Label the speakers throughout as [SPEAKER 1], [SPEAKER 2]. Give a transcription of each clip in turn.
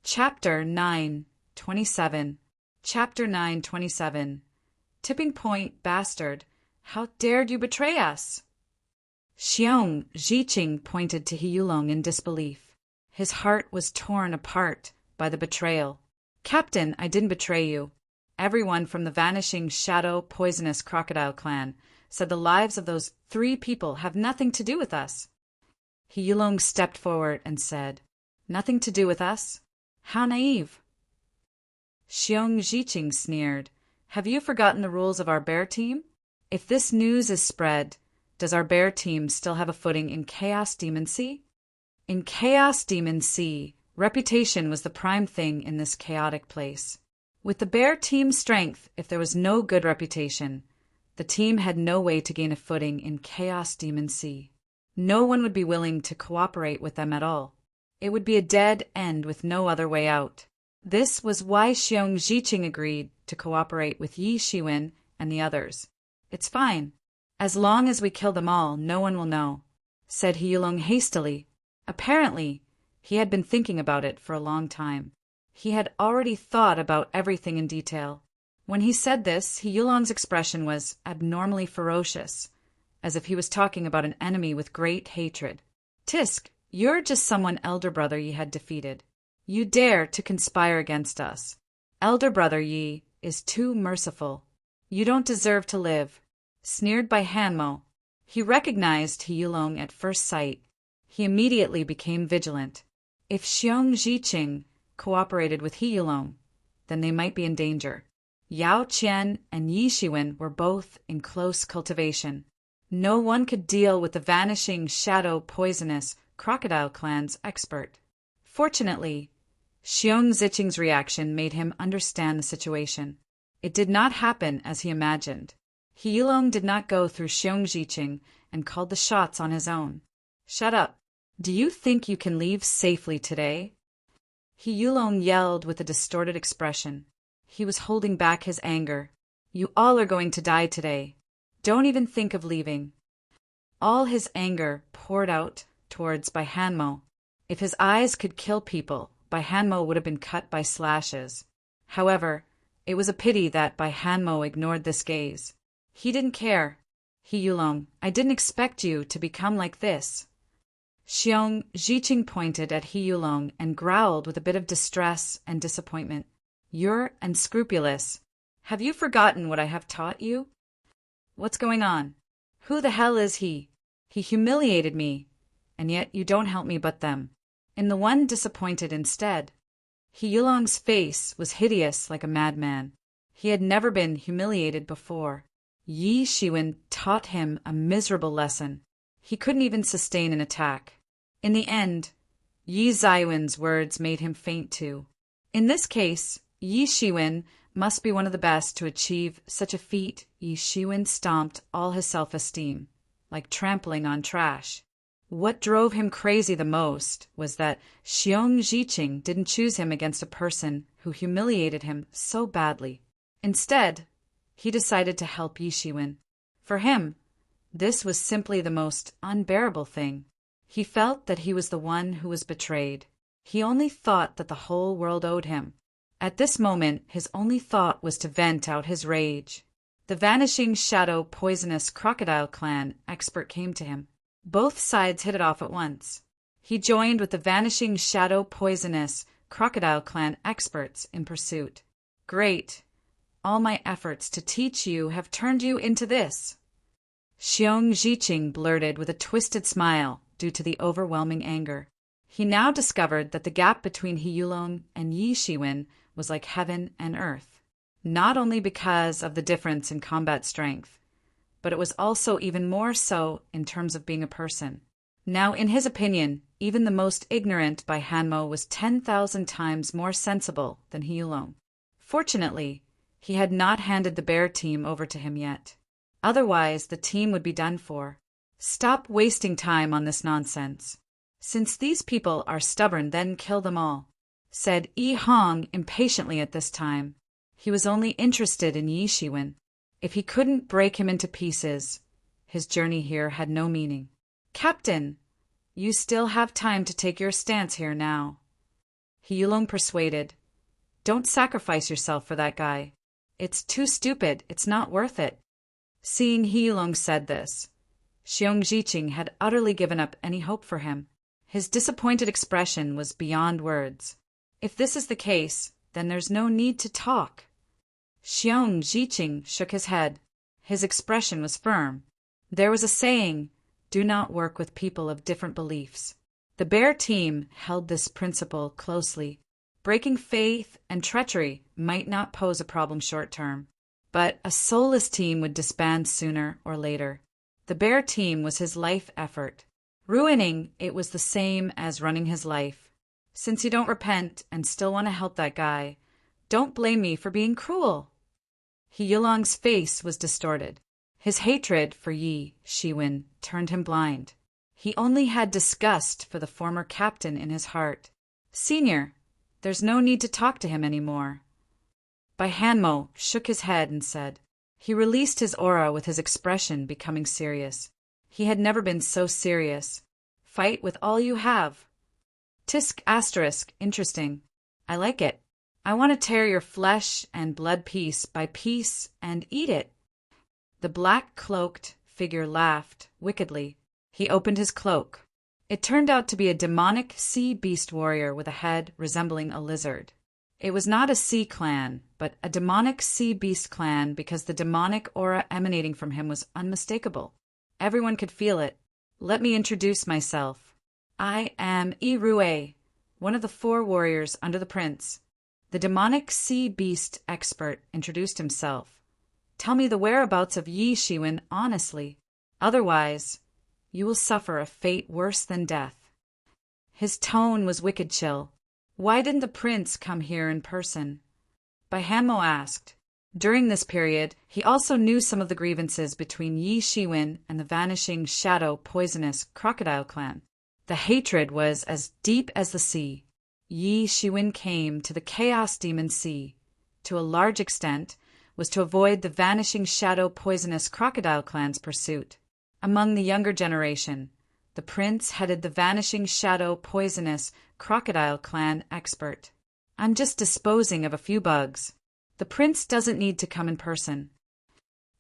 [SPEAKER 1] Chapter 9:27. Chapter 9:27. Tipping Point Bastard, how dared you betray us? Xiong Zhiqing pointed to Hiyulong in disbelief. His heart was torn apart by the betrayal. Captain, I didn't betray you. Everyone from the Vanishing Shadow Poisonous Crocodile clan said the lives of those 3 people have nothing to do with us. Hiyulong stepped forward and said, Nothing to do with us? How naive. Xiong Zhiqing sneered. Have you forgotten the rules of our bear team? If this news is spread, does our bear team still have a footing in Chaos Demon Sea? In Chaos Demon Sea, reputation was the prime thing in this chaotic place. With the bear team's strength, if there was no good reputation, the team had no way to gain a footing in Chaos Demon Sea. No one would be willing to cooperate with them at all. It would be a dead end with no other way out. This was why Xiong Zhiqing agreed to cooperate with Yi Shiwen and the others. It's fine. As long as we kill them all, no one will know, said Hiyulong hastily. Apparently, he had been thinking about it for a long time. He had already thought about everything in detail. When he said this, Hiyulong's expression was abnormally ferocious, as if he was talking about an enemy with great hatred. Tisk, you're just someone elder brother Yi had defeated. You dare to conspire against us. Elder brother Yi is too merciful. You don't deserve to live. Sneered by Hanmo. He recognized Hiyulong at first sight. He immediately became vigilant. If Xiong Zhiqing cooperated with Hiyulong, then they might be in danger. Yao Qian and Yi Shiwen were both in close cultivation. No one could deal with the Vanishing Shadow Poisonous Crocodile clan's expert. Fortunately, Xiong Zhiqing's reaction made him understand the situation. It did not happen as he imagined. Hiyulong did not go through Xiong Zhiqing and called the shots on his own. Shut up. Do you think you can leave safely today? Hiyulong yelled with a distorted expression. He was holding back his anger. You all are going to die today. Don't even think of leaving. All his anger poured out towards Bai Hanmo. If his eyes could kill people, Bai Hanmo would have been cut by slashes. However, it was a pity that Bai Hanmo ignored this gaze. He didn't care. Hiyulong, I didn't expect you to become like this. Xiong Zhiqing pointed at Hiyulong and growled with a bit of distress and disappointment. You're unscrupulous. Have you forgotten what I have taught you? What's going on? Who the hell is he? He humiliated me, and yet you don't help me but them. And the one disappointed instead. Hiyulong's face was hideous like a madman. He had never been humiliated before. Yi Shiwen taught him a miserable lesson. He couldn't even sustain an attack. In the end, Yi Zaiwen's words made him faint too. In this case, Yi Shiwen must be one of the best to achieve such a feat. Yi Shiwen stomped all his self-esteem, like trampling on trash. What drove him crazy the most was that Xiong Zhiqing didn't choose him against a person who humiliated him so badly. Instead, he decided to help Yi Shiwen. For him, this was simply the most unbearable thing. He felt that he was the one who was betrayed. He only thought that the whole world owed him. At this moment, his only thought was to vent out his rage. The Vanishing Shadow Poisonous Crocodile clan expert came to him. Both sides hit it off at once. He joined with the Vanishing Shadow Poisonous Crocodile clan experts in pursuit. Great. All my efforts to teach you have turned you into this. Xiong Zhiqing blurted with a twisted smile due to the overwhelming anger. He now discovered that the gap between Hiyulong and Yi Shiwen was like heaven and earth, not only because of the difference in combat strength, but it was also even more so in terms of being a person. Now, in his opinion, even the most ignorant Bai Hanmo was 10,000 times more sensible than Hiyulong. Fortunately, he had not handed the bear team over to him yet. Otherwise, the team would be done for. Stop wasting time on this nonsense. Since these people are stubborn, then kill them all, said Yi Hong impatiently at this time. He was only interested in Yi Shiwen. If he couldn't break him into pieces, his journey here had no meaning. Captain, you still have time to take your stance here now. He Yulong persuaded. Don't sacrifice yourself for that guy. It's too stupid, it's not worth it. Seeing He Yulong said this, Xiong Jiqing had utterly given up any hope for him. His disappointed expression was beyond words. If this is the case, then there's no need to talk. Xiong Jiqing shook his head. His expression was firm. There was a saying, do not work with people of different beliefs. The Bear team held this principle closely. Breaking faith and treachery might not pose a problem short term, but a soulless team would disband sooner or later. The Bear team was his life effort. Ruining it was the same as running his life. Since you don't repent and still want to help that guy, don't blame me for being cruel. He Yulong's face was distorted. His hatred for Yi Shiwen turned him blind. He only had disgust for the former captain in his heart. Senior, there's no need to talk to him anymore. Bai Hanmo shook his head and said. He released his aura with his expression becoming serious. He had never been so serious. Fight with all you have. Tisk asterisk, interesting. I like it. I want to tear your flesh and blood piece by piece and eat it. The black-cloaked figure laughed wickedly. He opened his cloak. It turned out to be a demonic sea beast warrior with a head resembling a lizard. It was not a sea clan, but a demonic sea beast clan because the demonic aura emanating from him was unmistakable. Everyone could feel it. Let me introduce myself. I am Yi Rue, one of the 4 warriors under the prince. The demonic sea beast expert introduced himself. Tell me the whereabouts of Yi Shiwen honestly. Otherwise, you will suffer a fate worse than death. His tone was wicked chill. Why didn't the prince come here in person? Bai Hanmo asked. During this period, he also knew some of the grievances between Yi Shiwen and the vanishing shadow poisonous crocodile clan. The hatred was as deep as the sea. Yi Shiwen came to the chaos demon sea, to a large extent, was to avoid the vanishing shadow poisonous crocodile clan's pursuit. Among the younger generation, the prince headed the vanishing shadow poisonous crocodile clan expert. I'm just disposing of a few bugs. The prince doesn't need to come in person.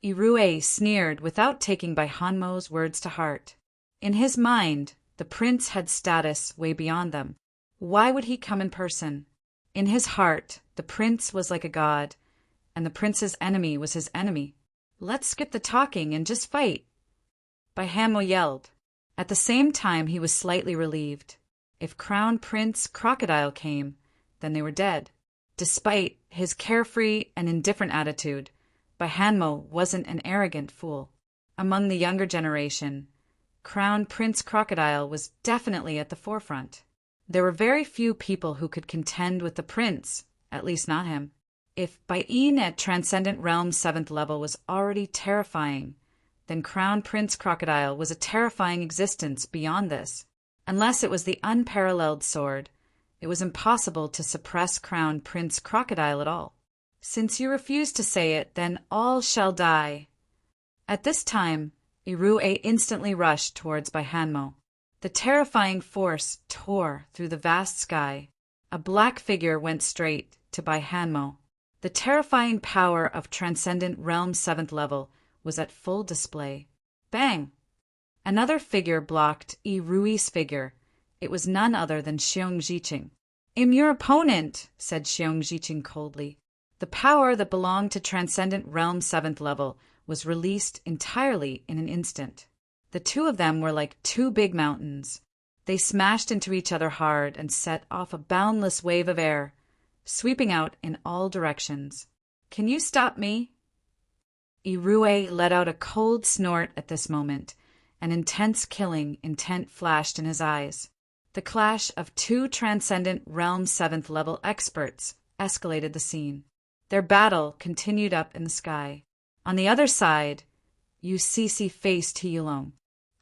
[SPEAKER 1] Irue sneered without taking Bai Hanmo's words to heart. In his mind, the prince had status way beyond them. Why would he come in person? In his heart, the prince was like a god, and the prince's enemy was his enemy. Let's skip the talking and just fight. Bai Hanmo yelled. At the same time, he was slightly relieved. If Crown Prince Crocodile came, then they were dead. Despite his carefree and indifferent attitude, Bai Hanmo wasn't an arrogant fool. Among the younger generation, Crown Prince Crocodile was definitely at the forefront. There were very few people who could contend with the prince, at least not him. If Bai'in at Transcendent Realm 7th level was already terrifying, then Crown Prince Crocodile was a terrifying existence beyond this. Unless it was the unparalleled sword, it was impossible to suppress Crown Prince Crocodile at all. Since you refuse to say it, then all shall die. At this time, Irue instantly rushed towards Bai Hanmo. The terrifying force tore through the vast sky. A black figure went straight to Bai Hanmo. The terrifying power of Transcendent Realm 7th level was at full display. Bang! Another figure blocked Irui's figure. It was none other than Xiong Jiqing. "I'm your opponent," said Xiong Jiqing coldly. The power that belonged to Transcendent Realm 7th level was released entirely in an instant. The two of them were like two big mountains. They smashed into each other hard and set off a boundless wave of air, sweeping out in all directions. "Can you stop me?" Irue let out a cold snort at this moment. An intense killing intent flashed in his eyes. The clash of two Transcendent Realm 7th level experts escalated the scene. Their battle continued up in the sky. On the other side, Ucc faced Yulong.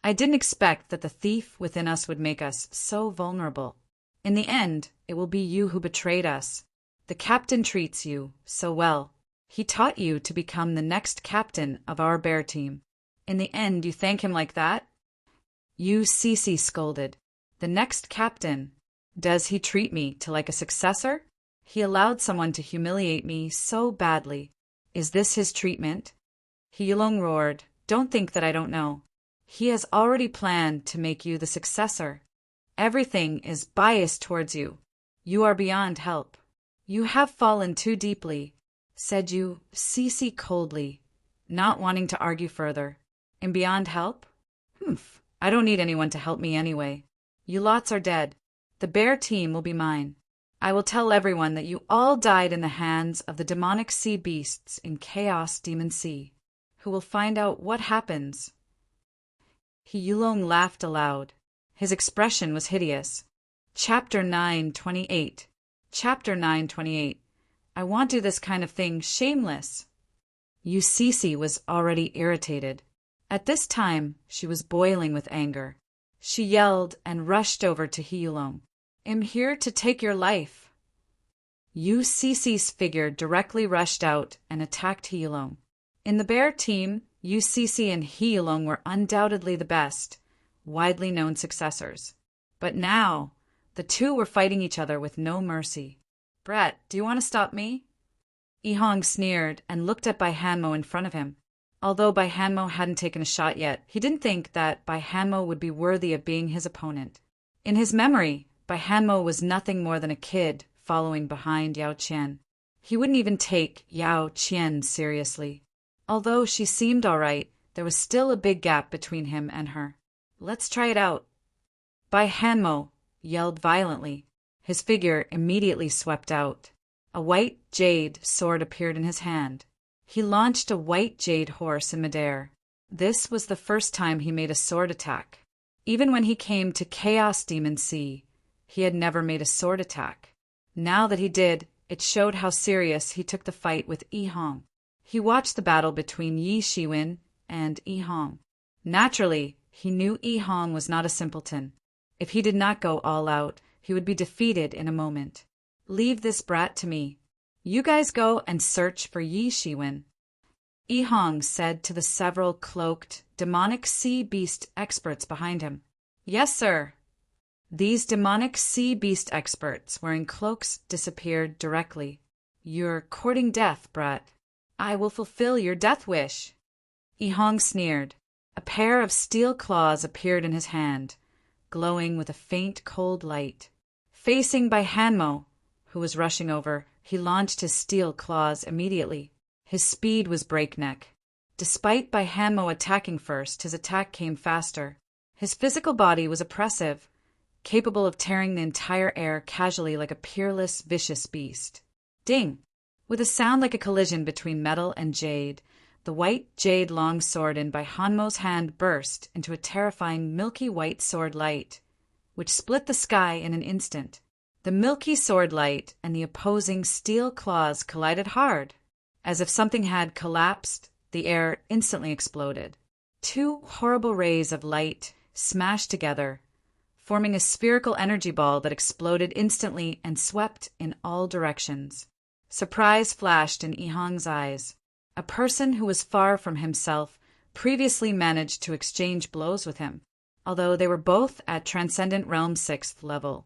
[SPEAKER 1] I didn't expect that the thief within us would make us so vulnerable. In the end, it will be you who betrayed us. The captain treats you so well. He taught you to become the next captain of our bear team. In the end, you thank him like that? Ucc scolded. The next captain. Does he treat me to like a successor? He allowed someone to humiliate me so badly. Is this his treatment? Heilong roared, Don't think that I don't know. He has already planned to make you the successor. Everything is biased towards you. You are beyond help. You have fallen too deeply, said Yu Cece coldly, not wanting to argue further. And beyond help? Humph, I don't need anyone to help me anyway. You lots are dead. The bear team will be mine. I will tell everyone that you all died in the hands of the demonic sea beasts in Chaos Demon Sea, who will find out what happens. Heilong laughed aloud. His expression was hideous. Chapter 9:28. Chapter 9:28. I want to do this kind of thing shameless. Cece was already irritated. At this time, she was boiling with anger. She yelled and rushed over to Heilong. I'm here to take your life. Cece's figure directly rushed out and attacked Heilong. In the bear team, Cece and Heilong were undoubtedly the best, widely known successors. But now, the two were fighting each other with no mercy. Brett, do you want to stop me? Ihong sneered and looked at Bai Hanmo in front of him. Although Bai Hanmo hadn't taken a shot yet, he didn't think that Bai Hanmo would be worthy of being his opponent. In his memory, Bai Hanmo was nothing more than a kid following behind Yao Qian. He wouldn't even take Yao Qian seriously. Although she seemed all right, there was still a big gap between him and her. Let's try it out. Bai Hanmo yelled violently. His figure immediately swept out. A white jade sword appeared in his hand. He launched a white jade horse in midair. This was the first time he made a sword attack. Even when he came to Chaos Demon Sea, he had never made a sword attack. Now that he did, it showed how serious he took the fight with Ihong. He watched the battle between Yi Shiwen and Ihong. Naturally, he knew Ihong was not a simpleton. If he did not go all out, he would be defeated in a moment. Leave this brat to me. You guys go and search for Yi Shiwen. Ihong said to the several cloaked, demonic sea beast experts behind him. Yes, sir. These demonic sea beast experts wearing cloaks disappeared directly. You're courting death, brat. I will fulfill your death wish. Ihong sneered. A pair of steel claws appeared in his hand, glowing with a faint cold light. Facing Bai Hanmo, who was rushing over, he launched his steel claws immediately. His speed was breakneck. Despite Bai Hanmo attacking first, his attack came faster. His physical body was oppressive, capable of tearing the entire air casually like a peerless, vicious beast. Ding! With a sound like a collision between metal and jade, the white jade longsword in Bai Hanmo's hand burst into a terrifying milky white sword light, which split the sky in an instant. The milky sword light and the opposing steel claws collided hard. As if something had collapsed, the air instantly exploded. Two horrible rays of light smashed together, forming a spherical energy ball that exploded instantly and swept in all directions. Surprise flashed in Ihong's eyes. A person who was far from himself previously managed to exchange blows with him, although they were both at Transcendent Realm 6th level.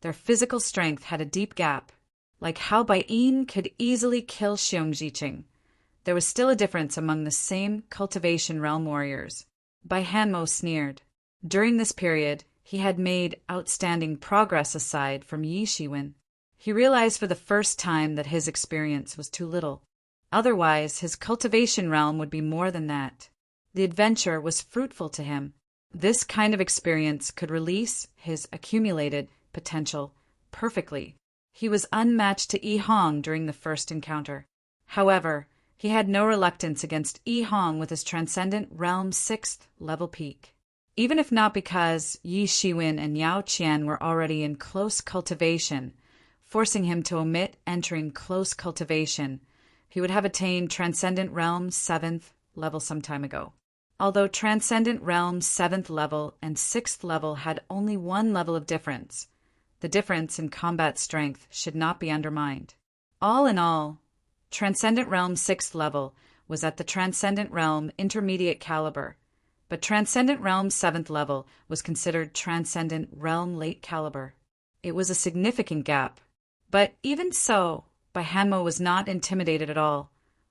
[SPEAKER 1] Their physical strength had a deep gap. Like how Bai Yin could easily kill Xiong Jiqing, there was still a difference among the same cultivation realm warriors. Bai Hanmo sneered. During this period, he had made outstanding progress aside from Yi Shiwen. He realized for the first time that his experience was too little. Otherwise, his cultivation realm would be more than that. The adventure was fruitful to him. This kind of experience could release his accumulated potential perfectly. He was unmatched to Ihong during the first encounter. However, he had no reluctance against Ihong with his Transcendent Realm 6th level peak. Even if not because Yi Shiwen and Yao Qian were already in close cultivation, forcing him to omit entering close cultivation, he would have attained Transcendent Realm 7th level some time ago. Although Transcendent Realm 7th level and 6th level had only one level of difference, the difference in combat strength should not be undermined. All in all, Transcendent Realm 6th level was at the Transcendent Realm intermediate caliber, but Transcendent Realm 7th level was considered Transcendent Realm late caliber. It was a significant gap. But even so, Bai Hanmo was not intimidated at all,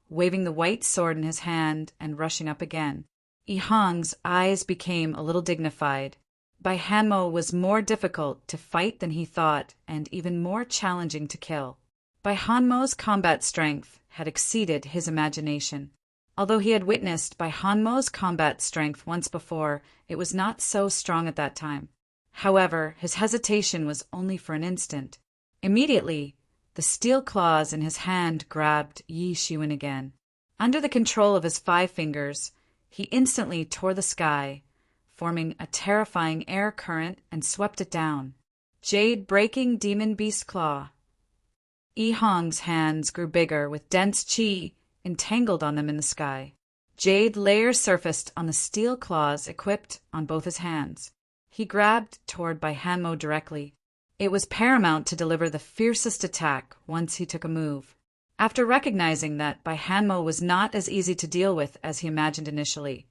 [SPEAKER 1] waving the white sword in his hand and rushing up again. Yi Hong's eyes became a little dignified. Bai Hanmo was more difficult to fight than he thought, and even more challenging to kill. Bai Hanmo's combat strength had exceeded his imagination. Although he had witnessed Bai Hanmo's combat strength once before, it was not so strong at that time. However, his hesitation was only for an instant. Immediately, the steel claws in his hand grabbed Yi Shiwen again. Under the control of his 5 fingers, he instantly tore the sky, forming a terrifying air current, and swept it down. Jade-breaking demon beast claw. Yi Hong's hands grew bigger with dense qi entangled on them in the sky. Jade layers surfaced on the steel claws equipped on both his hands. He grabbed toward Bai Hanmo directly. It was paramount to deliver the fiercest attack once he took a move. After recognizing that Bai Hanmo was not as easy to deal with as he imagined initially,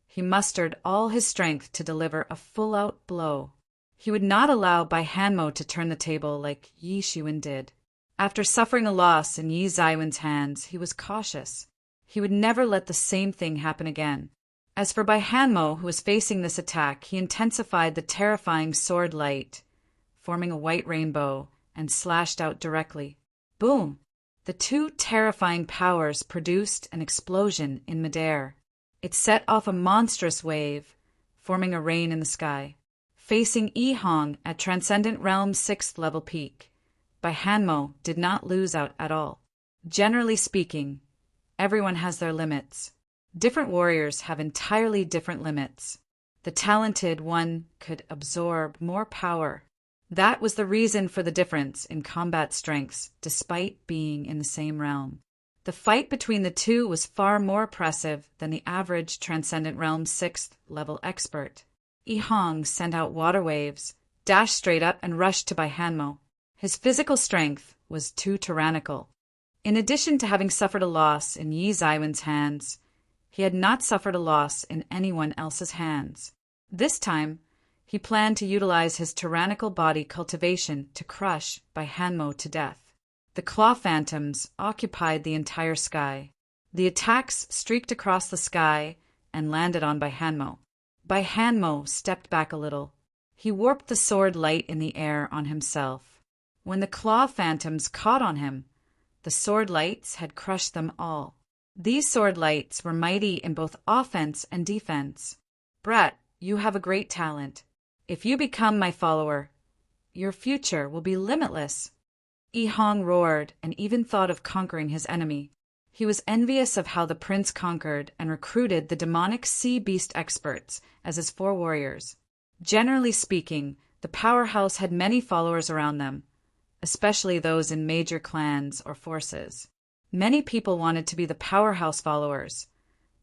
[SPEAKER 1] he mustered all his strength to deliver a full-out blow. He would not allow Bai Hanmo to turn the table like Yi Shiwen did. After suffering a loss in Yi Zaiwen's hands, he was cautious. He would never let the same thing happen again. As for Bai Hanmo, who was facing this attack, he intensified the terrifying sword light, forming a white rainbow, and slashed out directly. Boom! The 2 terrifying powers produced an explosion in midair. It set off a monstrous wave, forming a rain in the sky. Facing Yi Hong at Transcendent Realm's 6th level peak, Bai Hanmo did not lose out at all. Generally speaking, everyone has their limits. Different warriors have entirely different limits. The talented one could absorb more power. That was the reason for the difference in combat strengths, despite being in the same realm. The fight between the 2 was far more oppressive than the average Transcendent Realm's 6th level expert. Yi Hong sent out water waves, dashed straight up, and rushed to Bai Hanmo. His physical strength was too tyrannical. In addition to having suffered a loss in Yi Zaiwen's hands, he had not suffered a loss in anyone else's hands. This time, he planned to utilize his tyrannical body cultivation to crush Bai Hanmo to death. The claw phantoms occupied the entire sky. The attacks streaked across the sky and landed on Bai Hanmo. Bai Hanmo stepped back a little. He warped the sword light in the air on himself. When the claw phantoms caught on him, the sword lights had crushed them all. These sword lights were mighty in both offense and defense. Brat, you have a great talent. If you become my follower, your future will be limitless. Yi Hong roared and even thought of conquering his enemy. He was envious of how the prince conquered and recruited the demonic sea beast experts as his 4 warriors. Generally speaking, the powerhouse had many followers around them, especially those in major clans or forces. Many people wanted to be the powerhouse followers,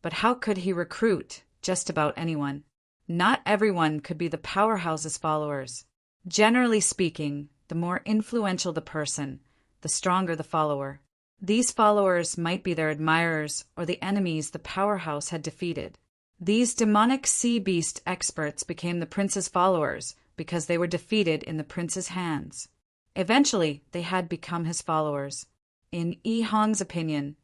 [SPEAKER 1] but how could he recruit just about anyone? Not everyone could be the powerhouse's followers. Generally speaking, the more influential the person, the stronger the follower. These followers might be their admirers or the enemies the powerhouse had defeated. These demonic sea beast experts became the prince's followers because they were defeated in the prince's hands. Eventually, they had become his followers. In Yi Hong's opinion,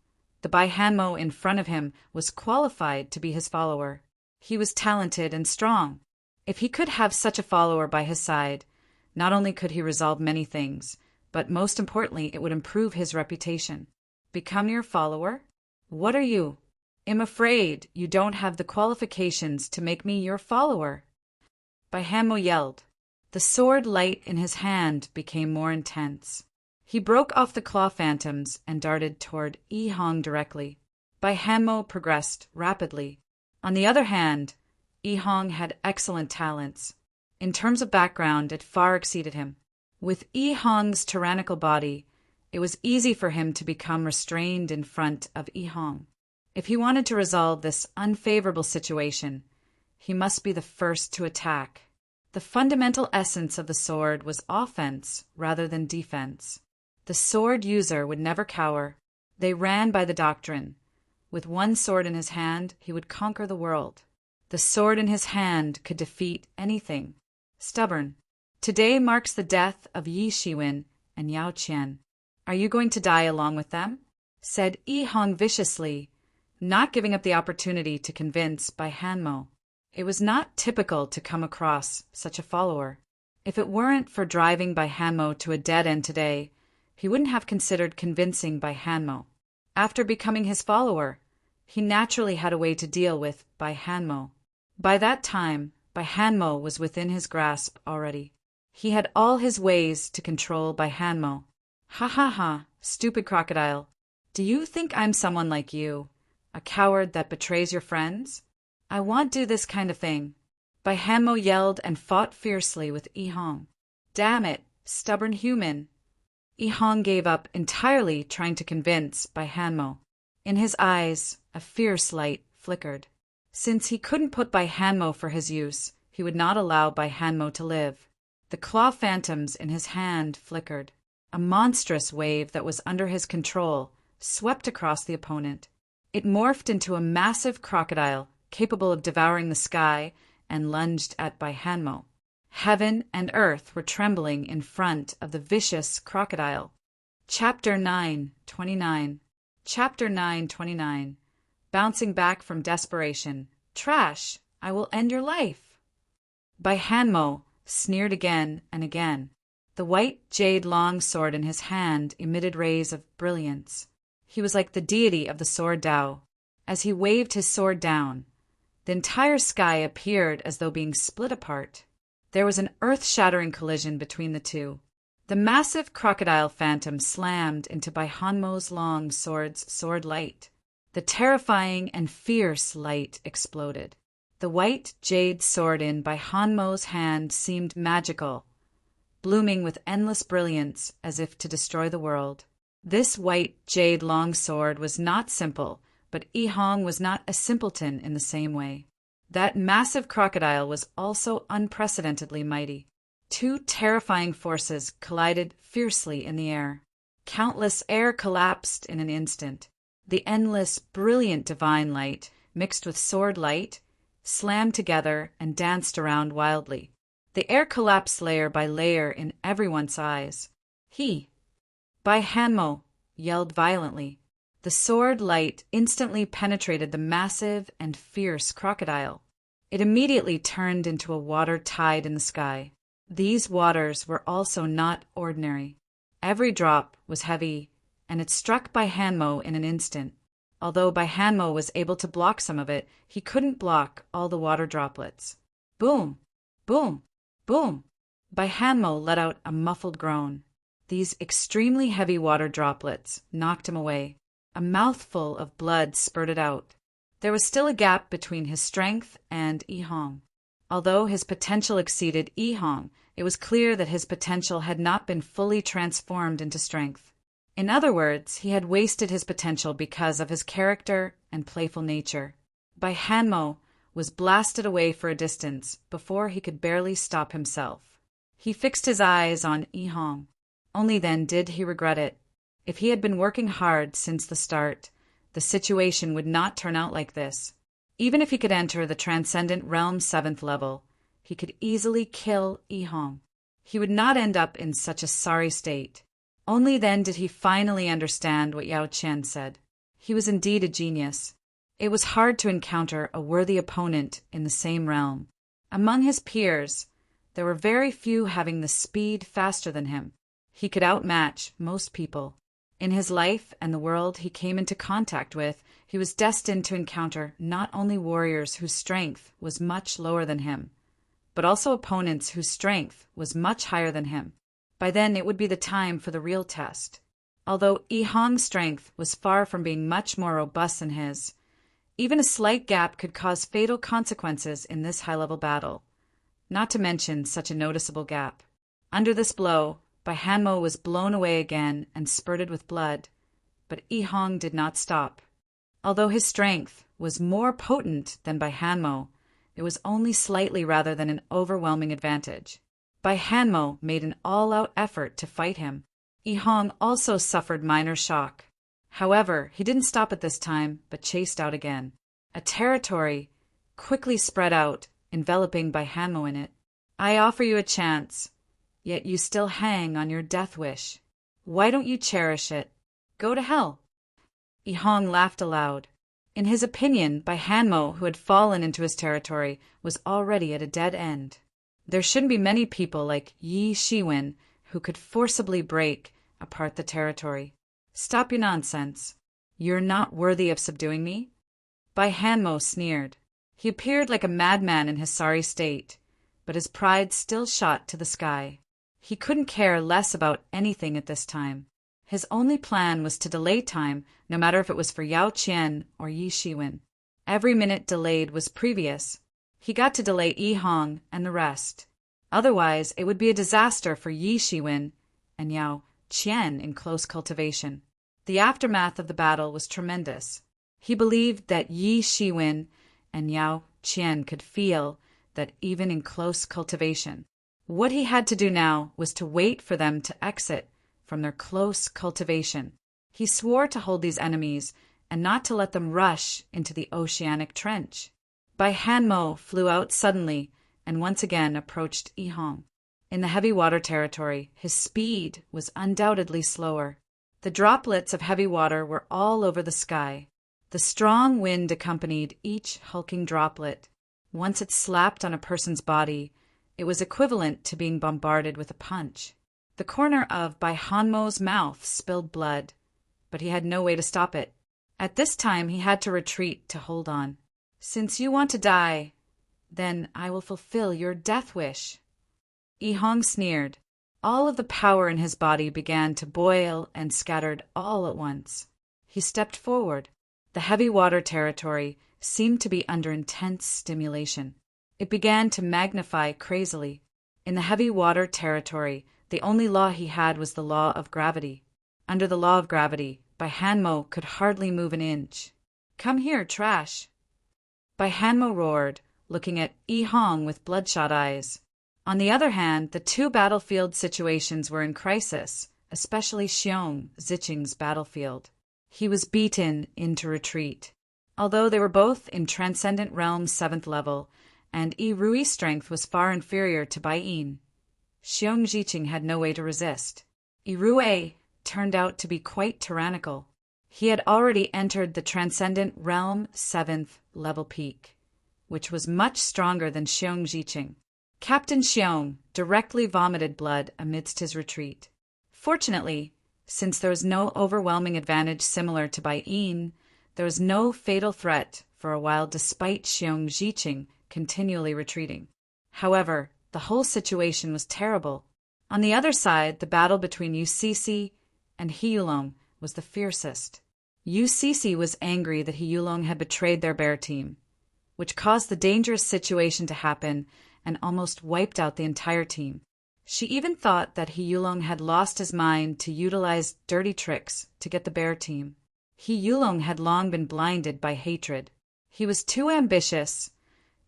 [SPEAKER 1] the Bai Hanmo in front of him was qualified to be his follower. He was talented and strong. If he could have such a follower by his side, not only could he resolve many things, but most importantly, it would improve his reputation. Become your follower? What are you? I'm afraid you don't have the qualifications to make me your follower. Bai Hanmo yelled. The sword light in his hand became more intense. He broke off the claw phantoms and darted toward Yi Hong directly. Bai Hanmo progressed rapidly. On the other hand, Yi Hong had excellent talents. In terms of background, it far exceeded him. With Yi Hong's tyrannical body, it was easy for him to become restrained in front of Yi Hong. If he wanted to resolve this unfavorable situation, he must be the first to attack. The fundamental essence of the sword was offense rather than defense. The sword user would never cower. They ran by the doctrine. With one sword in his hand, he would conquer the world. The sword in his hand could defeat anything. Stubborn. Today marks the death of Yi Shiwen and Yao Qian. Are you going to die along with them? Said Yi Hong viciously, not giving up the opportunity to convince Bai Hanmo. It was not typical to come across such a follower. If it weren't for driving Bai Hanmo to a dead end today, he wouldn't have considered convincing Bai Hanmo. After becoming his follower, he naturally had a way to deal with Bai Hanmo. By that time, Bai Hanmo was within his grasp already. He had all his ways to control Bai Hanmo. Ha ha ha, stupid crocodile. Do you think I'm someone like you, a coward that betrays your friends? I won't do this kind of thing. Bai Hanmo yelled and fought fiercely with Yi Hong. Damn it, stubborn human. Yi Hong gave up entirely trying to convince Bai Hanmo. In his eyes, a fierce light flickered. Since he couldn't put Bai Hanmo for his use, he would not allow Bai Hanmo to live. The claw phantoms in his hand flickered. A monstrous wave that was under his control swept across the opponent. It morphed into a massive crocodile capable of devouring the sky and lunged at Bai Hanmo. Heaven and earth were trembling in front of the vicious crocodile. Chapter 9:29. Chapter 9:29. Bouncing back from desperation. Trash! I will end your life. Bai Hanmo sneered again and again. The white jade longsword in his hand emitted rays of brilliance. He was like the deity of the sword Tao. As he waved his sword down, the entire sky appeared as though being split apart. There was an earth-shattering collision between the two. The massive crocodile phantom slammed into Bai Hanmo's long sword's sword light. The terrifying and fierce light exploded. The white jade sword in Bai Hanmo's hand seemed magical, blooming with endless brilliance as if to destroy the world. This white jade longsword was not simple, but Yi Hong was not a simpleton in the same way. That massive crocodile was also unprecedentedly mighty. Two terrifying forces collided fiercely in the air. Countless air collapsed in an instant. The endless, brilliant divine light, mixed with sword light, slammed together and danced around wildly. The air collapsed layer by layer in everyone's eyes. Bai Hanmo yelled violently. The sword light instantly penetrated the massive and fierce crocodile. It immediately turned into a water tide in the sky. These waters were also not ordinary. Every drop was heavy, and it struck Bai Hanmo in an instant. Although Bai Hanmo was able to block some of it, he couldn't block all the water droplets. Boom! Boom! Boom! Bai Hanmo let out a muffled groan. These extremely heavy water droplets knocked him away. A mouthful of blood spurted out. There was still a gap between his strength and Yi Hong. Although his potential exceeded Yi Hong, it was clear that his potential had not been fully transformed into strength. In other words, he had wasted his potential because of his character and playful nature. Bai Hanmo was blasted away for a distance before he could barely stop himself. He fixed his eyes on Yi Hong. Only then did he regret it. If he had been working hard since the start, the situation would not turn out like this. Even if he could enter the Transcendent Realm 7th level, he could easily kill Yi Hong. He would not end up in such a sorry state. Only then did he finally understand what Yao Qian said. He was indeed a genius. It was hard to encounter a worthy opponent in the same realm. Among his peers, there were very few having the speed faster than him. He could outmatch most people. In his life and the world he came into contact with, he was destined to encounter not only warriors whose strength was much lower than him, but also opponents whose strength was much higher than him. By then it would be the time for the real test. Although Yi Hong's strength was far from being much more robust than his, even a slight gap could cause fatal consequences in this high-level battle, not to mention such a noticeable gap. Under this blow, Bai Hanmo was blown away again and spurted with blood, but Yi Hong did not stop. Although his strength was more potent than Bai Hanmo, it was only slightly rather than an overwhelming advantage. Bai Hanmo made an all-out effort to fight him. Yi Hong also suffered minor shock. However, he didn't stop at this time, but chased out again. A territory quickly spread out, enveloping Bai Hanmo in it. I offer you a chance. Yet you still hang on your death wish. Why don't you cherish it? Go to hell." I Hong laughed aloud. In his opinion, Bai Hanmo, who had fallen into his territory, was already at a dead end. There shouldn't be many people like Yi Shiwen who could forcibly break apart the territory. "Stop your nonsense. You're not worthy of subduing me?" Bai Hanmo sneered. He appeared like a madman in his sorry state, but his pride still shot to the sky. He couldn't care less about anything at this time. His only plan was to delay time, no matter if it was for Yao Qian or Yi Shiwen. Every minute delayed was previous. He got to delay I Hong and the rest. Otherwise, it would be a disaster for Yi Shiwen and Yao Qian in close cultivation. The aftermath of the battle was tremendous. He believed that Yi Shiwen and Yao Qian could feel that even in close cultivation. What he had to do now was to wait for them to exit from their close cultivation. He swore to hold these enemies and not to let them rush into the oceanic trench. Bai Hanmo flew out suddenly and once again approached I Hong. In the heavy water territory, his speed was undoubtedly slower. The droplets of heavy water were all over the sky. The strong wind accompanied each hulking droplet. Once it slapped on a person's body, it was equivalent to being bombarded with a punch. The corner of Bai Hanmo's mouth spilled blood, but he had no way to stop it. At this time he had to retreat to hold on. "Since you want to die, then I will fulfill your death wish." I Hong sneered. All of the power in his body began to boil and scattered all at once. He stepped forward. The heavy water territory seemed to be under intense stimulation. It began to magnify crazily. In the heavy water territory, the only law he had was the law of gravity. Under the law of gravity, Bai Hanmo could hardly move an inch. "Come here, trash!" Bai Hanmo roared, looking at I Hong with bloodshot eyes. On the other hand, the two battlefield situations were in crisis, especially Xiong Zicheng's battlefield. He was beaten into retreat. Although they were both in Transcendent Realm's 7th level, and Yi Rui's strength was far inferior to Bai Yin, Xiong Zicheng had no way to resist. Yi Rui turned out to be quite tyrannical. He had already entered the Transcendent Realm 7th level peak, which was much stronger than Xiong Zicheng. Captain Xiong directly vomited blood amidst his retreat. Fortunately, since there was no overwhelming advantage similar to Bai Yin, there was no fatal threat for a while despite Xiong Zicheng continually retreating. However, the whole situation was terrible. On the other side, the battle between Yu Cixi and He Yulong was the fiercest. Yu Cixi was angry that He Yulong had betrayed their bear team, which caused the dangerous situation to happen and almost wiped out the entire team. She even thought that He Yulong had lost his mind to utilize dirty tricks to get the bear team. He Yulong had long been blinded by hatred. He was too ambitious,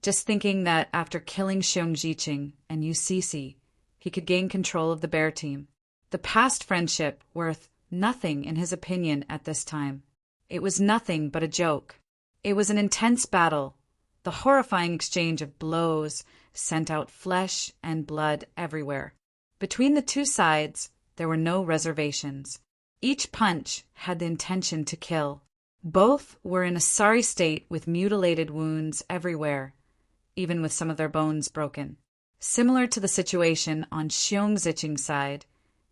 [SPEAKER 1] just thinking that after killing Xiong Zicheng and Yu Cixi, he could gain control of the bear team. The past friendship worth nothing in his opinion at this time. It was nothing but a joke. It was an intense battle. The horrifying exchange of blows sent out flesh and blood everywhere. Between the two sides, there were no reservations. Each punch had the intention to kill. Both were in a sorry state with mutilated wounds everywhere, even with some of their bones broken. Similar to the situation on Xiong Zicheng's side,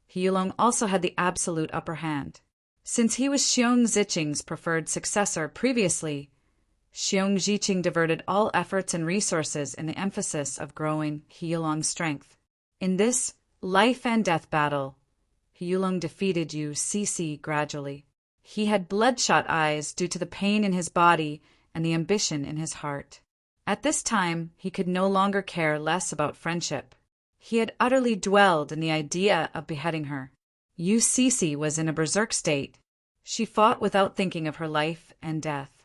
[SPEAKER 1] He Yulong also had the absolute upper hand. Since he was Xiong Zicheng's preferred successor previously, Xiong Zicheng diverted all efforts and resources in the emphasis of growing He Yulong's strength. In this life and death battle, He Yulong defeated Yu Cixi gradually. He had bloodshot eyes due to the pain in his body and the ambition in his heart. At this time, he could no longer care less about friendship. He had utterly dwelled in the idea of beheading her. Yu Cixi was in a berserk state. She fought without thinking of her life and death.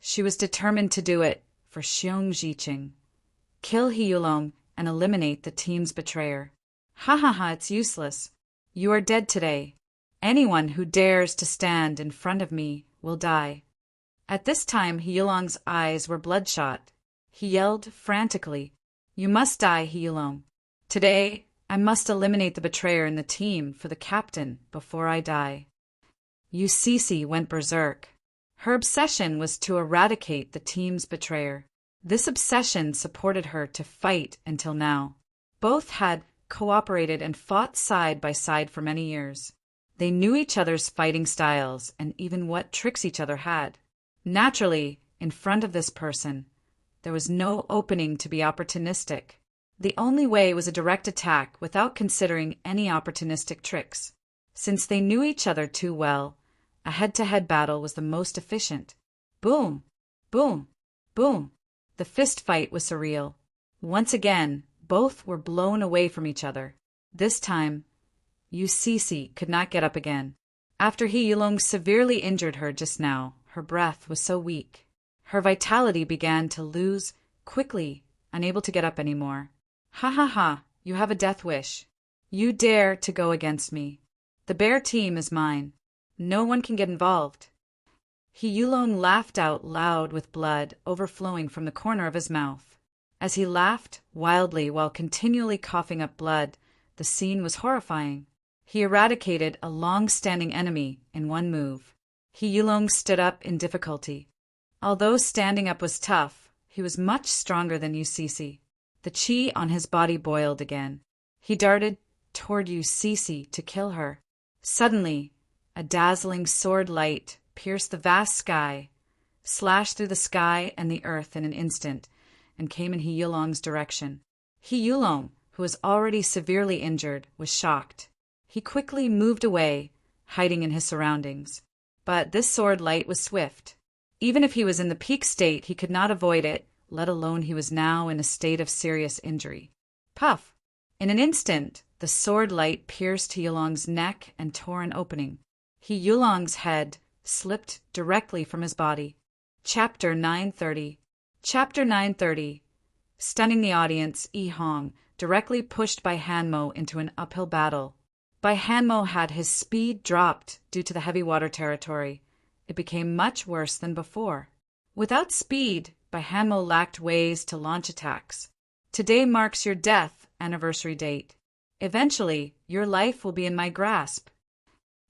[SPEAKER 1] She was determined to do it for Xiong Zicheng. Kill He Yulong and eliminate the team's betrayer. Ha ha ha, it's useless. You are dead today. Anyone who dares to stand in front of me will die. At this time, He Yulong's eyes were bloodshot. He yelled frantically, "You must die, He Yulong. Today, I must eliminate the betrayer in the team for the captain before I die. Ucc went berserk. Her obsession was to eradicate the team's betrayer. This obsession supported her to fight until now. Both had cooperated and fought side by side for many years. They knew each other's fighting styles and even what tricks each other had. Naturally, in front of this person, there was no opening to be opportunistic. The only way was a direct attack without considering any opportunistic tricks. Since they knew each other too well, a head-to-head battle was the most efficient. Boom! Boom! Boom! The fist fight was surreal. Once again, both were blown away from each other. This time, Ucc could not get up again. After He Yulong severely injured her just now, her breath was so weak. Her vitality began to lose quickly, unable to get up anymore. Ha ha ha, you have a death wish. You dare to go against me. The bear team is mine. No one can get involved. He Yulong laughed out loud with blood overflowing from the corner of his mouth. As he laughed wildly while continually coughing up blood, the scene was horrifying. He eradicated a long-standing enemy in one move. He Yulong stood up in difficulty. Although standing up was tough, he was much stronger than Ucc. The chi on his body boiled again. He darted toward Ucc to kill her. Suddenly, a dazzling sword light pierced the vast sky, slashed through the sky and the earth in an instant, and came in He Yulong's direction. He Yulong, who was already severely injured, was shocked. He quickly moved away, hiding in his surroundings. But this sword light was swift. Even if he was in the peak state, he could not avoid it, let alone he was now in a state of serious injury. Puff! In an instant, the sword light pierced He Yulong's neck and tore an opening. He Yulong's head slipped directly from his body. Chapter 930. Chapter 930. Stunning the audience, Yi Hong, directly pushed Bai Hanmo into an uphill battle. Bai Hanmo had his speed dropped due to the heavy water territory. It became much worse than before. Without speed, Bai Hanmo lacked ways to launch attacks. Today marks your death anniversary date. Eventually, your life will be in my grasp.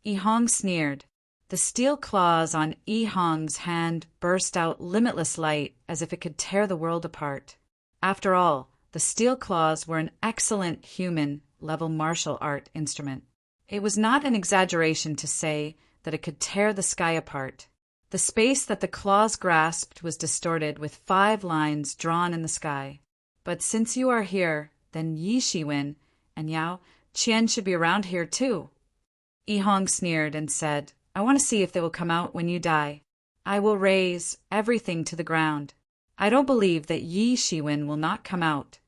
[SPEAKER 1] Yi Hong sneered. The steel claws on Yi Hong's hand burst out limitless light as if it could tear the world apart. After all, the steel claws were an excellent human-level martial art instrument. It was not an exaggeration to say that it could tear the sky apart. The space that the claws grasped was distorted with 5 lines drawn in the sky. But since you are here, then Yi Shiwen and Yao Qian should be around here too. Yi Hong sneered and said, I want to see if they will come out when you die. I will raze everything to the ground. I don't believe that Yi Shiwen will not come out.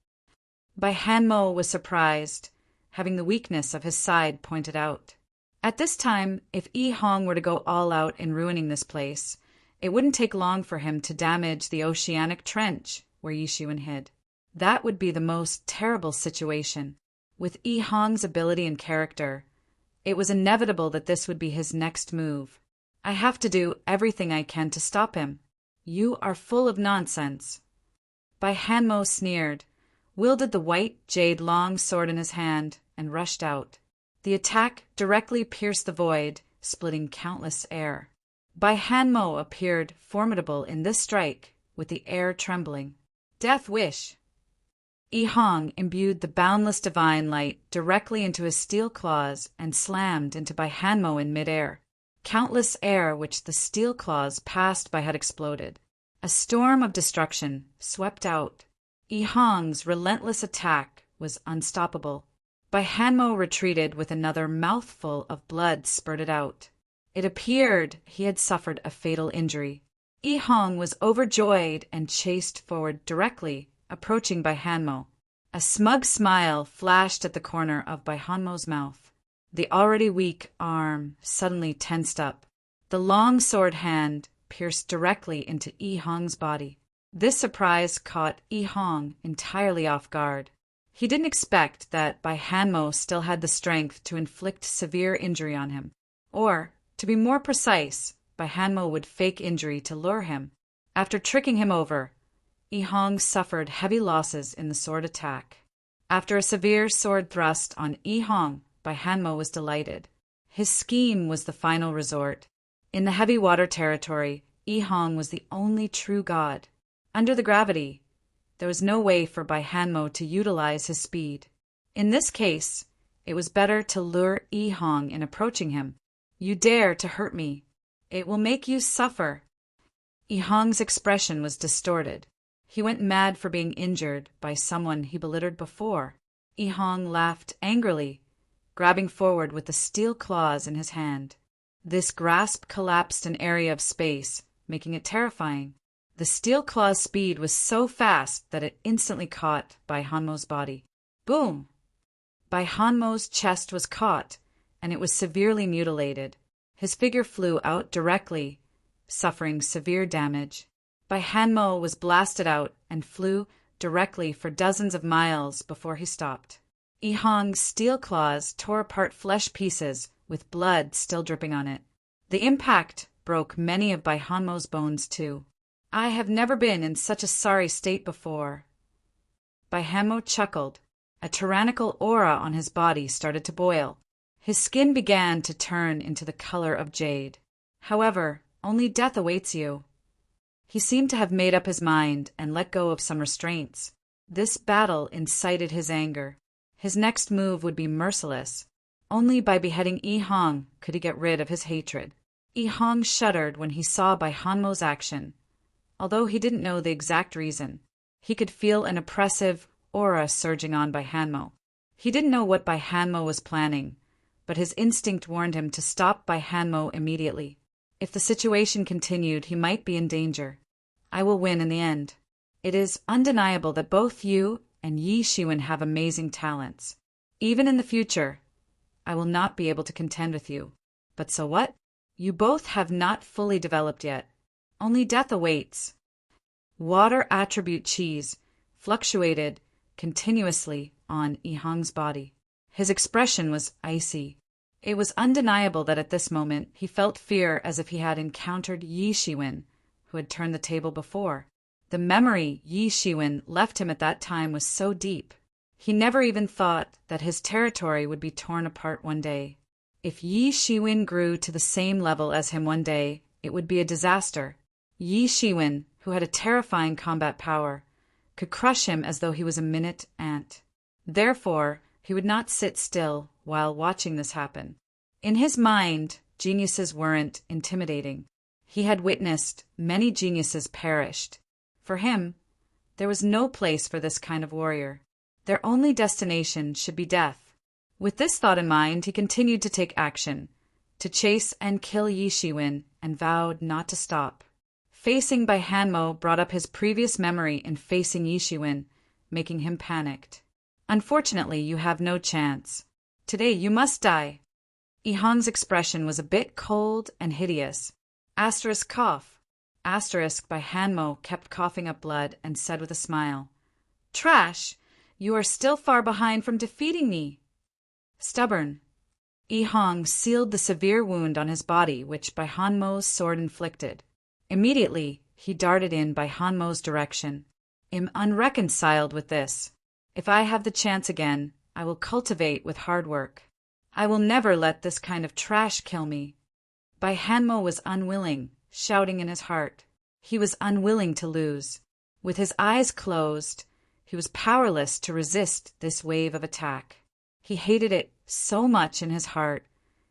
[SPEAKER 1] Bai Hanmo was surprised, having the weakness of his side pointed out. At this time, if Yi Hong were to go all out in ruining this place, it wouldn't take long for him to damage the oceanic trench where Yi Shiwen hid. That would be the most terrible situation. With Yi Hong's ability and character, it was inevitable that this would be his next move. I have to do everything I can to stop him. You are full of nonsense. Bai Hanmo sneered, wielded the white jade long sword in his hand, and rushed out. The attack directly pierced the void, splitting countless air. Bai Hanmo appeared formidable in this strike, with the air trembling. Death wish! Yi Hong imbued the boundless divine light directly into his steel claws and slammed into Bai Hanmo in midair. Countless air which the steel claws passed by had exploded. A storm of destruction swept out. Yi Hong's relentless attack was unstoppable. Bai Hanmo retreated with another mouthful of blood spurted out. It appeared he had suffered a fatal injury. Yi Hong was overjoyed and chased forward directly, approaching Bai Hanmo. A smug smile flashed at the corner of Bai Hanmo's mouth. The already weak arm suddenly tensed up. The long sword hand pierced directly into Yi Hong's body. This surprise caught Yi Hong entirely off guard. He didn't expect that Bai Hanmo still had the strength to inflict severe injury on him. Or, to be more precise, Bai Hanmo would fake injury to lure him. After tricking him over, Yi Hong suffered heavy losses in the sword attack. After a severe sword thrust on Yi Hong, Bai Hanmo was delighted. His scheme was the final resort. In the heavy water territory, Yi Hong was the only true god. Under the gravity, there was no way for Bai Hanmo to utilize his speed. In this case, it was better to lure Yi Hong in approaching him. "You dare to hurt me. It will make you suffer." Yi Hong's expression was distorted. He went mad for being injured by someone he belittled before. Yi Hong laughed angrily, grabbing forward with the steel claws in his hand. This grasp collapsed an area of space, making it terrifying. The steel claw's speed was so fast that it instantly caught Bai Hanmo's body. Boom! Bai Hanmo's chest was caught, and it was severely mutilated. His figure flew out directly, suffering severe damage. Bai Hanmo was blasted out and flew directly for dozens of miles before he stopped. Yi Hong's steel claws tore apart flesh pieces with blood still dripping on it. The impact broke many of Bai Hanmo's bones too. "I have never been in such a sorry state before." Bai Hanmo chuckled. A tyrannical aura on his body started to boil. His skin began to turn into the color of jade. "However, only death awaits you." He seemed to have made up his mind and let go of some restraints. This battle incited his anger. His next move would be merciless. Only by beheading Yi Hong could he get rid of his hatred. Yi Hong shuddered when he saw Bai Hanmo's action. Although he didn't know the exact reason, he could feel an oppressive aura surging on Bai Hanmo. He didn't know what Bai Hanmo was planning, but his instinct warned him to stop Bai Hanmo immediately. If the situation continued, he might be in danger. "I will win in the end. It is undeniable that both you and Yi Shiwen have amazing talents. Even in the future, I will not be able to contend with you. But so what? You both have not fully developed yet. Only death awaits." Water attribute cheese fluctuated continuously on Yi Hong's body. His expression was icy. It was undeniable that at this moment he felt fear as if he had encountered Yi Shiwen, who had turned the table before. The memory Yi Shiwen left him at that time was so deep. He never even thought that his territory would be torn apart one day. If Yi Shiwen grew to the same level as him one day, it would be a disaster. Yi Shiwen, who had a terrifying combat power, could crush him as though he was a minute ant. Therefore, he would not sit still while watching this happen. In his mind, geniuses weren't intimidating. He had witnessed many geniuses perished. For him, there was no place for this kind of warrior. Their only destination should be death. With this thought in mind, he continued to take action, to chase and kill Yi Shiwen, and vowed not to stop. Facing Bai Hanmo brought up his previous memory in facing Yi Shiwen, making him panicked. "Unfortunately, you have no chance. Today you must die." Yi Hong's expression was a bit cold and hideous. Asterisk cough. Asterisk Bai Hanmo kept coughing up blood and said with a smile, "Trash! You are still far behind from defeating me." Stubborn. Yi Hong sealed the severe wound on his body which Bai Hanmo's sword inflicted. Immediately, he darted in Bai Hanmo's direction. "I'm unreconciled with this. If I have the chance again, I will cultivate with hard work. I will never let this kind of trash kill me." Bai Hanmo was unwilling, shouting in his heart. He was unwilling to lose. With his eyes closed, he was powerless to resist this wave of attack. He hated it so much in his heart.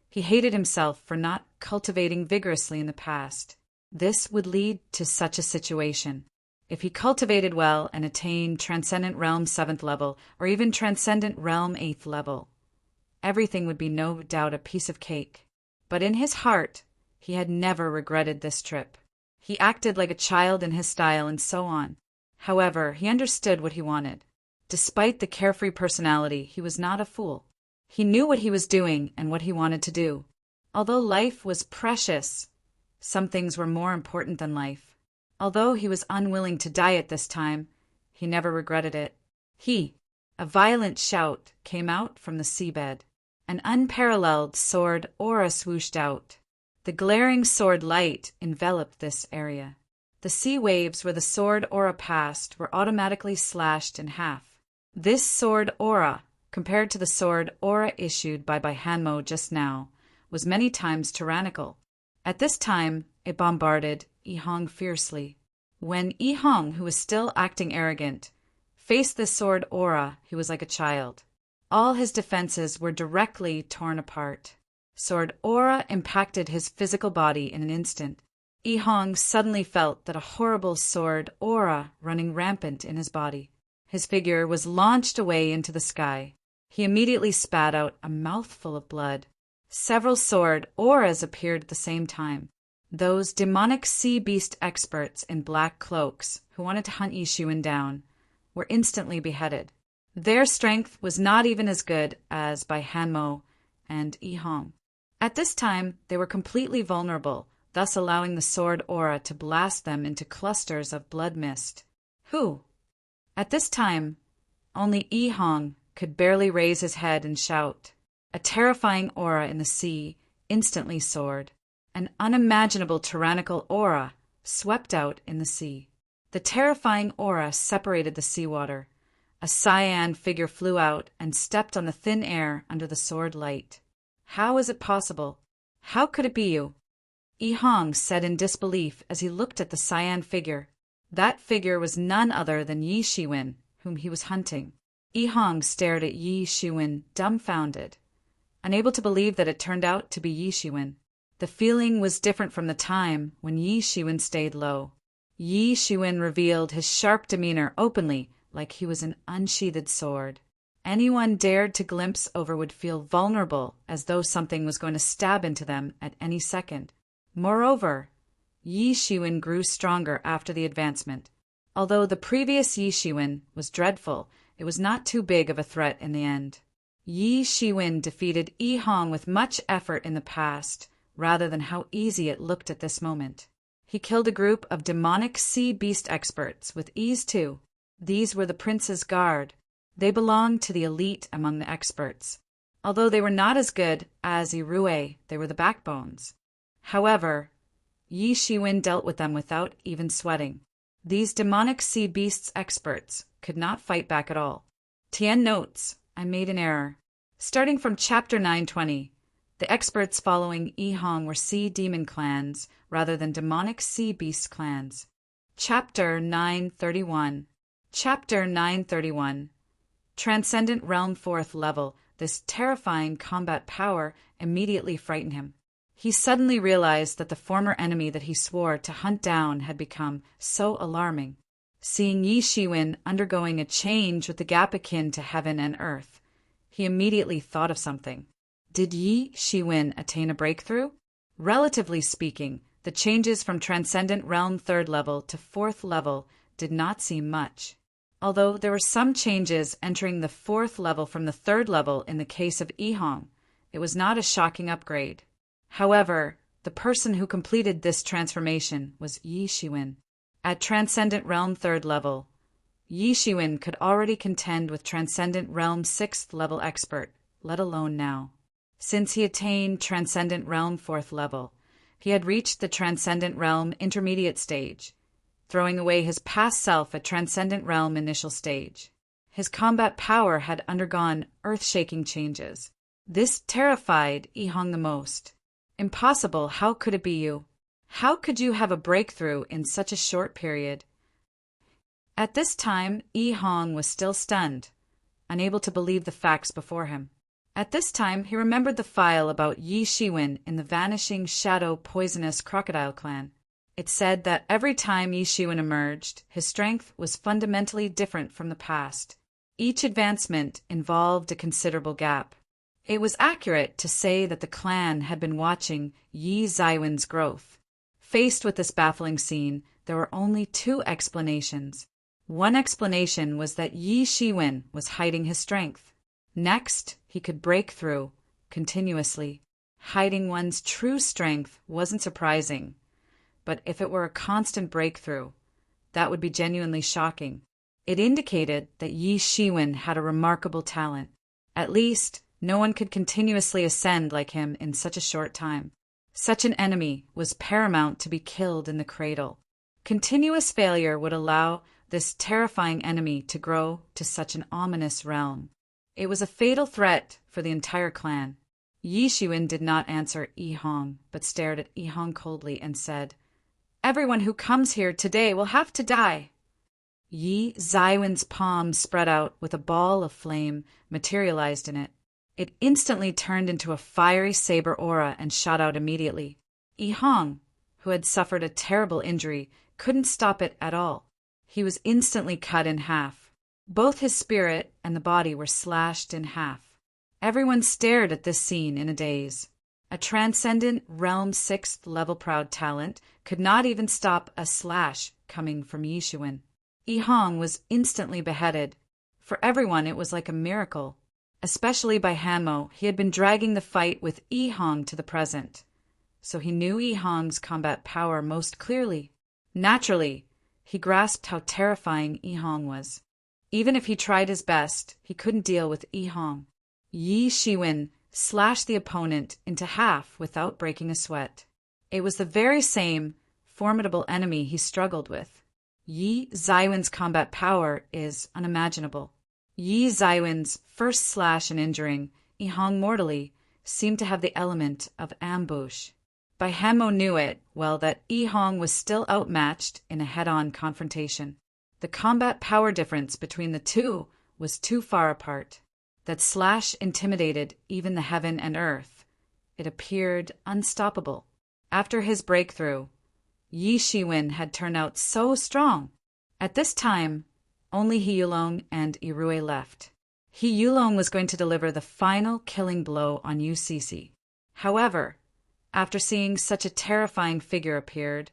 [SPEAKER 1] He hated himself for not cultivating vigorously in the past. This would lead to such a situation. If he cultivated well and attained Transcendent Realm 7th level, or even Transcendent Realm 8th level, everything would be no doubt a piece of cake. But in his heart, he had never regretted this trip. He acted like a child in his style and so on. However, he understood what he wanted. Despite the carefree personality, he was not a fool. He knew what he was doing and what he wanted to do. Although life was precious, some things were more important than life. Although he was unwilling to die at this time, he never regretted it. A violent shout came out from the seabed. An unparalleled sword aura swooshed out. The glaring sword light enveloped this area. The sea waves where the sword aura passed were automatically slashed in half. This sword aura, compared to the sword aura issued by Hanmo just now, was many times tyrannical. At this time, it bombarded Yi Hong fiercely. When Yi Hong, who was still acting arrogant, faced this sword aura, he was like a child. All his defenses were directly torn apart. Sword aura impacted his physical body in an instant. Yi Hong suddenly felt that a horrible sword aura running rampant in his body. His figure was launched away into the sky. He immediately spat out a mouthful of blood. Several sword auras appeared at the same time. Those demonic sea beast experts in black cloaks who wanted to hunt Yi Shiwen down were instantly beheaded. Their strength was not even as good as by Hanmo and Yi Hong. At this time, they were completely vulnerable, thus allowing the sword aura to blast them into clusters of blood mist. Who? At this time, only Yi Hong could barely raise his head and shout. A terrifying aura in the sea instantly soared. An unimaginable tyrannical aura swept out in the sea. The terrifying aura separated the seawater. A cyan figure flew out and stepped on the thin air under the sword light. How is it possible? How could it be you? Yi Hong said in disbelief as he looked at the cyan figure. That figure was none other than Yi Shiwen, whom he was hunting. Yi Hong stared at Yi Shiwen, dumbfounded, unable to believe that it turned out to be Yi Shiwen. The feeling was different from the time when Yi Shiwen stayed low. Yi Shiwen revealed his sharp demeanor openly, like he was an unsheathed sword. Anyone dared to glimpse over would feel vulnerable, as though something was going to stab into them at any second. Moreover, Yi Shiwen grew stronger after the advancement. Although the previous Yi Shiwen was dreadful, it was not too big of a threat in the end. Yi Shiwen defeated Yi Hong with much effort in the past, rather than how easy it looked at this moment. He killed a group of demonic sea beast experts with ease too. These were the Prince's Guard. They belonged to the elite among the experts. Although they were not as good as Irue, they were the backbones. However, Yi Shiwen dealt with them without even sweating. These demonic sea beasts experts could not fight back at all. Tien notes, I made an error. Starting from chapter 920, the experts following Yi Hong were sea demon clans rather than demonic sea beast clans. Chapter 931. Chapter 931. Transcendent Realm 4th level. This terrifying combat power immediately frightened him. He suddenly realized that the former enemy that he swore to hunt down had become so alarming. Seeing Yi Shiwen undergoing a change with the gap akin to heaven and earth, he immediately thought of something. Did Yi Shiwen attain a breakthrough? Relatively speaking, the changes from Transcendent Realm 3rd level to 4th level did not seem much. Although there were some changes entering the 4th level from the 3rd level in the case of Yi Hong, it was not a shocking upgrade. However, the person who completed this transformation was Yi Shiwen. At Transcendent Realm 3rd level, Yi Shiwen could already contend with Transcendent Realm 6th level expert, let alone now. Since he attained Transcendent Realm 4th level, he had reached the Transcendent Realm intermediate stage, throwing away his past self at Transcendent Realm initial stage. His combat power had undergone earth-shaking changes. This terrified Yi Hong the most. Impossible, how could it be you? How could you have a breakthrough in such a short period? At this time, Yi Hong was still stunned, unable to believe the facts before him. At this time, he remembered the file about Yi Shiwen in the Vanishing Shadow Poisonous Crocodile clan. It said that every time Yi Shiwen emerged, his strength was fundamentally different from the past. Each advancement involved a considerable gap. It was accurate to say that the clan had been watching Yi Zaiwen's growth. Faced with this baffling scene, there were only two explanations. One explanation was that Yi Shiwen was hiding his strength. Next, he could break through, continuously. Hiding one's true strength wasn't surprising, but if it were a constant breakthrough, that would be genuinely shocking. It indicated that Yi Shiwen had a remarkable talent. At least, no one could continuously ascend like him in such a short time. Such an enemy was paramount to be killed in the cradle. Continuous failure would allow this terrifying enemy to grow to such an ominous realm. It was a fatal threat for the entire clan. Yi Shiwen did not answer Yi Hong, but stared at Yi Hong coldly and said, "Everyone who comes here today will have to die." Yi Zaiwen's palm spread out with a ball of flame materialized in it. It instantly turned into a fiery saber aura and shot out immediately. Yi Hong, who had suffered a terrible injury, couldn't stop it at all. He was instantly cut in half. Both his spirit and the body were slashed in half. Everyone stared at this scene in a daze. A transcendent realm 6th level proud talent could not even stop a slash coming from Yi Shiwen. Yi Hong was instantly beheaded. For everyone, it was like a miracle. Especially by Hanmo, he had been dragging the fight with Yi Hong to the present. So he knew Yi Hong's combat power most clearly. Naturally, he grasped how terrifying Yi Hong was. Even if he tried his best, he couldn't deal with Yi Hong. Yi Shiwen slashed the opponent into half without breaking a sweat. It was the very same formidable enemy he struggled with. Yi Zaiwen's combat power is unimaginable. Yi Zaiwen's first slash and injuring Yi Hong mortally seemed to have the element of ambush. Bai Hanmo knew it well that Yi Hong was still outmatched in a head-on confrontation. The combat power difference between the two was too far apart. That slash intimidated even the heaven and earth. It appeared unstoppable. After his breakthrough, Yi Shiwen had turned out so strong. At this time, only He Yulong and Irue left. He Yulong was going to deliver the final killing blow on Yu Cece. However, after seeing such a terrifying figure appeared,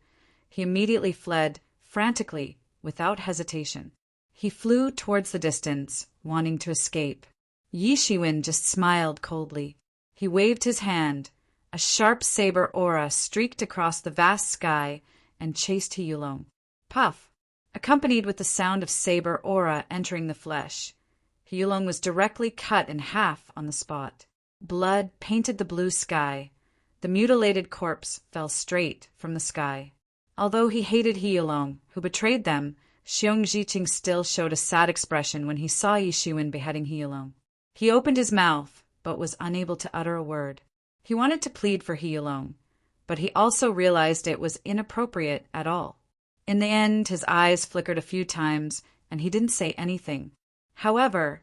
[SPEAKER 1] he immediately fled frantically without hesitation. He flew towards the distance, wanting to escape. Yi Shiwen just smiled coldly. He waved his hand. A sharp saber aura streaked across the vast sky and chased He Yulong. Puff! Accompanied with the sound of saber aura entering the flesh, He Yulong was directly cut in half on the spot. Blood painted the blue sky. The mutilated corpse fell straight from the sky. Although he hated He Yulong, who betrayed them, Xiong Jiqing still showed a sad expression when he saw Yi Shiwen beheading He Yulong. He opened his mouth, but was unable to utter a word. He wanted to plead for He Yulong, but he also realized it was inappropriate at all. In the end, his eyes flickered a few times, and he didn't say anything. However,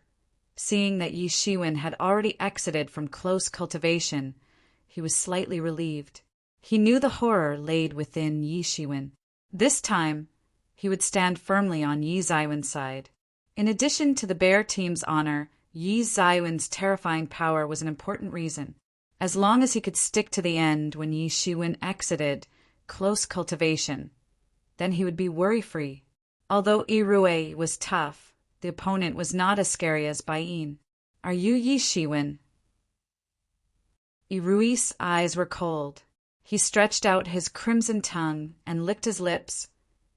[SPEAKER 1] seeing that Yi Shiwen had already exited from close cultivation, he was slightly relieved. He knew the horror laid within Yi Shiwen. This time, he would stand firmly on Yi Zaiwen's side. In addition to the bear team's honor, Yi Zaiwen's terrifying power was an important reason. As long as he could stick to the end when Yi Shiwen exited close cultivation, then he would be worry-free. Although Irue was tough, the opponent was not as scary as Baiyin. "Are you Yi Shiwen?" Irui's eyes were cold. He stretched out his crimson tongue and licked his lips,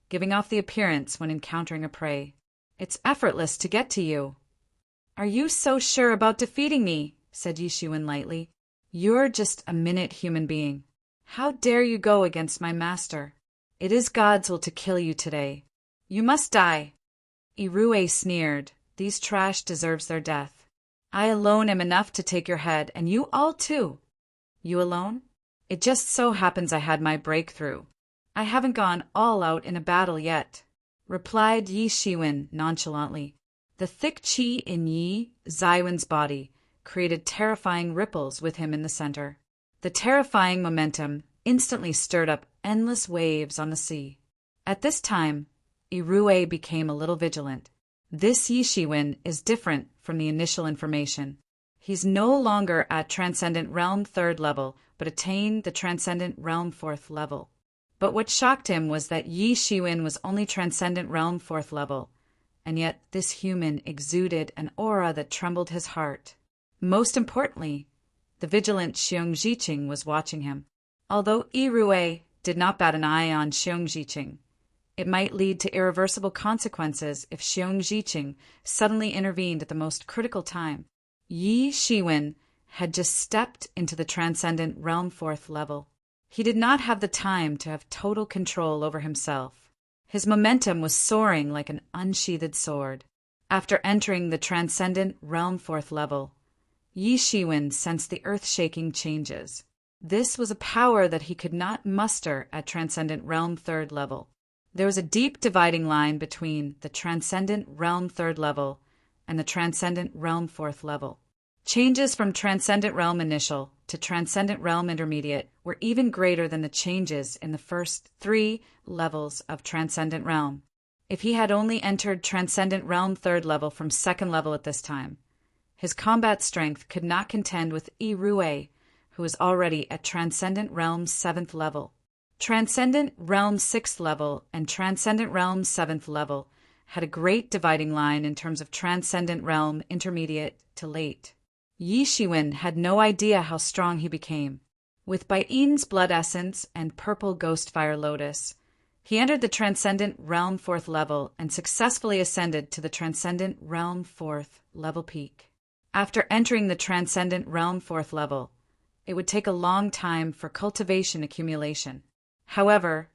[SPEAKER 1] giving off the appearance when encountering a prey. "It's effortless to get to you." "Are you so sure about defeating me?" said Yi Shiwen lightly. "You're just a minute human being. How dare you go against my master? It is God's will to kill you today. You must die." Irue sneered. "These trash deserves their death. I alone am enough to take your head, and you all too." "You alone? It just so happens I had my breakthrough. I haven't gone all out in a battle yet," replied Yi Shiwen nonchalantly. The thick qi in Yi Zaiwen's body created terrifying ripples with him in the center. The terrifying momentum instantly stirred up endless waves on the sea. At this time, Irue became a little vigilant. This Yi Shiwen is different from the initial information. He's no longer at Transcendent Realm 3rd level, but attained the Transcendent Realm 4th level. But what shocked him was that Yi Shiwen was only Transcendent Realm 4th level, and yet this human exuded an aura that trembled his heart. Most importantly, the vigilant Xiong Jiqing was watching him. Although Irue did not bat an eye on Xiong Jiqing, it might lead to irreversible consequences if Xiong Jiqing suddenly intervened at the most critical time. Yi Shiwen had just stepped into the Transcendent Realm 4th level. He did not have the time to have total control over himself. His momentum was soaring like an unsheathed sword. After entering the Transcendent Realm 4th level, Yi Shiwen sensed the earth-shaking changes. This was a power that he could not muster at Transcendent Realm 3rd level. There was a deep dividing line between the Transcendent Realm 3rd level and the Transcendent Realm 4th level. Changes from Transcendent Realm Initial to Transcendent Realm Intermediate were even greater than the changes in the first 3 levels of Transcendent Realm. If he had only entered Transcendent Realm 3rd level from 2nd level at this time, his combat strength could not contend with Yi Rui, who was already at Transcendent Realm 7th level. Transcendent Realm 6th level and Transcendent Realm 7th level had a great dividing line in terms of Transcendent Realm Intermediate to late. Yi Shiwen had no idea how strong he became. With Bai'in's blood essence and purple ghost fire lotus, he entered the Transcendent Realm 4th level and successfully ascended to the Transcendent Realm 4th level peak. After entering the Transcendent Realm 4th level, it would take a long time for cultivation accumulation. However,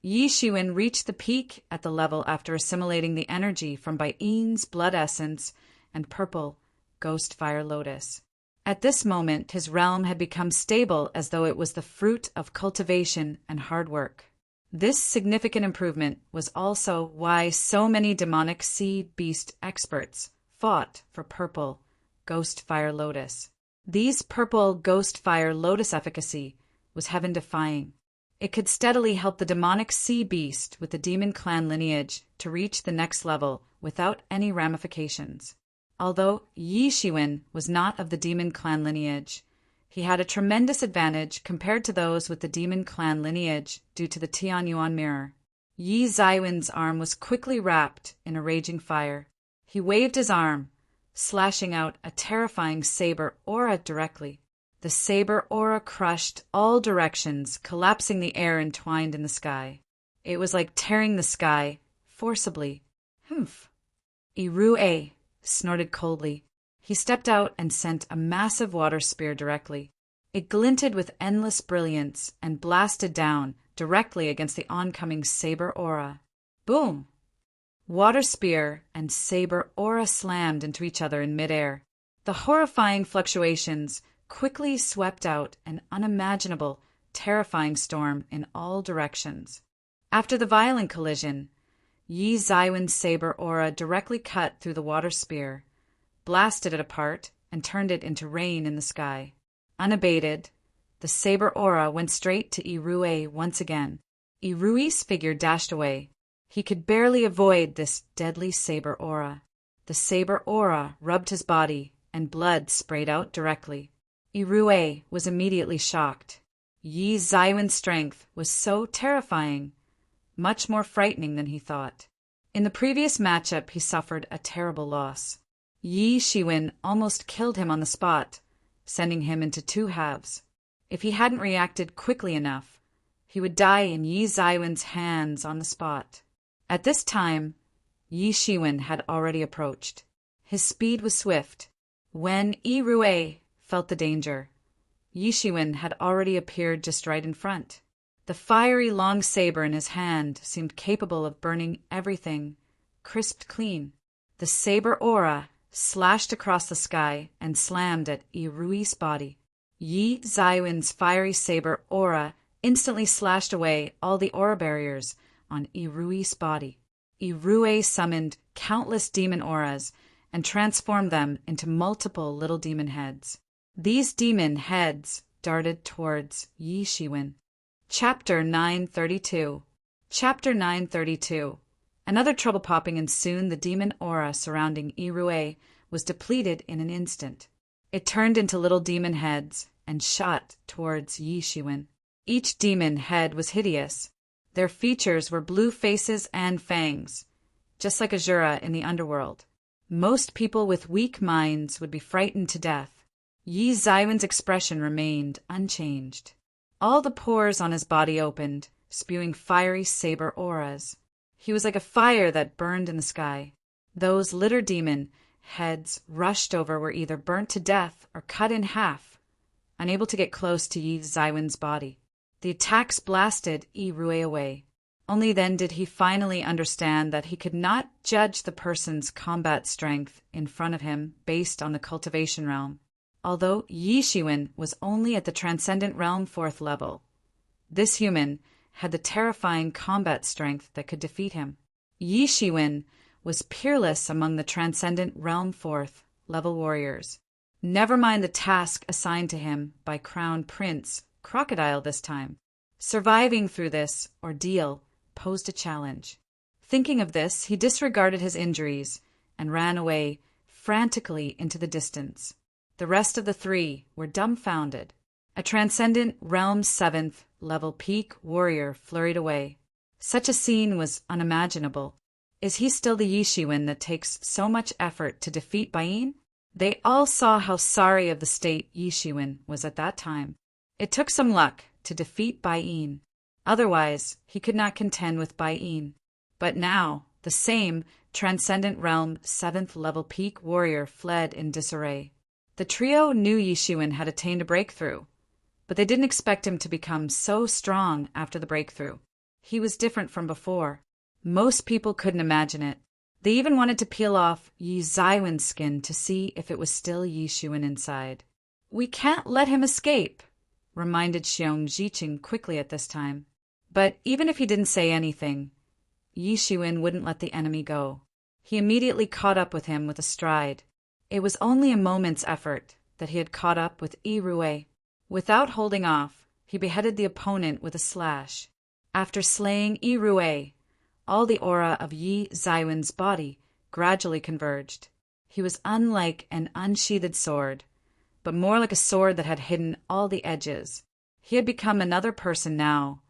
[SPEAKER 1] Yi Shiwen reached the peak at the level after assimilating the energy from Bai'in's blood essence and purple ghost fire lotus. At this moment, his realm had become stable as though it was the fruit of cultivation and hard work. This significant improvement was also why so many demonic sea beast experts fought for purple ghost fire lotus. These purple ghost fire lotus efficacy was heaven-defying. It could steadily help the demonic sea beast with the demon clan lineage to reach the next level without any ramifications. Although Yi Shiwen was not of the demon clan lineage, he had a tremendous advantage compared to those with the demon clan lineage due to the Tianyuan mirror. Yi Zaiwen's arm was quickly wrapped in a raging fire. He waved his arm, slashing out a terrifying saber aura directly. The saber aura crushed all directions, collapsing the air entwined in the sky. It was like tearing the sky forcibly. Humph. Irue snorted coldly. He stepped out and sent a massive water spear directly. It glinted with endless brilliance and blasted down directly against the oncoming saber aura. Boom! Water spear and saber aura slammed into each other in midair. The horrifying fluctuations quickly swept out an unimaginable, terrifying storm in all directions. After the violent collision, Yi Zaiwen's saber aura directly cut through the water spear, blasted it apart, and turned it into rain in the sky. Unabated, the saber aura went straight to Irue once again. Irui's figure dashed away. He could barely avoid this deadly saber aura. The saber aura rubbed his body, and blood sprayed out directly. Irue was immediately shocked. Yi Zaiwen's strength was so terrifying, much more frightening than he thought. In the previous matchup, he suffered a terrible loss. Yi Shiwen almost killed him on the spot, sending him into 2 halves. If he hadn't reacted quickly enough, he would die in Yi Zaiwen's hands on the spot. At this time, Yi Shiwen had already approached. His speed was swift. When Irue felt the danger, Yi Shiwen had already appeared just right in front. The fiery long saber in his hand seemed capable of burning everything, crisped clean. The saber aura slashed across the sky and slammed at Irui's body. Yi Zaiwen's fiery saber aura instantly slashed away all the aura barriers on Irui's body. Irue summoned countless demon auras and transformed them into multiple little demon heads. These demon heads darted towards Yi Shiwen. Chapter 932. Chapter 932. Another trouble popping, and soon the demon aura surrounding Irue was depleted in an instant. It turned into little demon heads and shot towards Yi Shiwen. Each demon head was hideous. Their features were blue faces and fangs, just like Azura in the underworld. Most people with weak minds would be frightened to death. Yi Zaiwen's expression remained unchanged. All the pores on his body opened, spewing fiery saber auras. He was like a fire that burned in the sky. Those litter demon heads rushed over were either burnt to death or cut in half, unable to get close to Yi Zaiwen's body. The attacks blasted Irue away. Only then did he finally understand that he could not judge the person's combat strength in front of him based on the cultivation realm. Although Yi Shiwen was only at the Transcendent Realm 4th level, this human had the terrifying combat strength that could defeat him. Yi Shiwen was peerless among the Transcendent Realm 4th level warriors. Never mind the task assigned to him by Crown Prince Crocodile this time. Surviving through this ordeal posed a challenge. Thinking of this, he disregarded his injuries and ran away frantically into the distance. The rest of the three were dumbfounded. A Transcendent Realm 7th level peak warrior flurried away. Such a scene was unimaginable. Is he still the Yi Shiwen that takes so much effort to defeat Baiyin? They all saw how sorry of the state Yi Shiwen was at that time. It took some luck to defeat Baiyin. Otherwise, he could not contend with Baiyin. But now, the same Transcendent Realm 7th level peak warrior fled in disarray. The trio knew Yi Shiwen had attained a breakthrough, but they didn't expect him to become so strong after the breakthrough. He was different from before. Most people couldn't imagine it. They even wanted to peel off Yi Zaiwen's skin to see if it was still Yi Shiwen inside. "We can't let him escape," reminded Xiong Jiqing quickly at this time. But even if he didn't say anything, Yi Shiwen wouldn't let the enemy go. He immediately caught up with him with a stride. It was only a moment's effort that he had caught up with Yi Rui. Without holding off, he beheaded the opponent with a slash. After slaying Yi Rui, all the aura of Yi Zaiwen's body gradually converged. He was unlike an unsheathed sword, but more like a sword that had hidden all the edges. He had become another person now,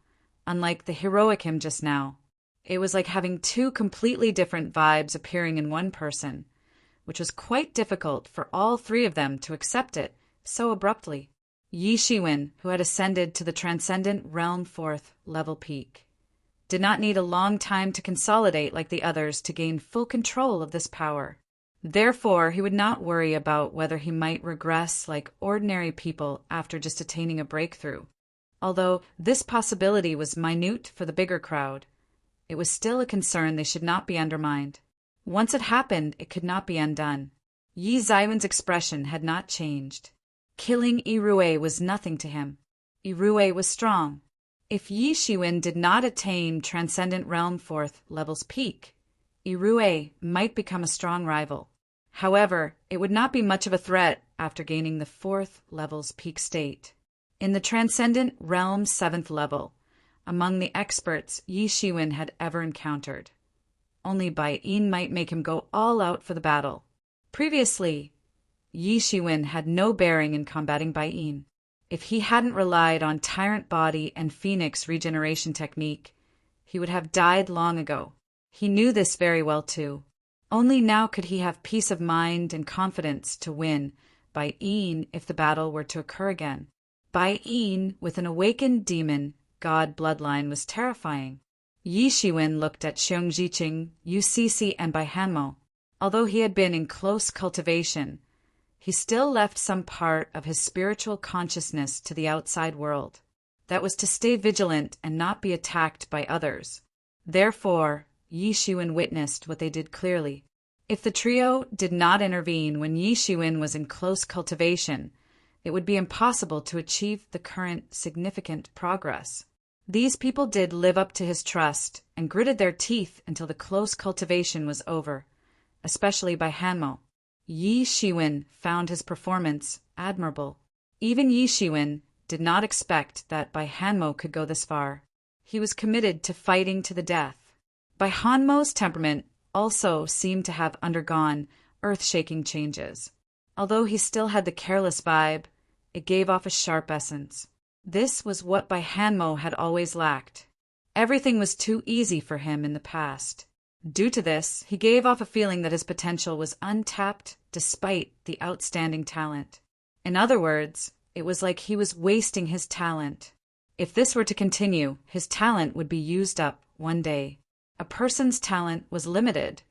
[SPEAKER 1] unlike the heroic him just now. It was like having two completely different vibes appearing in one person, which was quite difficult for all three of them to accept it so abruptly. Yi Shiwen, who had ascended to the Transcendent Realm 4th level peak, did not need a long time to consolidate like the others to gain full control of this power. Therefore, he would not worry about whether he might regress like ordinary people after just attaining a breakthrough. Although this possibility was minute for the bigger crowd, it was still a concern they should not be undermined. Once it happened, it could not be undone. Yi Zaiwen's expression had not changed. Killing Yi Rui was nothing to him. Yi Rui was strong. If Yi Shiwen did not attain Transcendent Realm 4th level's peak, Yi Rui might become a strong rival. However, it would not be much of a threat after gaining the 4th level's peak state. In the Transcendent Realm 7th level, among the experts Yi Shiwen had ever encountered, only Baiyin might make him go all out for the battle. Previously, Yi Shiwen had no bearing in combating Baiyin. If he hadn't relied on Tyrant Body and Phoenix regeneration technique, he would have died long ago. He knew this very well too. Only now could he have peace of mind and confidence to win Baiyin if the battle were to occur again. Baiyin, with an awakened demon god bloodline, was terrifying. Yi Shiwen looked at Xiong Jiqing, Yu Cixi, and Bai Hanmo. Although he had been in close cultivation, he still left some part of his spiritual consciousness to the outside world. That was to stay vigilant and not be attacked by others. Therefore, Yi Shiwen witnessed what they did clearly. If the trio did not intervene when Yi Shiwen was in close cultivation, it would be impossible to achieve the current significant progress. These people did live up to his trust and gritted their teeth until the close cultivation was over, especially Bai Hanmo. Yi Shiwen found his performance admirable. Even Yi Shiwen did not expect that Bai Hanmo could go this far. He was committed to fighting to the death. Bai Hanmo's temperament also seemed to have undergone earth-shaking changes. Although he still had the careless vibe, it gave off a sharp essence. This was what Bai Hanmo had always lacked. Everything was too easy for him in the past. Due to this, he gave off a feeling that his potential was untapped despite the outstanding talent. In other words, it was like he was wasting his talent. If this were to continue, his talent would be used up one day. A person's talent was limited,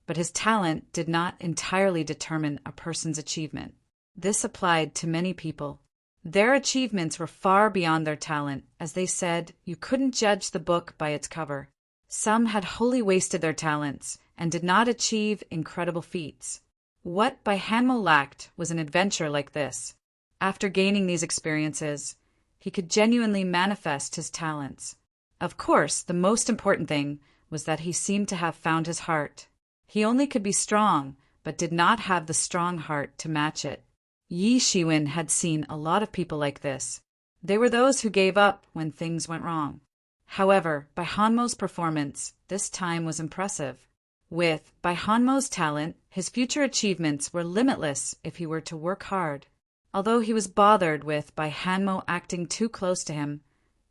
[SPEAKER 1] but his talent did not entirely determine a person's achievement. This applied to many people. Their achievements were far beyond their talent, as they said you couldn't judge the book by its cover. Some had wholly wasted their talents and did not achieve incredible feats. What Bai Hanmo lacked was an adventure like this. After gaining these experiences, he could genuinely manifest his talents. Of course, the most important thing was that he seemed to have found his heart. He only could be strong, but did not have the strong heart to match it. Yi Shiwen had seen a lot of people like this. They were those who gave up when things went wrong. However, Bai Hanmo's performance this time was impressive. With Bai Hanmo's talent, his future achievements were limitless if he were to work hard. Although he was bothered with Bai Hanmo acting too close to him,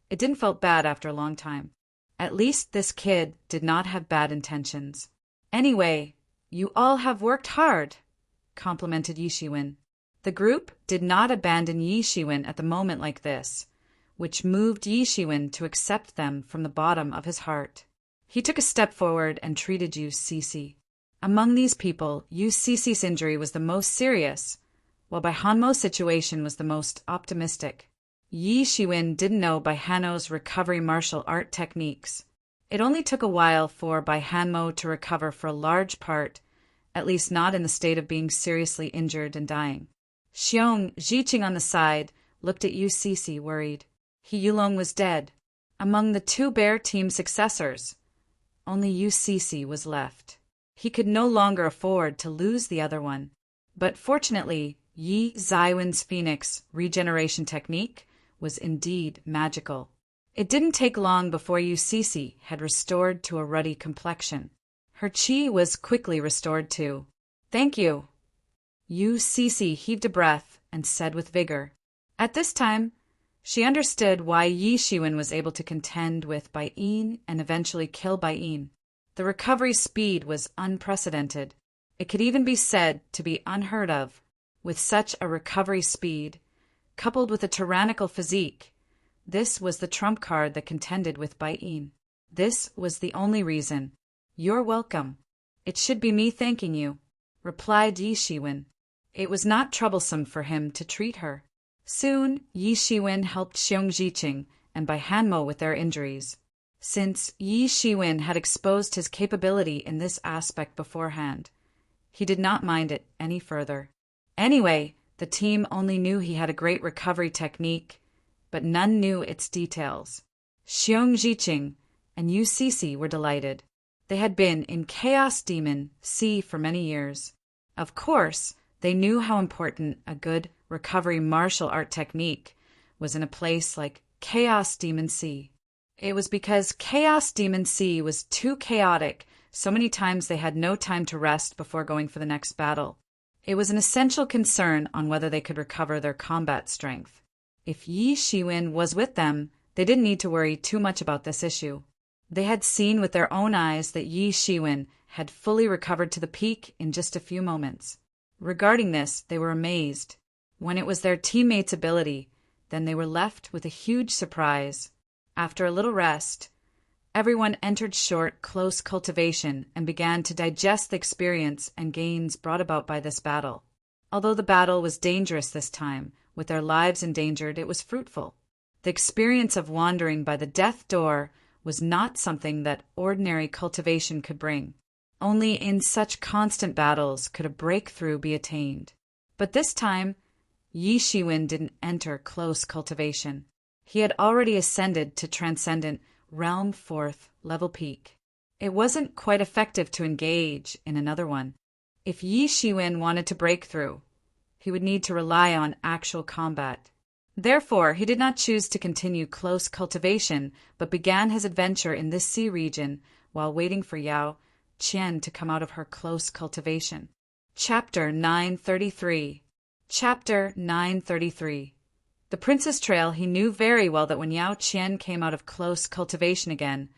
[SPEAKER 1] it didn't feel bad after a long time. At least this kid did not have bad intentions. Anyway, you all have worked hard, complimented Yi Shiwen. The group did not abandon Yi Shiwen at the moment like this, which moved Yi Shiwen to accept them from the bottom of his heart. He took a step forward and treated Yu Cece. Among these people, Yu Cece's injury was the most serious, while Bai Hanmo's situation was the most optimistic. Yi Shiwen didn't know Bai Hanmo's recovery martial art techniques. It only took a while for Bai Hanmo to recover for a large part, at least not in the state of being seriously injured and dying. Xiong, Jiqing on the side, looked at Yu Cece worried. He Yulong was dead. Among the two bear team successors, only Yu Cece was left. He could no longer afford to lose the other one. But fortunately, Yi Zaiwen's Phoenix regeneration technique was indeed magical. It didn't take long before Yu Cece had restored to a ruddy complexion. Her chi was quickly restored too. Thank you. Yu Cece heaved a breath and said with vigor. At this time, she understood why Yi Shiwen was able to contend with Bai Yin and eventually kill Bai Yin. The recovery speed was unprecedented. It could even be said to be unheard of. With such a recovery speed, coupled with a tyrannical physique, this was the trump card that contended with Bai Yin. This was the only reason. You're welcome. It should be me thanking you, replied Yi Shiwen. It was not troublesome for him to treat her. Soon, Yi Shiwen helped Xiong Jiqing and Bai Hanmo with their injuries. Since Yi Shiwen had exposed his capability in this aspect beforehand, he did not mind it any further. Anyway, the team only knew he had a great recovery technique, but none knew its details. Xiong Jiqing and Yu Cece were delighted. They had been in Chaos Demon Sea for many years. Of course, they knew how important a good recovery martial art technique was in a place like Chaos Demon Sea. It was because Chaos Demon Sea was too chaotic so many times they had no time to rest before going for the next battle. It was an essential concern on whether they could recover their combat strength. If Yi Shiwen was with them, they didn't need to worry too much about this issue. They had seen with their own eyes that Yi Shiwen had fully recovered to the peak in just a few moments. Regarding this, they were amazed. When it was their teammates' ability, then they were left with a huge surprise. After a little rest, everyone entered short, close cultivation and began to digest the experience and gains brought about by this battle. Although the battle was dangerous this time, with their lives endangered, it was fruitful. The experience of wandering by the death door was not something that ordinary cultivation could bring. Only in such constant battles could a breakthrough be attained. But this time, Yi Shiwen didn't enter close cultivation. He had already ascended to transcendent Realm 4th level peak. It wasn't quite effective to engage in another one. If Yi Shiwen wanted to break through, he would need to rely on actual combat. Therefore, he did not choose to continue close cultivation, but began his adventure in this sea region while waiting for Yao Qian to come out of her close cultivation. Chapter 933. Chapter 933. The Princess Trail. He knew very well that when Yao Qian came out of close cultivation again,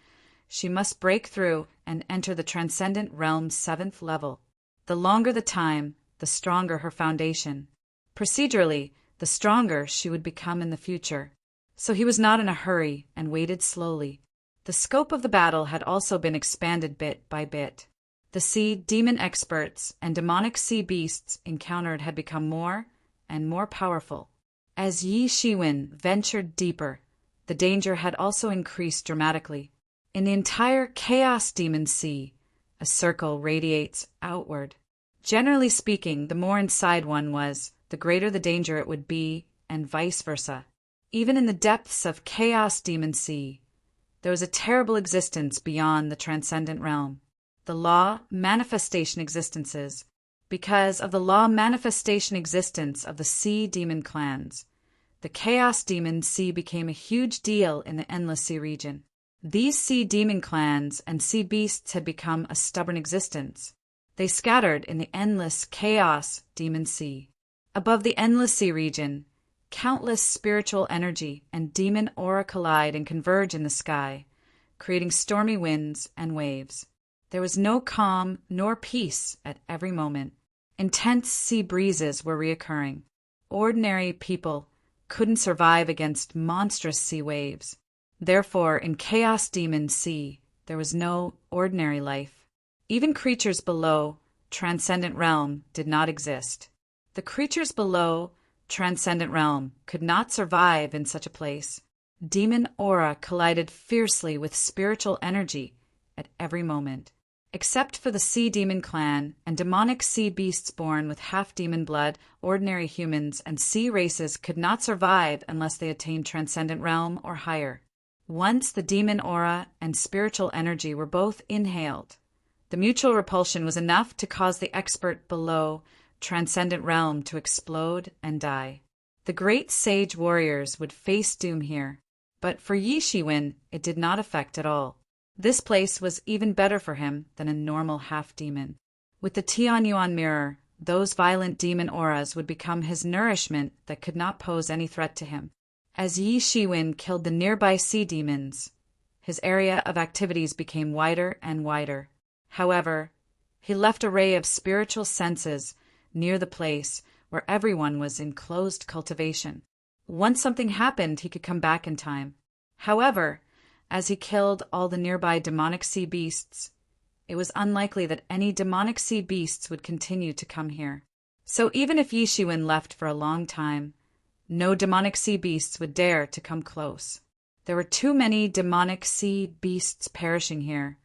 [SPEAKER 1] she must break through and enter the Transcendent Realm's 7th level. The longer the time, the stronger her foundation. Procedurally, the stronger she would become in the future. So he was not in a hurry and waited slowly. The scope of the battle had also been expanded bit by bit. The sea demon experts and demonic sea beasts encountered had become more and more powerful. As Yi Shiwen ventured deeper, the danger had also increased dramatically. In the entire Chaos Demon Sea, a circle radiates outward. Generally speaking, the more inside one was, the greater the danger it would be, and vice versa. Even in the depths of Chaos Demon Sea, there was a terrible existence beyond the transcendent realm. The law manifestation existences. Because of the law manifestation existence of the sea demon clans, the Chaos Demon Sea became a huge deal in the Endless Sea region. These sea demon clans and sea beasts had become a stubborn existence. They scattered in the endless Chaos Demon Sea. Above the Endless Sea region, countless spiritual energy and demon aura collide and converge in the sky, creating stormy winds and waves. There was no calm nor peace at every moment. Intense sea breezes were reoccurring. Ordinary people couldn't survive against monstrous sea waves. Therefore, in Chaos Demon Sea, there was no ordinary life. Even creatures below Transcendent Realm did not exist. The creatures below Transcendent Realm could not survive in such a place. Demon aura collided fiercely with spiritual energy at every moment. Except for the Sea Demon clan and demonic sea beasts born with half-demon blood, ordinary humans and sea races could not survive unless they attained Transcendent Realm or higher. Once the demon aura and spiritual energy were both inhaled, the mutual repulsion was enough to cause the expert below Transcendent Realm to explode and die. The great sage warriors would face doom here, but for Yi Shiwen it did not affect at all. This place was even better for him than a normal half-demon. With the Tianyuan mirror, those violent demon auras would become his nourishment that could not pose any threat to him. As Yi Shiwen killed the nearby sea demons, his area of activities became wider and wider. However, he left a ray of spiritual senses near the place where everyone was in closed cultivation. Once something happened, he could come back in time. However, as he killed all the nearby demonic sea beasts, it was unlikely that any demonic sea beasts would continue to come here. So even if Yi Shiwen left for a long time, no demonic sea beasts would dare to come close. There were too many demonic sea beasts perishing here.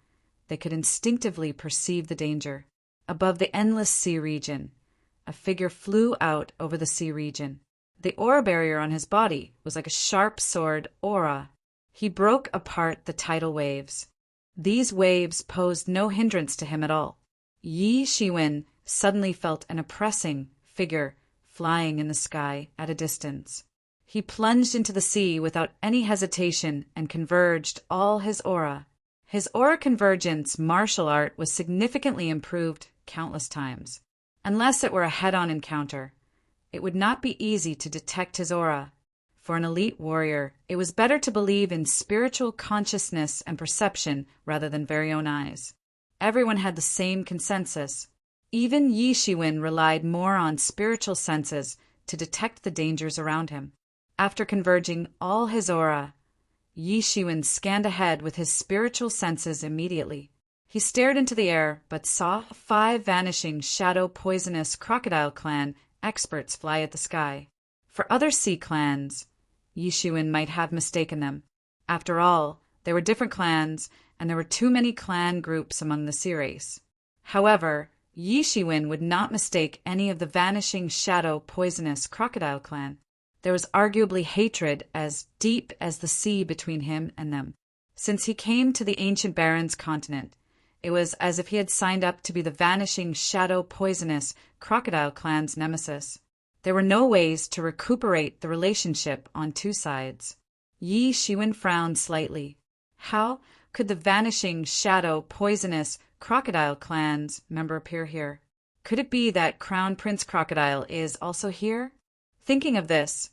[SPEAKER 1] They could instinctively perceive the danger. Above the Endless Sea region, a figure flew out over the sea region. The aura barrier on his body was like a sharp sword aura. He broke apart the tidal waves. These waves posed no hindrance to him at all. Yi Shiwen suddenly felt an oppressing figure flying in the sky at a distance. He plunged into the sea without any hesitation and converged all his aura. His aura convergence martial art was significantly improved countless times. Unless it were a head-on encounter, it would not be easy to detect his aura. For an elite warrior, it was better to believe in spiritual consciousness and perception rather than very own eyes. Everyone had the same consensus. Even Yi Shiwen relied more on spiritual senses to detect the dangers around him. After converging all his aura, Yi Shiwen scanned ahead with his spiritual senses immediately. He stared into the air, but saw 5 vanishing shadow poisonous crocodile clan experts fly at the sky. For other sea clans, Yi Shiwen might have mistaken them. After all, there were different clans, and there were too many clan groups among the sea race. However, Yi Shiwen would not mistake any of the vanishing shadow poisonous crocodile clan. There was arguably hatred as deep as the sea between him and them. Since he came to the ancient Barrens continent, it was as if he had signed up to be the vanishing shadow poisonous crocodile clan's nemesis. There were no ways to recuperate the relationship on two sides. Yi Shiwen frowned slightly. How could the vanishing shadow poisonous crocodile clan's member appear here? Could it be that Crown Prince Crocodile is also here? Thinking of this,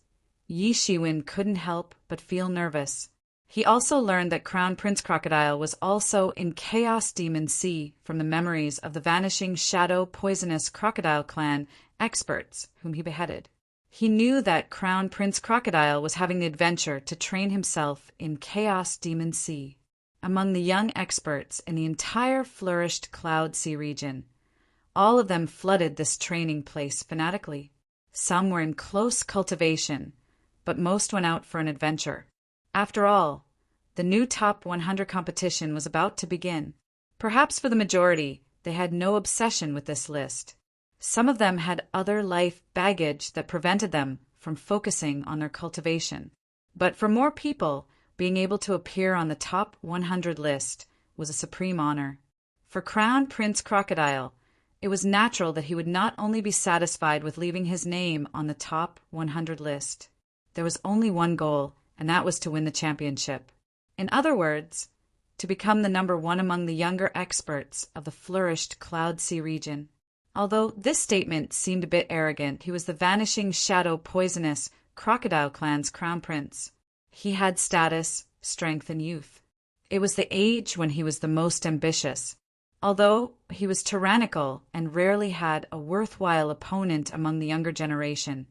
[SPEAKER 1] Yi Shiwen couldn't help but feel nervous. He also learned that Crown Prince Crocodile was also in Chaos Demon Sea from the memories of the vanishing shadow poisonous crocodile clan experts whom he beheaded. He knew that Crown Prince Crocodile was having the adventure to train himself in Chaos Demon Sea. Among the young experts in the entire flourished Cloud Sea region, all of them flooded this training place fanatically. Some were in close cultivation, but most went out for an adventure. After all, the new Top 100 competition was about to begin. Perhaps for the majority, they had no obsession with this list. Some of them had other life baggage that prevented them from focusing on their cultivation. But for more people, being able to appear on the Top 100 list was a supreme honor. For Crown Prince Crocodile, it was natural that he would not only be satisfied with leaving his name on the Top 100 list. There was only one goal, and that was to win the championship. In other words, to become the number one among the younger experts of the flourished Cloud Sea region. Although this statement seemed a bit arrogant, he was the Vanishing Shadow Poisonous Crocodile Clan's crown prince. He had status, strength, and youth. It was the age when he was the most ambitious. Although he was tyrannical and rarely had a worthwhile opponent among the younger generation,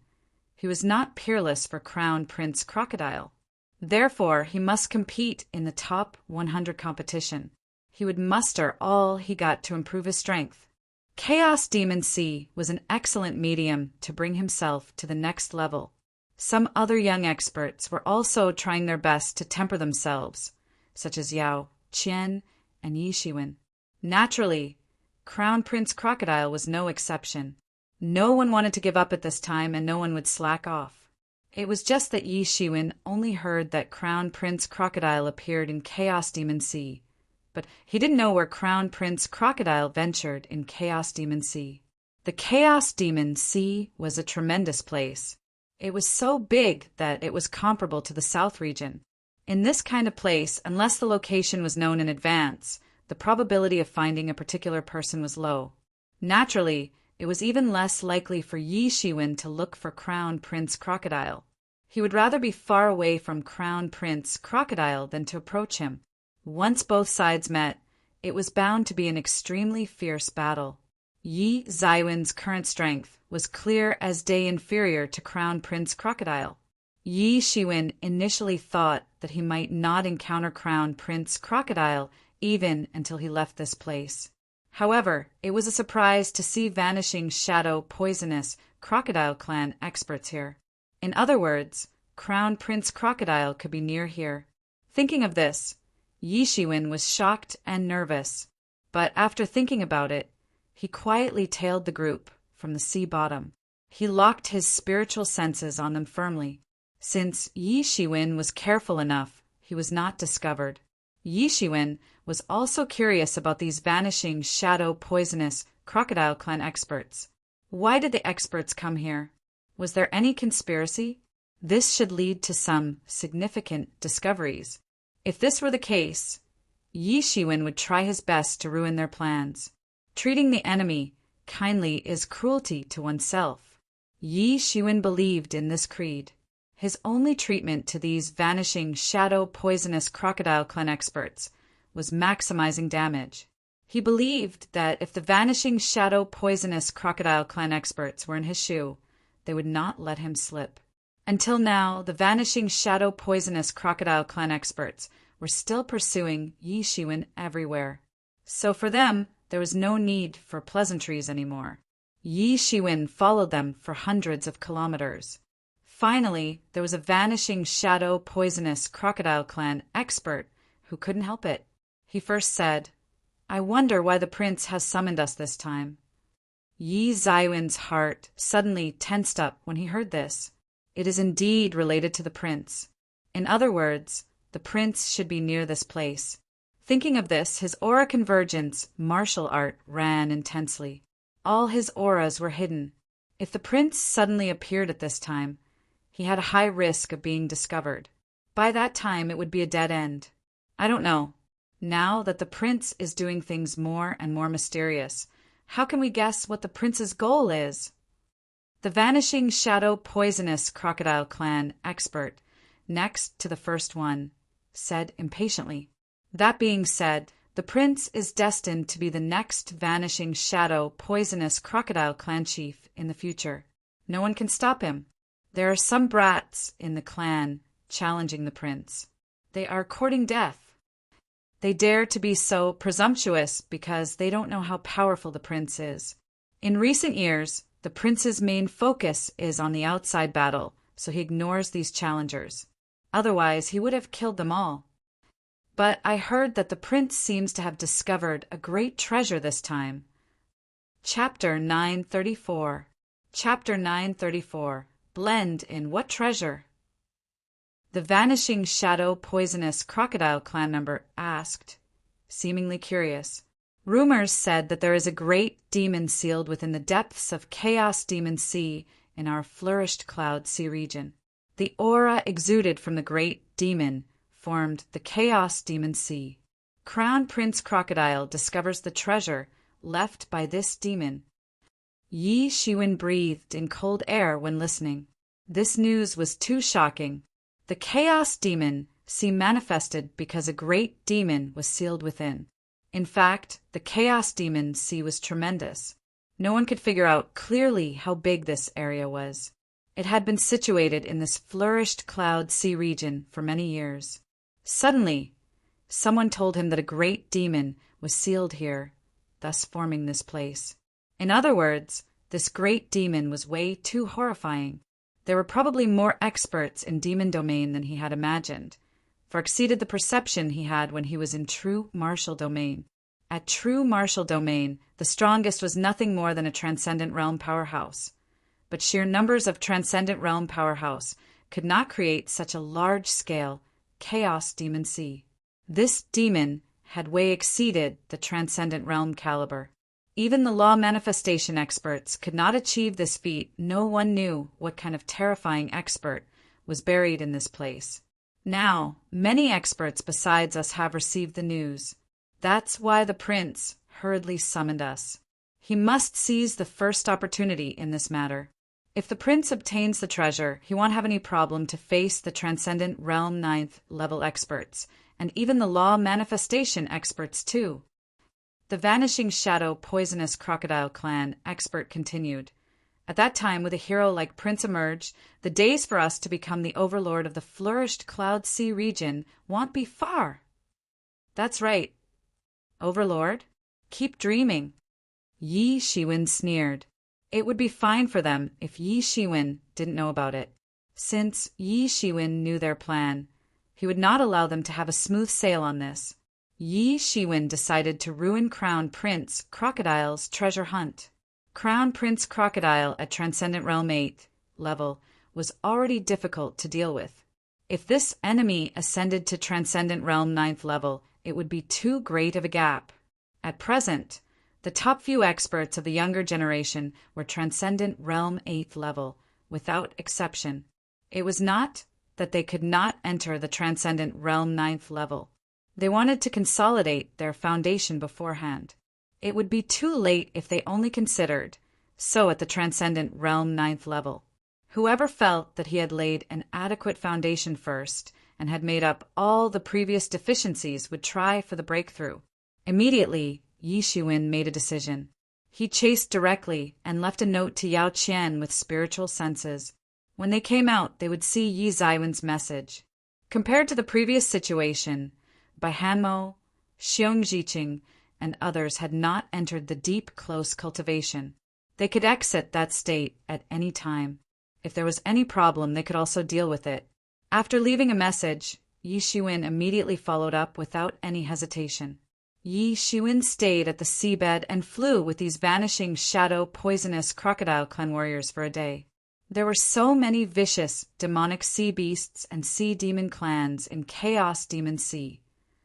[SPEAKER 1] he was not peerless for Crown Prince Crocodile. Therefore, he must compete in the Top 100 competition. He would muster all he got to improve his strength. Chaos Demon C was an excellent medium to bring himself to the next level. Some other young experts were also trying their best to temper themselves, such as Yao, Qian, and Yi Shiwen. Naturally, Crown Prince Crocodile was no exception. No one wanted to give up at this time, and no one would slack off. It was just that Yi Shiwen only heard that Crown Prince Crocodile appeared in Chaos Demon Sea, but he didn't know where Crown Prince Crocodile ventured in Chaos Demon Sea. The Chaos Demon Sea was a tremendous place. It was so big that it was comparable to the South region. In this kind of place, unless the location was known in advance, the probability of finding a particular person was low. Naturally, it was even less likely for Yi Shiwen to look for Crown Prince Crocodile. He would rather be far away from Crown Prince Crocodile than to approach him. Once both sides met, it was bound to be an extremely fierce battle. Yi Zaiwen's current strength was clear as day inferior to Crown Prince Crocodile. Yi Shiwen initially thought that he might not encounter Crown Prince Crocodile even until he left this place. However, it was a surprise to see Vanishing Shadow Poisonous Crocodile Clan experts here. In other words, Crown Prince Crocodile could be near here. Thinking of this, Yi Shiwen was shocked and nervous, but after thinking about it, he quietly tailed the group from the sea bottom. He locked his spiritual senses on them firmly. Since Yi Shiwen was careful enough, he was not discovered. Yi Shiwen was also curious about these Vanishing Shadow Poisonous Crocodile Clan experts. Why did the experts come here? Was there any conspiracy? This should lead to some significant discoveries. If this were the case, Yi Shiwen would try his best to ruin their plans. Treating the enemy kindly is cruelty to oneself. Yi Shiwen believed in this creed. His only treatment to these Vanishing Shadow Poisonous Crocodile Clan experts was maximizing damage. He believed that if the Vanishing Shadow Poisonous Crocodile Clan experts were in his shoe, they would not let him slip. Until now, the Vanishing Shadow Poisonous Crocodile Clan experts were still pursuing Yi Shiwen everywhere. So for them, there was no need for pleasantries anymore. Yi Shiwen followed them for hundreds of kilometers. Finally, there was a Vanishing Shadow Poisonous Crocodile Clan expert who couldn't help it. He first said, "I wonder why the prince has summoned us this time." Yi Zaiwen's heart suddenly tensed up when he heard this. It is indeed related to the prince. In other words, the prince should be near this place. Thinking of this, his aura convergence martial art ran intensely. All his auras were hidden. If the prince suddenly appeared at this time, he had a high risk of being discovered. By that time, it would be a dead end. I don't know. Now that the prince is doing things more and more mysterious, how can we guess what the prince's goal is? The Vanishing Shadow Poisonous Crocodile Clan expert, next to the first one, said impatiently. That being said, the prince is destined to be the next Vanishing Shadow Poisonous Crocodile Clan chief in the future. No one can stop him. There are some brats in the clan challenging the prince. They are courting death. They dare to be so presumptuous because they don't know how powerful the prince is. In recent years, the prince's main focus is on the outside battle, so he ignores these challengers. Otherwise, he would have killed them all. But I heard that the prince seems to have discovered a great treasure this time. Chapter 934. Chapter 934. Blend in what treasure? The vanishing shadow poisonous crocodile clan member asked, seemingly curious. Rumors said that there is a great demon sealed within the depths of Chaos Demon Sea in our flourished Cloud Sea region. The aura exuded from the great demon formed the Chaos Demon Sea. Crown Prince Crocodile discovers the treasure left by this demon. Yi Shiwen breathed in cold air when listening. This news was too shocking. The Chaos Demon Sea manifested because a great demon was sealed within. In fact, the Chaos Demon Sea was tremendous. No one could figure out clearly how big this area was. It had been situated in this flourished Cloud Sea region for many years. Suddenly, someone told him that a great demon was sealed here, thus forming this place. In other words, this great demon was way too horrifying. There were probably more experts in demon domain than he had imagined, for exceeded the perception he had when he was in true martial domain. At true martial domain, the strongest was nothing more than a transcendent realm powerhouse. But sheer numbers of transcendent realm powerhouse could not create such a large-scale Chaos Demon Sea. This demon had way exceeded the transcendent realm caliber. Even the law manifestation experts could not achieve this feat. No one knew what kind of terrifying expert was buried in this place. Now, many experts besides us have received the news. That's why the prince hurriedly summoned us. He must seize the first opportunity in this matter. If the prince obtains the treasure, he won't have any problem to face the transcendent realm 9th level experts, and even the law manifestation experts too. The vanishing shadow poisonous crocodile clan expert continued. At that time, with a hero like Prince emerged, the days for us to become the overlord of the flourished Cloud Sea region won't be far. That's right. Overlord? Keep dreaming. Yi Shiwen sneered. It would be fine for them if Yi Shiwen didn't know about it. Since Yi Shiwen knew their plan, he would not allow them to have a smooth sail on this. Yi Shiwen decided to ruin Crown Prince Crocodile's treasure hunt. Crown Prince Crocodile at Transcendent Realm 8 level was already difficult to deal with. If this enemy ascended to Transcendent Realm 9th level, it would be too great of a gap. At present, the top few experts of the younger generation were Transcendent Realm 8th level, without exception. It was not that they could not enter the Transcendent Realm 9th level. They wanted to consolidate their foundation beforehand. It would be too late if they only considered so at the Transcendent Realm 9th level. Whoever felt that he had laid an adequate foundation first and had made up all the previous deficiencies would try for the breakthrough. Immediately, Yi Shiwen made a decision. He chased directly and left a note to Yao Qian with spiritual senses. When they came out, they would see Yi Zaiwen's message. Compared to the previous situation, Bai Hanmo, Xiong Jiqing, and others had not entered the deep, close cultivation. They could exit that state at any time. If there was any problem, they could also deal with it. After leaving a message, Yi Shiwen immediately followed up without any hesitation. Yi Shiwen stayed at the seabed and flew with these vanishing shadow poisonous crocodile clan warriors for a day. There were so many vicious, demonic sea beasts and sea demon clans in Chaos Demon Sea.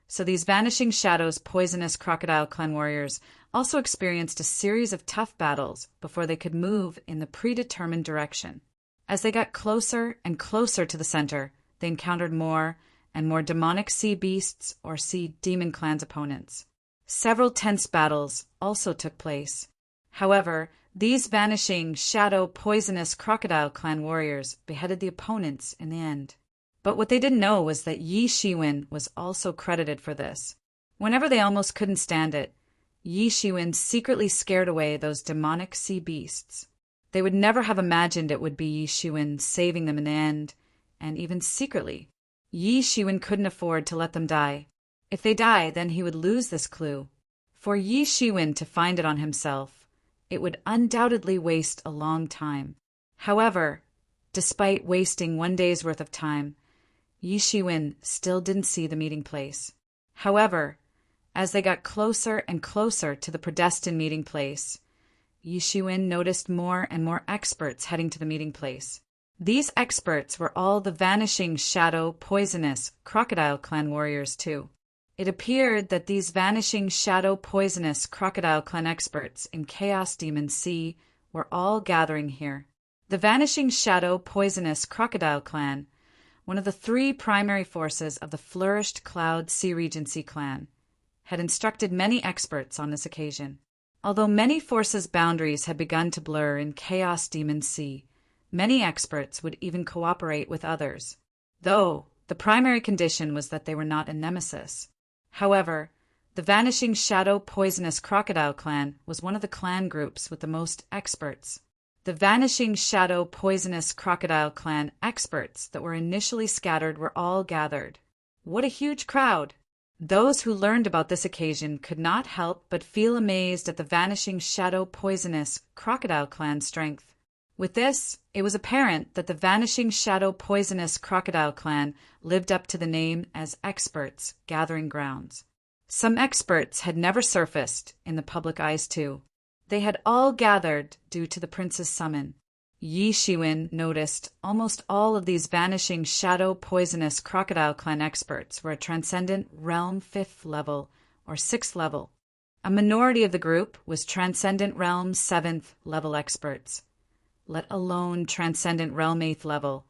[SPEAKER 1] So these vanishing shadows poisonous crocodile clan warriors also experienced a series of tough battles before they could move in the predetermined direction. As they got closer and closer to the center, they encountered more and more demonic sea beasts or sea demon clans opponents. Several tense battles also took place. However, these vanishing shadow poisonous crocodile clan warriors beheaded the opponents in the end. But what they didn't know was that Yi Shiwen was also credited for this. Whenever they almost couldn't stand it, Yi Shiwen secretly scared away those demonic sea beasts. They would never have imagined it would be Yi Shiwen saving them in the end, and even secretly, Yi Shiwen couldn't afford to let them die. If they die, then he would lose this clue. For Yi Shiwen to find it on himself, it would undoubtedly waste a long time. However, Despite wasting 1 day's worth of time, Yi Shiwen still didn't see the meeting place. However, as they got closer and closer to the predestined meeting place, Yi Shiwen noticed more and more experts heading to the meeting place. These experts were all the Vanishing Shadow Poisonous Crocodile Clan warriors too. It appeared that these Vanishing Shadow Poisonous Crocodile Clan experts in Chaos Demon Sea were all gathering here. The Vanishing Shadow Poisonous Crocodile Clan, one of the 3 primary forces of the Flourished Cloud Sea Regency clan, had instructed many experts on this occasion. Although many forces' boundaries had begun to blur in Chaos Demon Sea, many experts would even cooperate with others, though the primary condition was that they were not a nemesis. However, the Vanishing Shadow Poisonous Crocodile Clan was one of the clan groups with the most experts. The Vanishing Shadow Poisonous Crocodile Clan experts that were initially scattered were all gathered. What a huge crowd! Those who learned about this occasion could not help but feel amazed at the Vanishing Shadow Poisonous Crocodile Clan's strength. With this, it was apparent that the Vanishing Shadow Poisonous Crocodile Clan lived up to the name as Experts Gathering Grounds. Some experts had never surfaced in the public eyes too. They had all gathered due to the prince's summon. Yi Shiwen noticed almost all of these Vanishing Shadow Poisonous Crocodile Clan experts were at Transcendent Realm 5th level or 6th level. A minority of the group was Transcendent Realm 7th level experts, let alone Transcendent Realm 8th level,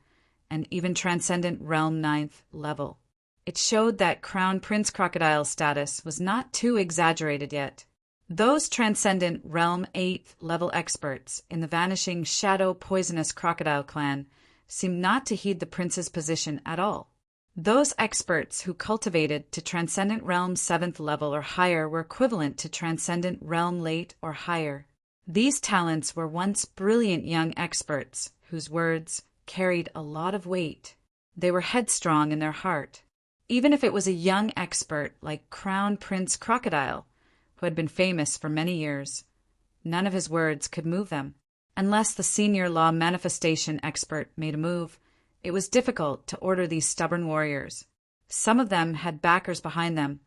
[SPEAKER 1] and even Transcendent Realm 9th level. It showed that Crown Prince Crocodile's status was not too exaggerated yet. Those Transcendent Realm 8th level experts in the Vanishing Shadow Poisonous Crocodile Clan seemed not to heed the prince's position at all. Those experts who cultivated to Transcendent Realm 7th level or higher were equivalent to Transcendent Realm late or higher. These talents were once brilliant young experts whose words carried a lot of weight. They were headstrong in their heart. Even if it was a young expert like Crown Prince Crocodile, who had been famous for many years, none of his words could move them. Unless the senior law manifestation expert made a move, it was difficult to order these stubborn warriors. Some of them had backers behind them,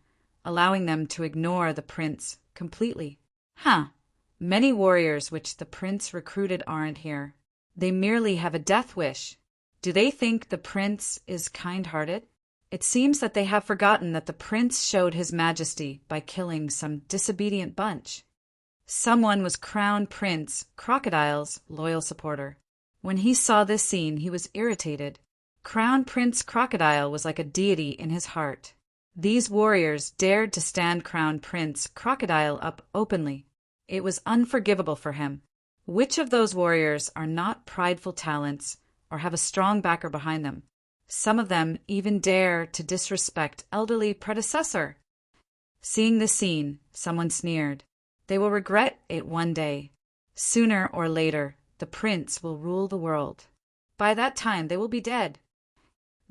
[SPEAKER 1] allowing them to ignore the prince completely. Many warriors which the prince recruited aren't here. They merely have a death wish. Do they think the prince is kind-hearted? It seems that they have forgotten that the prince showed his majesty by killing some disobedient bunch. Someone was Crown Prince Crocodile's loyal supporter. When he saw this scene, he was irritated. Crown Prince Crocodile was like a deity in his heart. These warriors dared to stand Crown Prince Crocodile up openly. It was unforgivable for him. Which of those warriors are not prideful talents or have a strong backer behind them? Some of them even dare to disrespect elderly predecessor. Seeing this scene, someone sneered. They will regret it one day. Sooner or later, the prince will rule the world. By that time, they will be dead.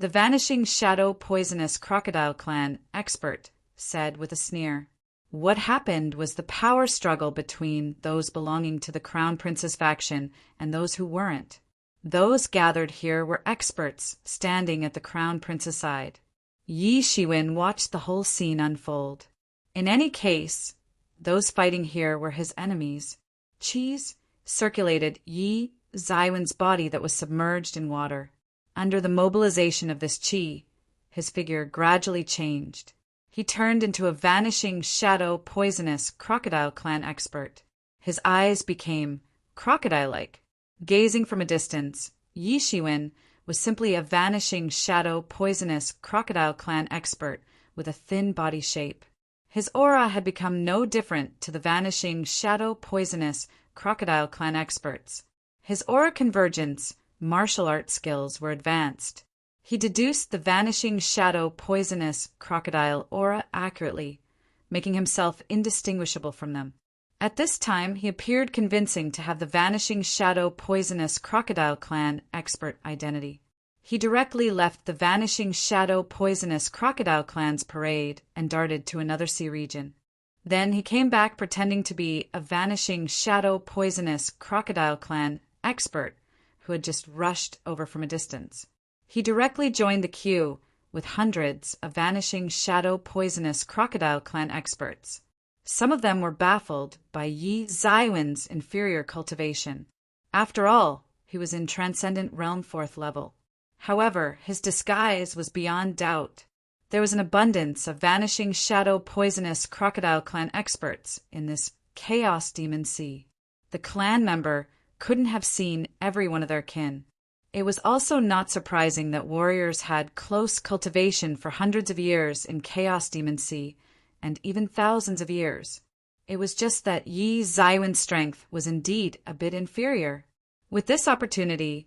[SPEAKER 1] The Vanishing Shadow Poisonous Crocodile Clan expert said with a sneer. What happened was the power struggle between those belonging to the Crown Prince's faction and those who weren't. Those gathered here were experts standing at the Crown Prince's side. Yi Shiwen watched the whole scene unfold. In any case, those fighting here were his enemies. Qis circulated Yi Zaiwen's body that was submerged in water. Under the mobilization of this qi, his figure gradually changed. He turned into a Vanishing Shadow Poisonous Crocodile Clan expert. His eyes became crocodile-like. Gazing from a distance, Yi Shiwen was simply a Vanishing Shadow Poisonous Crocodile Clan expert with a thin body shape. His aura had become no different to the Vanishing Shadow Poisonous Crocodile Clan experts. His aura convergence, martial arts skills were advanced. He deduced the Vanishing Shadow Poisonous Crocodile aura accurately, making himself indistinguishable from them. At this time, he appeared convincing to have the Vanishing Shadow Poisonous Crocodile Clan expert identity. He directly left the Vanishing Shadow Poisonous Crocodile Clan's parade and darted to another sea region. Then he came back pretending to be a Vanishing Shadow Poisonous Crocodile Clan expert who had just rushed over from a distance. He directly joined the queue with hundreds of vanishing shadow poisonous crocodile clan experts. Some of them were baffled by Yi Zaiwen's inferior cultivation. After all, he was in Transcendent Realm 4th level. However, his disguise was beyond doubt. There was an abundance of vanishing shadow poisonous crocodile clan experts in this chaos demon sea. The clan member couldn't have seen every one of their kin. It was also not surprising that warriors had close cultivation for hundreds of years in Chaos Demon Sea, and even thousands of years. It was just that Yi Zaiwen's strength was indeed a bit inferior. With this opportunity,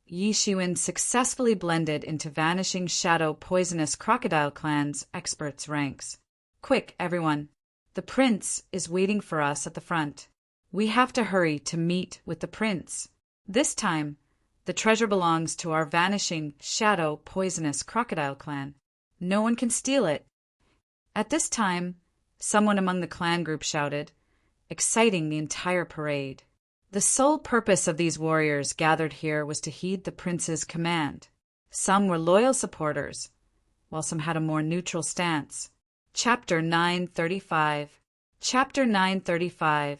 [SPEAKER 1] Yi Shiwen successfully blended into Vanishing Shadow Poisonous Crocodile Clan's experts' ranks. Quick, everyone. The prince is waiting for us at the front. We have to hurry to meet with the prince. This time, the treasure belongs to our Vanishing Shadow Poisonous Crocodile Clan. No one can steal it. At this time, someone among the clan group shouted, exciting the entire parade. The sole purpose of these warriors gathered here was to heed the prince's command. Some were loyal supporters, while some had a more neutral stance. Chapter 935. Chapter 935.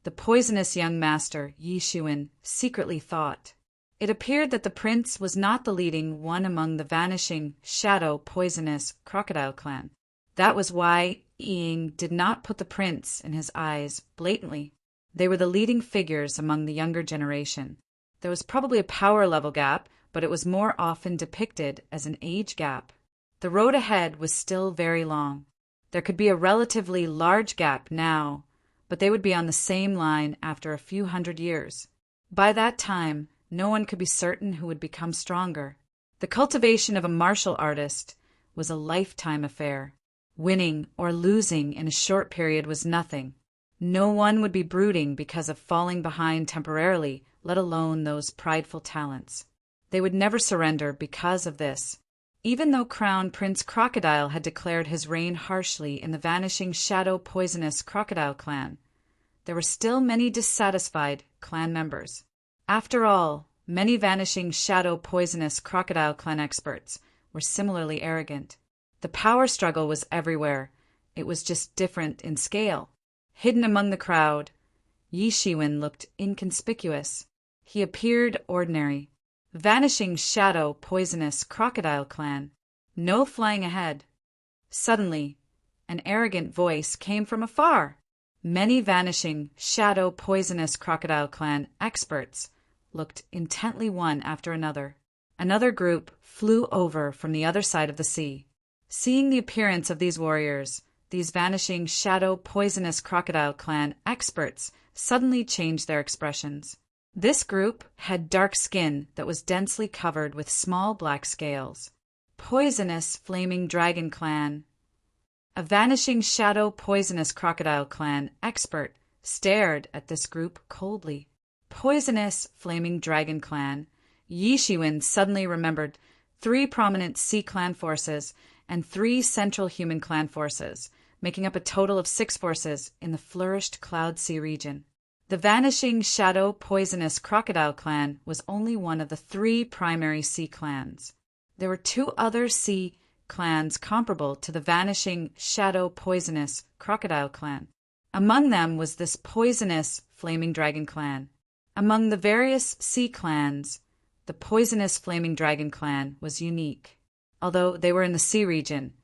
[SPEAKER 1] The poisonous young master, Yi Shiwen, secretly thought. It appeared that the prince was not the leading one among the vanishing, shadow, poisonous crocodile clan. That was why Ying did not put the prince in his eyes blatantly. They were the leading figures among the younger generation. There was probably a power level gap, but it was more often depicted as an age gap. The road ahead was still very long. There could be a relatively large gap now, but they would be on the same line after a few hundred years. By that time, no one could be certain who would become stronger. The cultivation of a martial artist was a lifetime affair. Winning or losing in a short period was nothing. No one would be brooding because of falling behind temporarily, let alone those prideful talents. They would never surrender because of this. Even though Crown Prince Crocodile had declared his reign harshly in the Vanishing Shadow Poisonous Crocodile clan, there were still many dissatisfied clan members. After all, many Vanishing Shadow Poisonous Crocodile clan experts were similarly arrogant. The power struggle was everywhere. It was just different in scale. Hidden among the crowd, Yi Shiwen looked inconspicuous. He appeared ordinary. Vanishing Shadow Poisonous Crocodile clan. No flying ahead. Suddenly, an arrogant voice came from afar. Many Vanishing Shadow Poisonous Crocodile clan experts looked intently one after another. Another group flew over from the other side of the sea. Seeing the appearance of these warriors, these Vanishing Shadow Poisonous Crocodile clan experts suddenly changed their expressions. This group had dark skin that was densely covered with small black scales. Poisonous Flaming Dragon clan. A Vanishing Shadow Poisonous Crocodile clan expert stared at this group coldly. Poisonous Flaming Dragon clan. Yi Shiwen suddenly remembered 3 prominent Sea clan forces and 3 central human clan forces, making up a total of 6 forces in the flourished Cloud Sea region. The Vanishing Shadow Poisonous Crocodile clan was only one of the 3 primary sea clans. There were 2 other sea clans comparable to the Vanishing Shadow Poisonous Crocodile clan. Among them was this Poisonous Flaming Dragon clan. Among the various sea clans, the Poisonous Flaming Dragon clan was unique. Although they were in the sea region,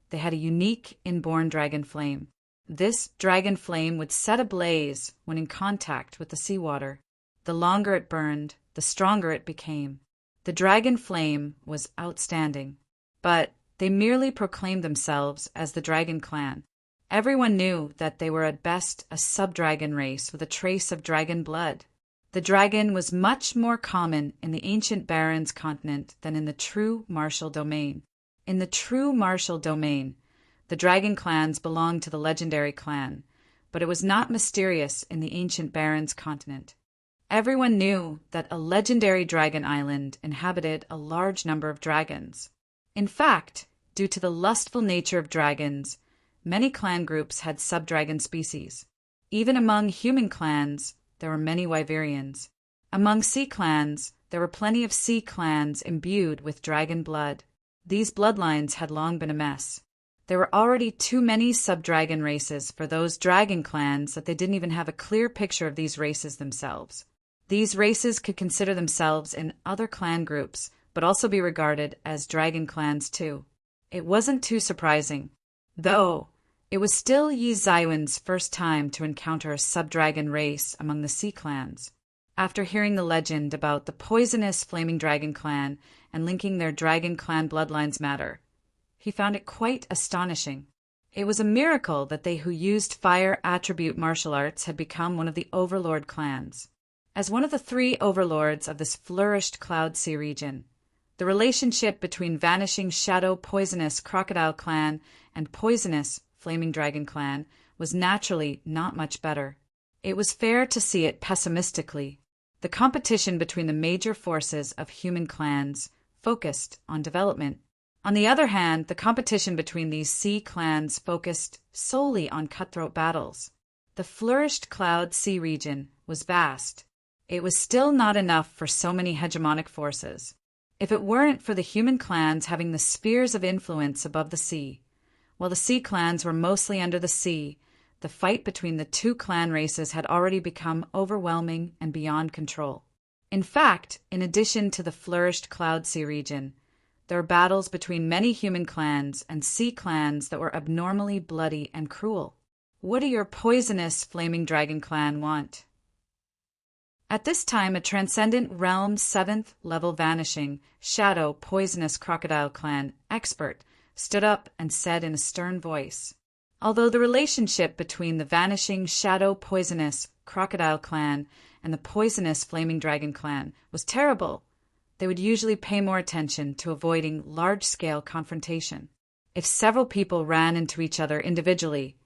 [SPEAKER 1] they had a unique inborn dragon flame. This dragon flame would set ablaze when in contact with the seawater. The longer it burned, the stronger it became. The dragon flame was outstanding, but they merely proclaimed themselves as the Dragon Clan. Everyone knew that they were at best a sub-dragon race with a trace of dragon blood. The dragon was much more common in the ancient Barrens continent than in the true martial domain. In the true martial domain, the dragon clans belonged to the legendary clan, but it was not mysterious in the ancient Barrens continent. Everyone knew that a legendary dragon island inhabited a large number of dragons. In fact, due to the lustful nature of dragons, many clan groups had sub-dragon species. Even among human clans, there were many wyverians. Among sea clans, there were plenty of sea clans imbued with dragon blood. These bloodlines had long been a mess. There were already too many sub-dragon races for those dragon clans that they didn't even have a clear picture of these races themselves. These races could consider themselves in other clan groups, but also be regarded as dragon clans too. It wasn't too surprising, though. It was still Yi Zaiwen's first time to encounter a sub-dragon race among the sea clans. After hearing the legend about the poisonous Flaming Dragon clan and linking their dragon clan bloodlines matter, he found it quite astonishing. It was a miracle that they who used fire attribute martial arts had become one of the overlord clans. As one of the 3 overlords of this flourished Cloud Sea region, the relationship between Vanishing Shadow Poisonous Crocodile clan and Poisonous Flaming Dragon clan was naturally not much better. It was fair to see it pessimistically. The competition between the major forces of human clans focused on development. On the other hand, the competition between these sea clans focused solely on cutthroat battles. The flourished Cloud Sea region was vast. It was still not enough for so many hegemonic forces. If it weren't for the human clans having the spheres of influence above the sea, while the sea clans were mostly under the sea, the fight between the 2 clan races had already become overwhelming and beyond control. In fact, in addition to the flourished Cloud Sea region, there were battles between many human clans and sea clans that were abnormally bloody and cruel. What do your poisonous Flaming Dragon clan want? At this time, a Transcendent Realm 7th level Vanishing Shadow Poisonous Crocodile clan expert stood up and said in a stern voice, although the relationship between the Vanishing Shadow Poisonous Crocodile clan and the Poisonous Flaming Dragon clan was terrible, they would usually pay more attention to avoiding large-scale confrontation. If several people ran into each other individually,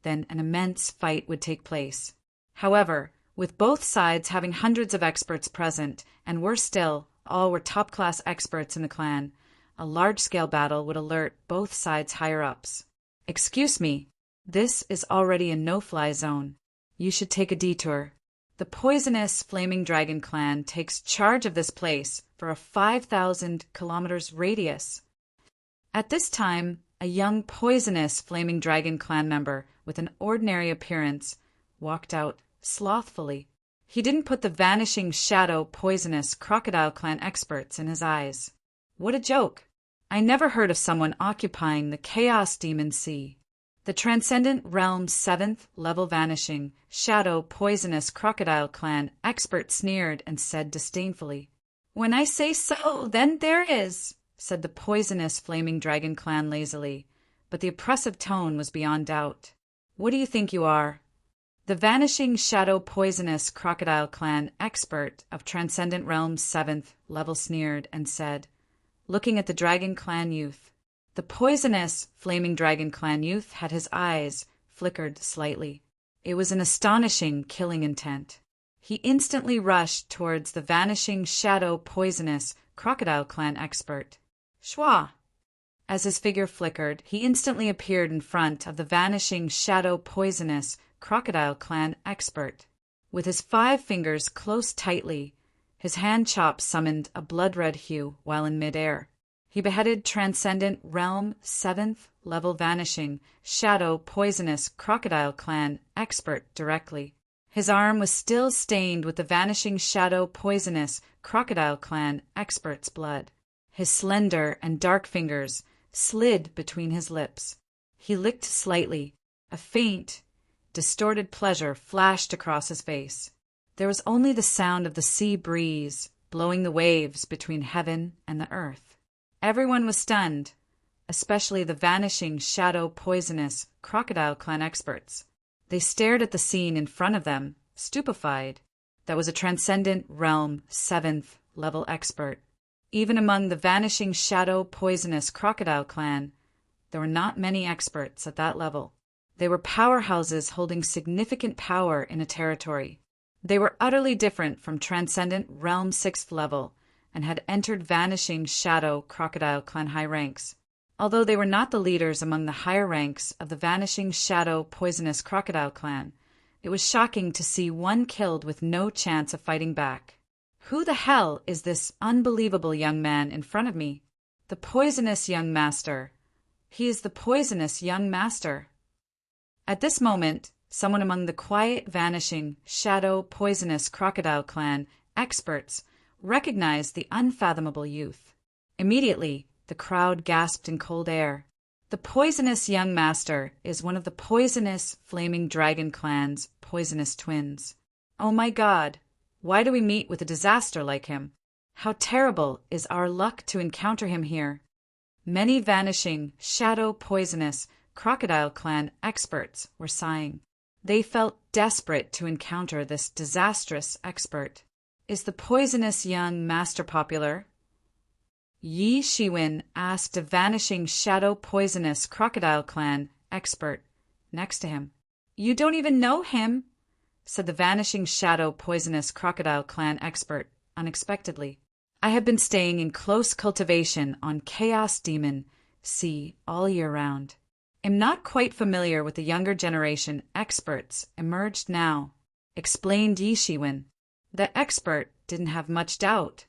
[SPEAKER 1] then an immense fight would take place. However, with both sides having hundreds of experts present, and worse still, all were top-class experts in the clan, a large-scale battle would alert both sides' higher-ups. Excuse me, this is already a no-fly zone. You should take a detour. The Poisonous Flaming Dragon clan takes charge of this place for a 5,000 kilometers radius. At this time, a young Poisonous Flaming Dragon clan member with an ordinary appearance walked out slothfully. He didn't put the Vanishing Shadow Poisonous Crocodile clan experts in his eyes. What a joke! I never heard of someone occupying the Chaos Demon Sea. The Transcendent Realm 7th level Vanishing Shadow Poisonous Crocodile clan expert sneered and said disdainfully, "When I say so, then there is," said the Poisonous Flaming Dragon clan lazily, but the oppressive tone was beyond doubt. "What do you think you are?" The Vanishing Shadow Poisonous Crocodile clan expert of Transcendent Realm 7th level sneered and said, looking at the Dragon clan youth. The Poisonous Flaming Dragon clan youth had his eyes flickered slightly. It was an astonishing killing intent. He instantly rushed towards the Vanishing Shadow Poisonous Crocodile clan expert. Schwa! As his figure flickered, he instantly appeared in front of the Vanishing Shadow Poisonous Crocodile clan expert. With his 5 fingers closed tightly, his hand chop summoned a blood-red hue while in midair. He beheaded Transcendent Realm 7th level Vanishing Shadow Poisonous Crocodile clan expert directly. His arm was still stained with the Vanishing Shadow Poisonous Crocodile clan expert's blood. His slender and dark fingers slid between his lips. He licked slightly. A faint, distorted pleasure flashed across his face. There was only the sound of the sea breeze blowing the waves between heaven and the earth. Everyone was stunned, especially the Vanishing Shadow Poisonous Crocodile clan experts. They stared at the scene in front of them, stupefied. That was a Transcendent Realm 7th level expert. Even among the Vanishing Shadow Poisonous Crocodile clan, there were not many experts at that level. They were powerhouses holding significant power in a territory. They were utterly different from Transcendent Realm 6th level and had entered Vanishing Shadow Crocodile clan high ranks. Although they were not the leaders among the higher ranks of the Vanishing Shadow Poisonous Crocodile clan, it was shocking to see one killed with no chance of fighting back. Who the hell is this unbelievable young man in front of me? The poisonous young master. He is the poisonous young master. At this moment, someone among the quiet, vanishing, shadow, poisonous crocodile clan experts recognized the unfathomable youth. Immediately, the crowd gasped in cold air. The poisonous young master is one of the poisonous flaming dragon clan's poisonous twins. Oh my God, why do we meet with a disaster like him? How terrible is our luck to encounter him here. Many vanishing, shadow, poisonous crocodile clan experts were sighing. They felt desperate to encounter this disastrous expert. Is the poisonous young master popular? Yi Shiwen asked a vanishing shadow poisonous crocodile clan expert next to him. You don't even know him, said the vanishing shadow poisonous crocodile clan expert unexpectedly. I have been staying in close cultivation on Chaos Demon Sea all year round. Am not quite familiar with the younger generation experts emerged now, explained Yi Shiwen. The expert didn't have much doubt.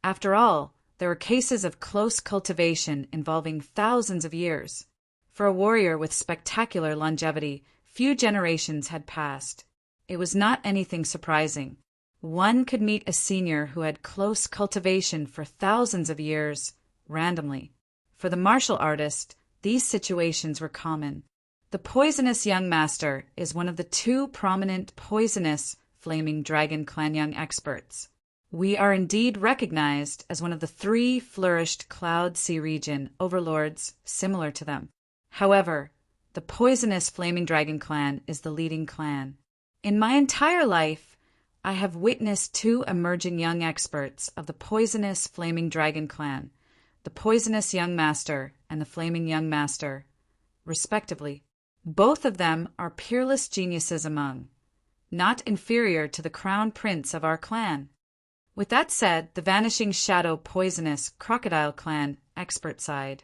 [SPEAKER 1] After all, there were cases of close cultivation involving thousands of years. For a warrior with spectacular longevity, few generations had passed. It was not anything surprising. One could meet a senior who had close cultivation for thousands of years, randomly. For the martial artist, these situations were common. The poisonous young master is one of the two prominent poisonous flaming dragon clan young experts. We are indeed recognized as one of the three flourished Cloud Sea region overlords similar to them. However, the poisonous flaming dragon clan is the leading clan. In my entire life, I have witnessed two emerging young experts of the poisonous flaming dragon clan, the poisonous young master and the flaming young master, respectively. Both of them are peerless geniuses among, not inferior to the crown prince of our clan. With that said, the vanishing shadow poisonous crocodile clan expert side,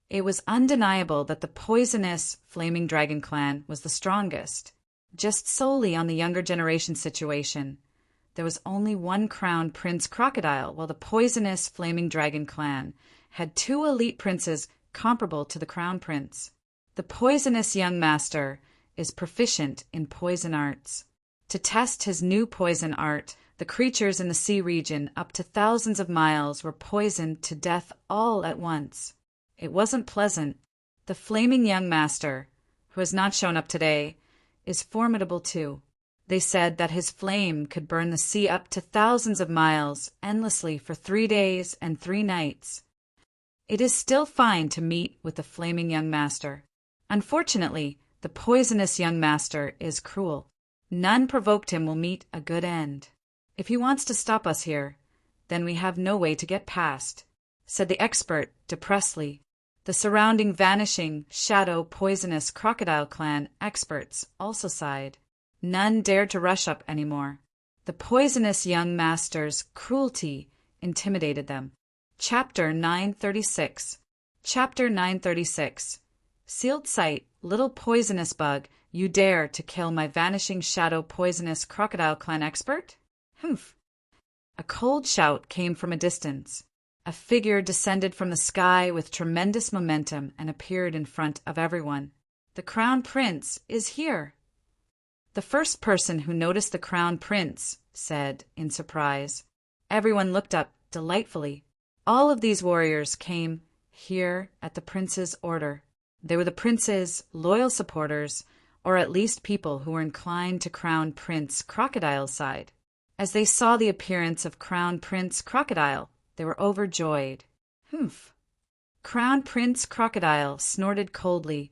[SPEAKER 1] it was undeniable that the poisonous flaming dragon clan was the strongest. Just solely on the younger generation situation, there was only one crown prince crocodile, while the poisonous flaming dragon clan had two elite princes comparable to the crown prince. The poisonous young master is proficient in poison arts. To test his new poison art, the creatures in the sea region up to thousands of miles were poisoned to death all at once. It wasn't pleasant. The flaming young master, who has not shown up today, is formidable too. They said that his flame could burn the sea up to thousands of miles endlessly for 3 days and 3 nights. It is still fine to meet with the flaming young master. Unfortunately, the poisonous young master is cruel. None provoked him will meet a good end. If he wants to stop us here, then we have no way to get past, said the expert depressedly. The surrounding vanishing, shadow, poisonous crocodile clan experts also sighed. None dared to rush up anymore. The poisonous young master's cruelty intimidated them. Chapter 936. Chapter 936. Sealed sight, little poisonous bug, you dare to kill my vanishing shadow poisonous crocodile clan expert? Humph. A cold shout came from a distance. A figure descended from the sky with tremendous momentum and appeared in front of everyone. The crown prince is here. The first person who noticed the crown prince said in surprise. Everyone looked up delightfully. All of these warriors came here at the prince's order. They were the prince's loyal supporters, or at least people who were inclined to Crown Prince Crocodile's side. As they saw the appearance of Crown Prince Crocodile, they were overjoyed. Humph. Crown Prince Crocodile snorted coldly,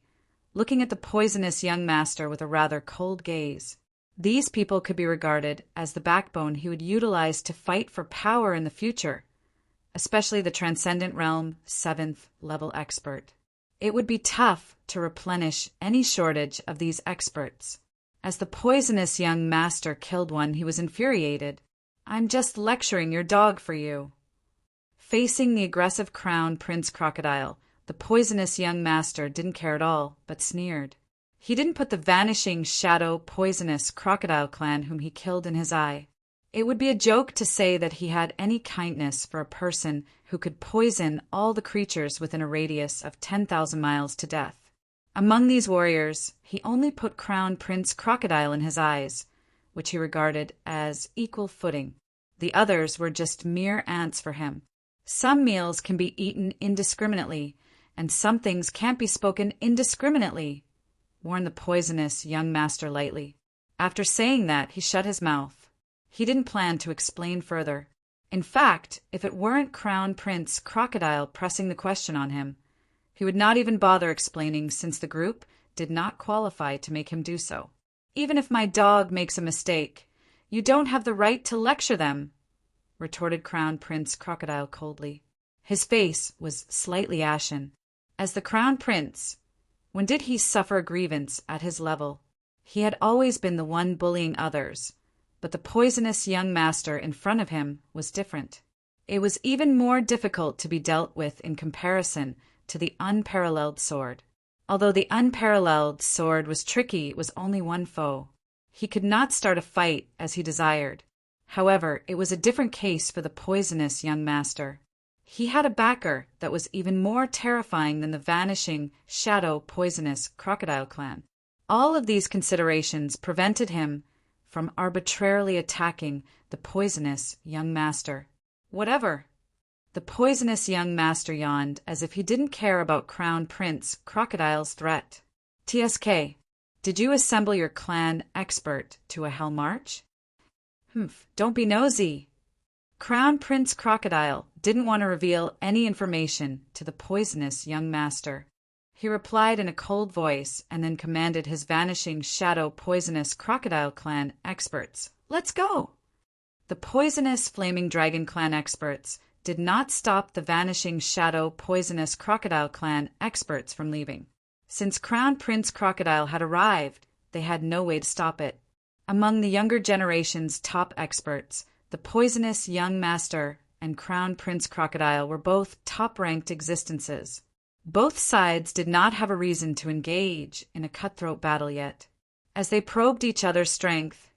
[SPEAKER 1] looking at the poisonous young master with a rather cold gaze. These people could be regarded as the backbone he would utilize to fight for power in the future, especially the Transcendent Realm 7th level expert. It would be tough to replenish any shortage of these experts. As the poisonous young master killed one, he was infuriated. I'm just lecturing your dog for you. Facing the aggressive Crown Prince Crocodile, the poisonous young master didn't care at all, but sneered. He didn't put the vanishing shadow poisonous crocodile clan whom he killed in his eye. It would be a joke to say that he had any kindness for a person who could poison all the creatures within a radius of 10,000 miles to death. Among these warriors, he only put Crown Prince Crocodile in his eyes, which he regarded as equal footing. The others were just mere ants for him. Some meals can be eaten indiscriminately, and some things can't be spoken indiscriminately, warned the poisonous young master lightly. After saying that, he shut his mouth. He didn't plan to explain further. In fact, if it weren't Crown Prince Crocodile pressing the question on him, he would not even bother explaining, since the group did not qualify to make him do so. "Even if my dog makes a mistake, you don't have the right to lecture them," retorted Crown Prince Crocodile coldly. His face was slightly ashen. As the Crown Prince, when did he suffer a grievance at his level? He had always been the one bullying others, but the poisonous young master in front of him was different. It was even more difficult to be dealt with in comparison to the unparalleled sword. Although the unparalleled sword was tricky, it was only one foe. He could not start a fight as he desired. However, it was a different case for the poisonous young master. He had a backer that was even more terrifying than the vanishing, shadow, poisonous crocodile clan. All of these considerations prevented him from arbitrarily attacking the poisonous young master. "Whatever." The poisonous young master yawned as if he didn't care about Crown Prince Crocodile's threat. "TSK, did you assemble your clan expert to a hell march?" "Humph, don't be nosy." Crown Prince Crocodile didn't want to reveal any information to the poisonous young master. He replied in a cold voice and then commanded his vanishing shadow poisonous crocodile clan experts, "Let's go!" The poisonous flaming dragon clan experts did not stop the vanishing shadow poisonous crocodile clan experts from leaving. Since Crown Prince Crocodile had arrived, they had no way to stop it. Among the younger generation's top experts, the poisonous young master and Crown Prince Crocodile were both top-ranked existences. Both sides did not have a reason to engage in a cutthroat battle yet. As they probed each other's strength,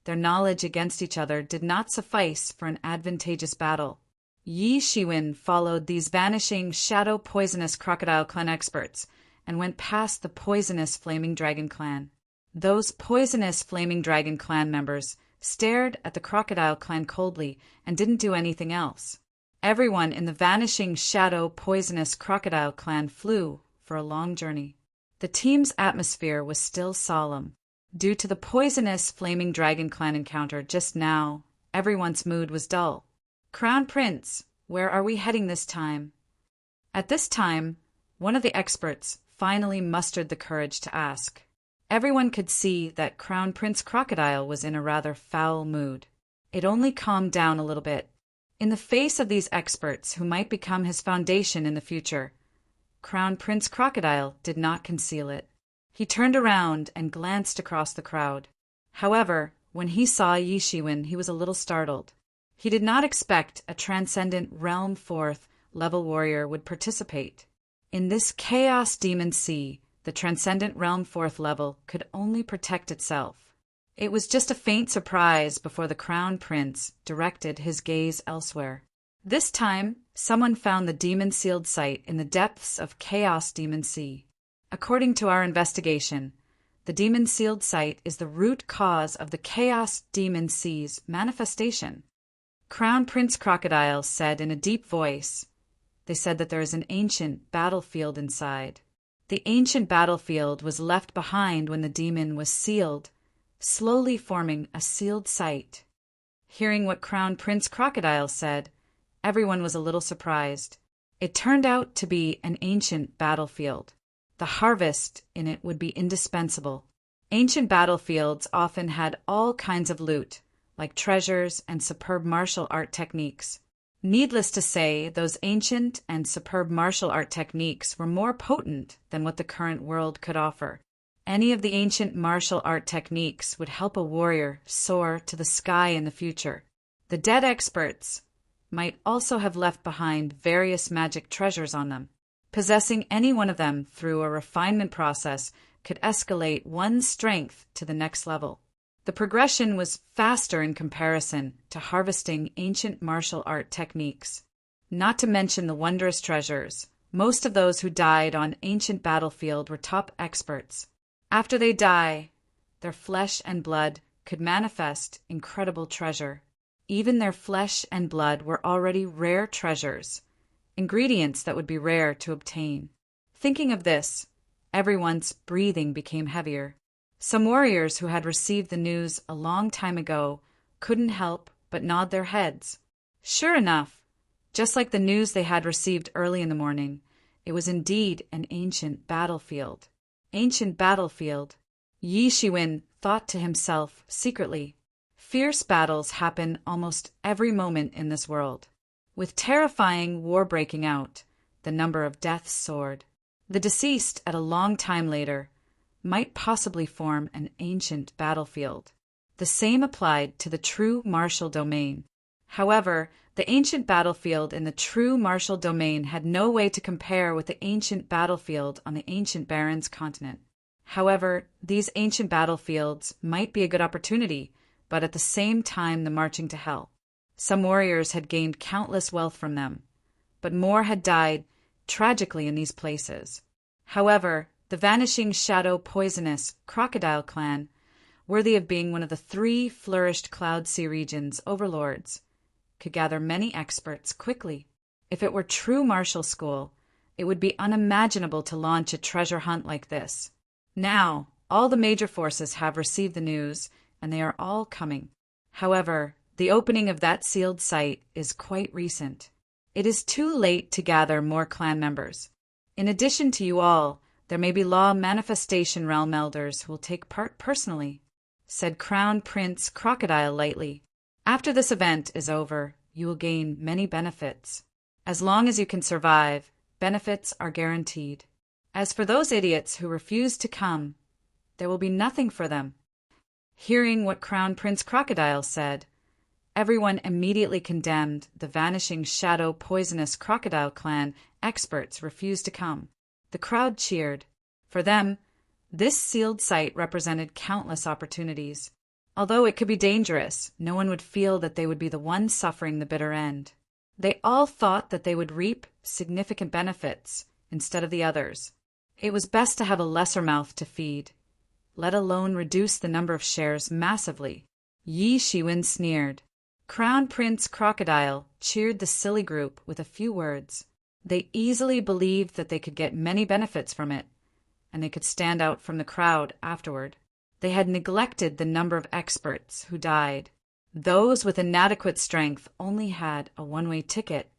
[SPEAKER 1] their knowledge against each other did not suffice for an advantageous battle. Yi Shiwen followed these vanishing shadow poisonous crocodile clan experts and went past the poisonous flaming dragon clan. Those poisonous flaming dragon clan members stared at the crocodile clan coldly and didn't do anything else. Everyone in the vanishing shadow poisonous crocodile clan flew for a long journey. The team's atmosphere was still solemn. Due to the poisonous flaming dragon clan encounter just now, everyone's mood was dull. "Crown Prince, where are we heading this time?" At this time, one of the experts finally mustered the courage to ask. Everyone could see that Crown Prince Crocodile was in a rather foul mood. It only calmed down a little bit. In the face of these experts who might become his foundation in the future, Crown Prince Crocodile did not conceal it. He turned around and glanced across the crowd. However, when he saw Yi Shiwen, he was a little startled. He did not expect a transcendent Realm 4th level warrior would participate. In this Chaos Demon Sea, the transcendent Realm 4th level could only protect itself. It was just a faint surprise before the Crown Prince directed his gaze elsewhere. This time, someone found the demon-sealed site in the depths of Chaos Demon Sea. According to our investigation, the demon-sealed site is the root cause of the Chaos Demon Sea's manifestation. Crown Prince Crocodile said in a deep voice. They said that there is an ancient battlefield inside. The ancient battlefield was left behind when the demon was sealed, slowly forming a sealed site. Hearing what Crown Prince Crocodile said, everyone was a little surprised. It turned out to be an ancient battlefield. The harvest in it would be indispensable. Ancient battlefields often had all kinds of loot, like treasures and superb martial art techniques. Needless to say, those ancient and superb martial art techniques were more potent than what the current world could offer. Any of the ancient martial art techniques would help a warrior soar to the sky in the future. The dead experts might also have left behind various magic treasures on them. Possessing any one of them through a refinement process could escalate one's strength to the next level. The progression was faster in comparison to harvesting ancient martial art techniques. Not to mention the wondrous treasures. Most of those who died on ancient battlefield were top experts. After they die, their flesh and blood could manifest incredible treasure. Even their flesh and blood were already rare treasures, ingredients that would be rare to obtain. Thinking of this, everyone's breathing became heavier. Some warriors who had received the news a long time ago couldn't help but nod their heads. Sure enough, just like the news they had received early in the morning, it was indeed an ancient battlefield. Ancient battlefield. Yi Shiwen thought to himself secretly. Fierce battles happen almost every moment in this world. With terrifying war breaking out, the number of deaths soared. The deceased at a long time later might possibly form an ancient battlefield. The same applied to the true martial domain. However, the ancient battlefield in the true martial domain had no way to compare with the ancient battlefield on the ancient Barrens continent. However, these ancient battlefields might be a good opportunity, but at the same time the marching to hell. Some warriors had gained countless wealth from them, but more had died tragically in these places. However, the vanishing shadow poisonous crocodile clan, worthy of being one of the 3 flourished Cloud Sea regions overlords, could gather many experts quickly. If it were true martial school, it would be unimaginable to launch a treasure hunt like this. Now, all the major forces have received the news, and they are all coming. However, the opening of that sealed site is quite recent. It is too late to gather more clan members. In addition to you all, there may be law manifestation realm elders who will take part personally, said Crown Prince Crocodile lightly. After this event is over, you will gain many benefits. As long as you can survive, benefits are guaranteed. As for those idiots who refuse to come, there will be nothing for them. Hearing what Crown Prince Crocodile said, everyone immediately condemned the vanishing shadow poisonous crocodile clan experts refused to come. The crowd cheered. For them, this sealed site represented countless opportunities. Although it could be dangerous, no one would feel that they would be the one suffering the bitter end. They all thought that they would reap significant benefits instead of the others. It was best to have a lesser mouth to feed, let alone reduce the number of shares massively. Yi Shiwen sneered. Crown Prince Crocodile cheered the silly group with a few words. They easily believed that they could get many benefits from it, and they could stand out from the crowd afterward. They had neglected the number of experts who died. Those with inadequate strength only had a one-way ticket.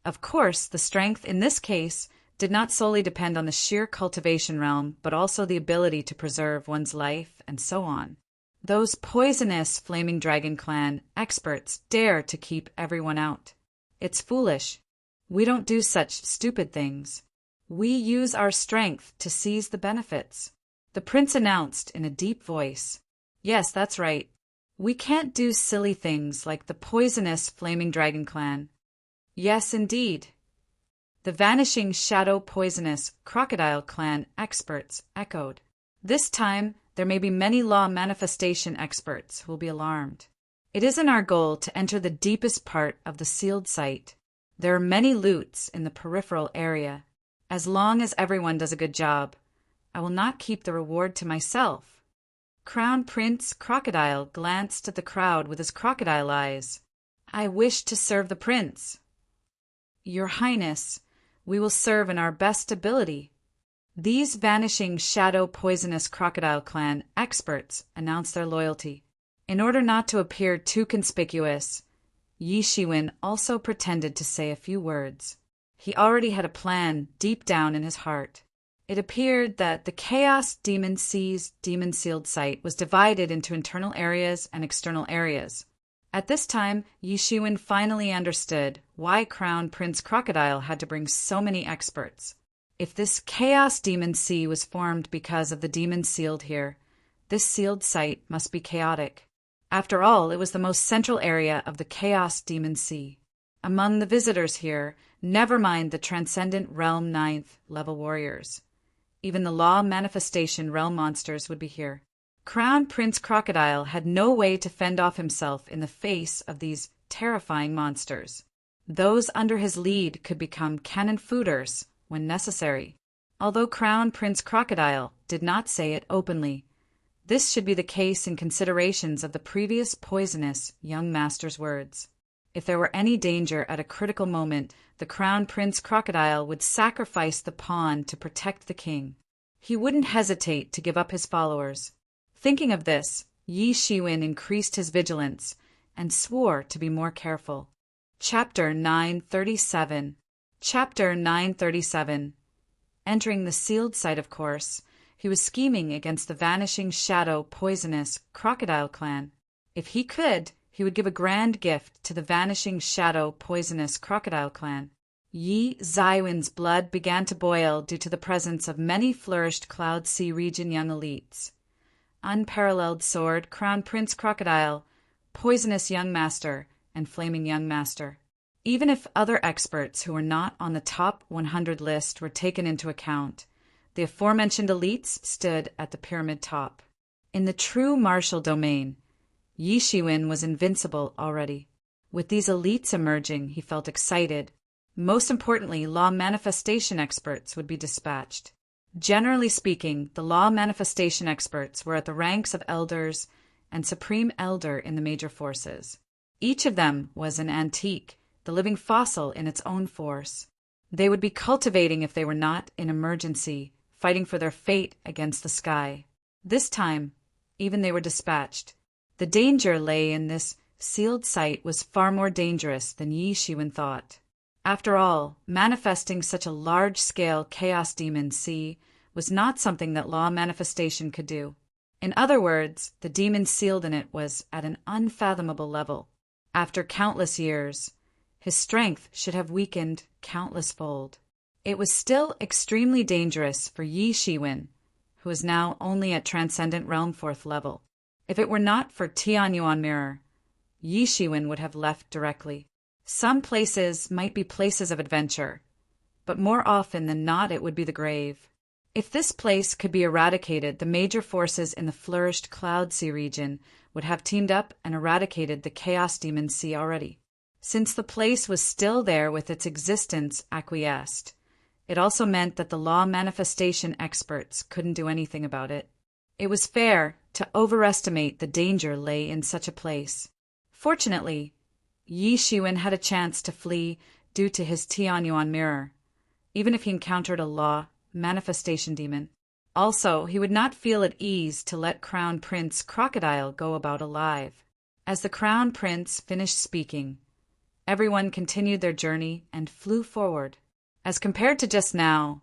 [SPEAKER 1] Of course, the strength in this case did not solely depend on the sheer cultivation realm, but also the ability to preserve one's life and so on. Those poisonous Flaming Dragon Clan experts dare to keep everyone out. It's foolish. We don't do such stupid things. We use our strength to seize the benefits. The prince announced in a deep voice. Yes, that's right. We can't do silly things like the poisonous Flaming Dragon Clan. Yes, indeed. The vanishing shadow poisonous crocodile clan experts echoed. This time, there may be many law manifestation experts who will be alarmed. It isn't our goal to enter the deepest part of the sealed site. There are many loots in the peripheral area. As long as everyone does a good job, I will not keep the reward to myself. Crown Prince Crocodile glanced at the crowd with his crocodile eyes. I wish to serve the prince. Your Highness, we will serve in our best ability. These vanishing shadow poisonous crocodile clan experts announced their loyalty. In order not to appear too conspicuous, Yi Shiwen also pretended to say a few words. He already had a plan deep down in his heart. It appeared that the Chaos Demon Sea's demon sealed site was divided into internal areas and external areas. At this time, Yi Shiwen finally understood why Crown Prince Crocodile had to bring so many experts. If this Chaos Demon Sea was formed because of the demons sealed here, this sealed site must be chaotic. After all, it was the most central area of the Chaos Demon Sea. Among the visitors here, never mind the Transcendent Realm 9th level warriors. Even the Law Manifestation Realm monsters would be here. Crown Prince Crocodile had no way to fend off himself in the face of these terrifying monsters. Those under his lead could become cannon fooders when necessary. Although Crown Prince Crocodile did not say it openly, this should be the case in considerations of the previous poisonous young master's words. If there were any danger at a critical moment, the Crown Prince Crocodile would sacrifice the pawn to protect the king. He wouldn't hesitate to give up his followers. Thinking of this, Yi Shiwen increased his vigilance and swore to be more careful. Chapter 937. Chapter 937. Entering the sealed site, of course, he was scheming against the vanishing shadow poisonous crocodile clan. If he could, he would give a grand gift to the vanishing shadow poisonous crocodile clan. Yi Zaiwen's blood began to boil due to the presence of many flourished Cloud Sea region young elites. Unparalleled Sword, Crown Prince Crocodile, Poisonous Young Master, and Flaming Young Master. Even if other experts who were not on the top 100 list were taken into account, the aforementioned elites stood at the pyramid top. In the true martial domain, Yi Shiwen was invincible already. With these elites emerging, he felt excited. Most importantly, law manifestation experts would be dispatched. Generally speaking, the law manifestation experts were at the ranks of elders and supreme elder in the major forces. Each of them was an antique, the living fossil in its own force. They would be cultivating if they were not in emergency, fighting for their fate against the sky. This time, even they were dispatched. The danger lay in this sealed site was far more dangerous than Yi Shiwen thought. After all, manifesting such a large-scale chaos demon sea was not something that law manifestation could do. In other words, the demon sealed in it was at an unfathomable level. After countless years, his strength should have weakened countless-fold. It was still extremely dangerous for Yi Shiwen, who was now only at Transcendent Realm 4th level. If it were not for Tianyuan Mirror, Yi Shiwen would have left directly. Some places might be places of adventure, but more often than not it would be the grave. If this place could be eradicated, the major forces in the flourished Cloud Sea region would have teamed up and eradicated the Chaos Demon Sea already. Since the place was still there with its existence acquiesced, it also meant that the law manifestation experts couldn't do anything about it. It was fair to overestimate the danger lay in such a place. Fortunately, Yi Shiwen had a chance to flee due to his Tianyuan mirror, even if he encountered a law manifestation demon. Also, he would not feel at ease to let Crown Prince Crocodile go about alive. As the Crown Prince finished speaking, everyone continued their journey and flew forward. As compared to just now,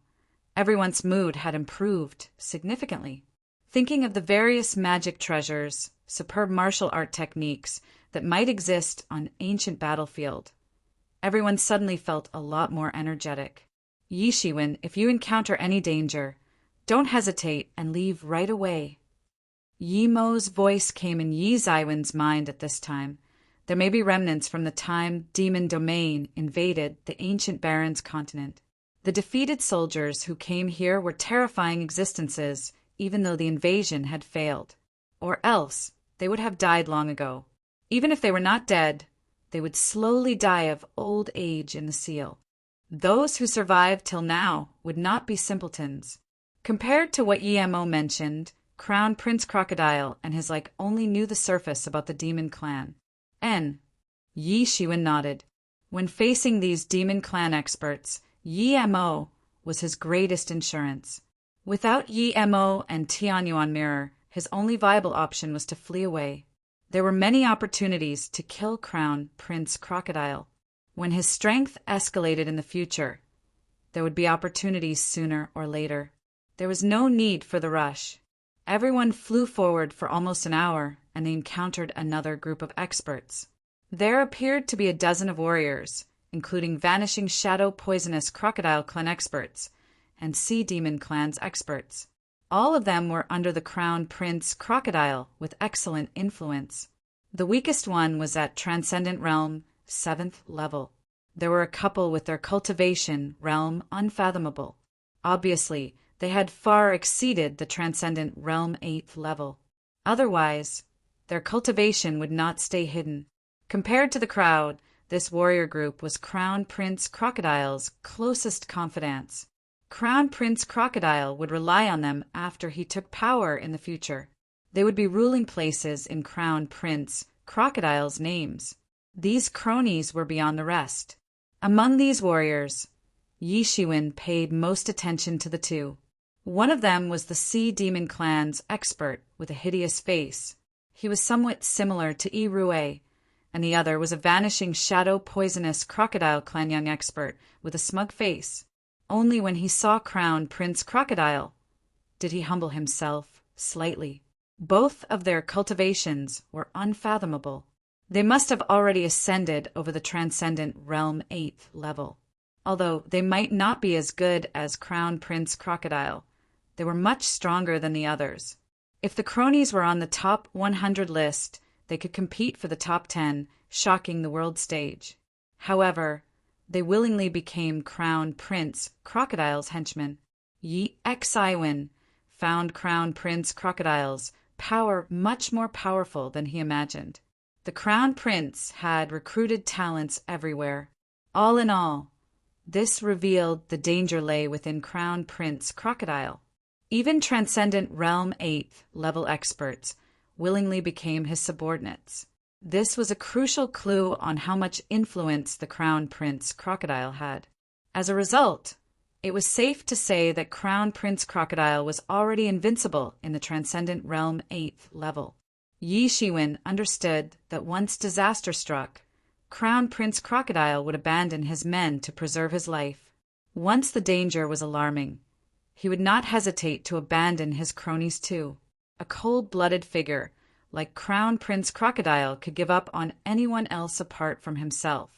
[SPEAKER 1] everyone's mood had improved significantly. Thinking of the various magic treasures, superb martial art techniques that might exist on ancient battlefield, everyone suddenly felt a lot more energetic. Yi Shiwen, if you encounter any danger, don't hesitate and leave right away. Yi Mo's voice came in Yi Zaiwen's mind at this time. There may be remnants from the time Demon Domain invaded the ancient Baron's continent. The defeated soldiers who came here were terrifying existences, even though the invasion had failed. Or else, they would have died long ago. Even if they were not dead, they would slowly die of old age in the seal. Those who survived till now would not be simpletons. Compared to what Yi Mo mentioned, Crown Prince Crocodile and his like only knew the surface about the demon clan. Yi Shiwen nodded. When facing these demon clan experts, Yi Mo was his greatest insurance. Without Yi Mo and Tianyuan Mirror, his only viable option was to flee away. There were many opportunities to kill Crown Prince Crocodile. When his strength escalated in the future, there would be opportunities sooner or later. There was no need for the rush. Everyone flew forward for almost an hour, and they encountered another group of experts. There appeared to be a dozen of warriors, including Vanishing Shadow Poisonous Crocodile Clan experts and Sea Demon Clan's experts. All of them were under the Crown Prince Crocodile with excellent influence. The weakest one was at Transcendent Realm 7th level. There were a couple with their cultivation realm unfathomable. Obviously, they had far exceeded the Transcendent Realm 8th level. Otherwise, their cultivation would not stay hidden. Compared to the crowd, this warrior group was Crown Prince Crocodile's closest confidants. Crown Prince Crocodile would rely on them after he took power in the future. They would be ruling places in Crown Prince Crocodile's names. These cronies were beyond the rest. Among these warriors, Yi Shiwen paid most attention to the two. One of them was the Sea Demon Clan's expert with a hideous face. He was somewhat similar to Yi Rui, and the other was a vanishing shadow poisonous Crocodile Clan young expert with a smug face. Only when he saw Crown Prince Crocodile did he humble himself slightly. Both of their cultivations were unfathomable. They must have already ascended over the Transcendent Realm 8th level. Although they might not be as good as Crown Prince Crocodile, they were much stronger than the others. If the cronies were on the top 100 list, they could compete for the top 10, shocking the world stage. However, they willingly became Crown Prince Crocodile's henchmen. Yi Xiwen found Crown Prince Crocodile's power much more powerful than he imagined. The Crown Prince had recruited talents everywhere. All in all, this revealed the danger lay within Crown Prince Crocodile. Even Transcendent Realm 8th level experts willingly became his subordinates. This was a crucial clue on how much influence the Crown Prince Crocodile had. As a result, it was safe to say that Crown Prince Crocodile was already invincible in the Transcendent Realm 8th level. Yi Shiwen understood that once disaster struck, Crown Prince Crocodile would abandon his men to preserve his life. Once the danger was alarming, he would not hesitate to abandon his cronies too. A cold-blooded figure like Crown Prince Crocodile could give up on anyone else apart from himself.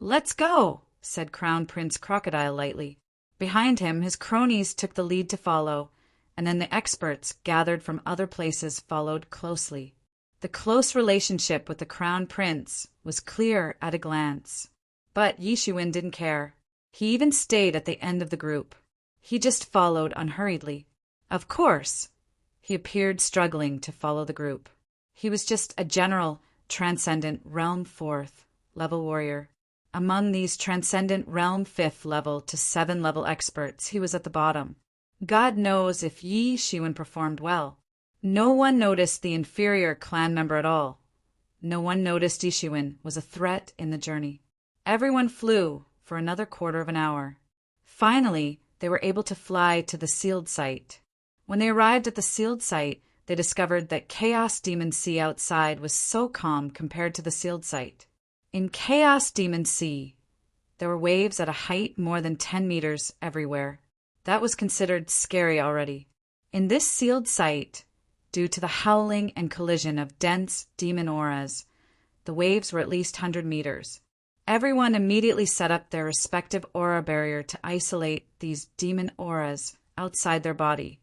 [SPEAKER 1] "Let's go," said Crown Prince Crocodile lightly. Behind him, his cronies took the lead to follow, and then the experts gathered from other places followed closely. The close relationship with the Crown Prince was clear at a glance. But Yi Shiwen didn't care. He even stayed at the end of the group. He just followed unhurriedly. Of course, he appeared struggling to follow the group. He was just a general Transcendent Realm 4th level warrior. Among these Transcendent Realm 5th level to 7 level experts, he was at the bottom. God knows if Yi Shiwen performed well. No one noticed the inferior clan member at all. No one noticed Yi Shiwen was a threat in the journey. Everyone flew for another quarter of an hour. Finally, they were able to fly to the sealed site. When they arrived at the sealed site, they discovered that Chaos Demon Sea outside was so calm compared to the sealed site. In Chaos Demon Sea, there were waves at a height more than 10 meters everywhere. That was considered scary already. In this sealed site, due to the howling and collision of dense demon auras, the waves were at least 100 meters. Everyone immediately set up their respective aura barrier to isolate these demon auras outside their body,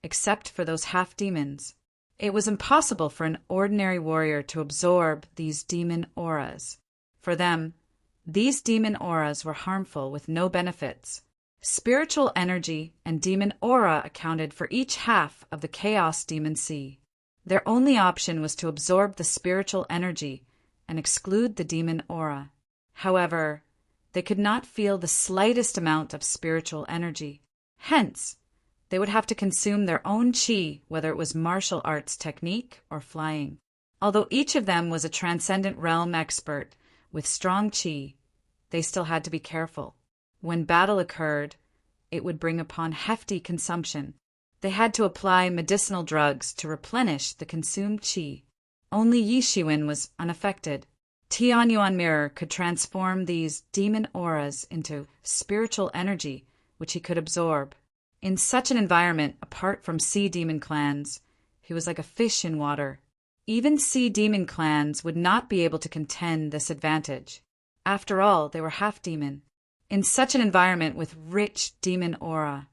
[SPEAKER 1] except for those half-demons. It was impossible for an ordinary warrior to absorb these demon auras. For them, these demon auras were harmful with no benefits. Spiritual energy and demon aura accounted for each half of the Chaos Demon Sea. Their only option was to absorb the spiritual energy and exclude the demon aura. However, they could not feel the slightest amount of spiritual energy. Hence, they would have to consume their own chi, whether it was martial arts technique or flying. Although each of them was a Transcendent Realm expert with strong chi, they still had to be careful. When battle occurred, it would bring upon hefty consumption. They had to apply medicinal drugs to replenish the consumed chi. Only Yi Shiwen was unaffected. Tianyuan Mirror could transform these demon auras into spiritual energy, which he could absorb. In such an environment, apart from sea demon clans, he was like a fish in water. Even sea demon clans would not be able to contend this advantage. After all, they were half-demon. In such an environment with rich demon aura,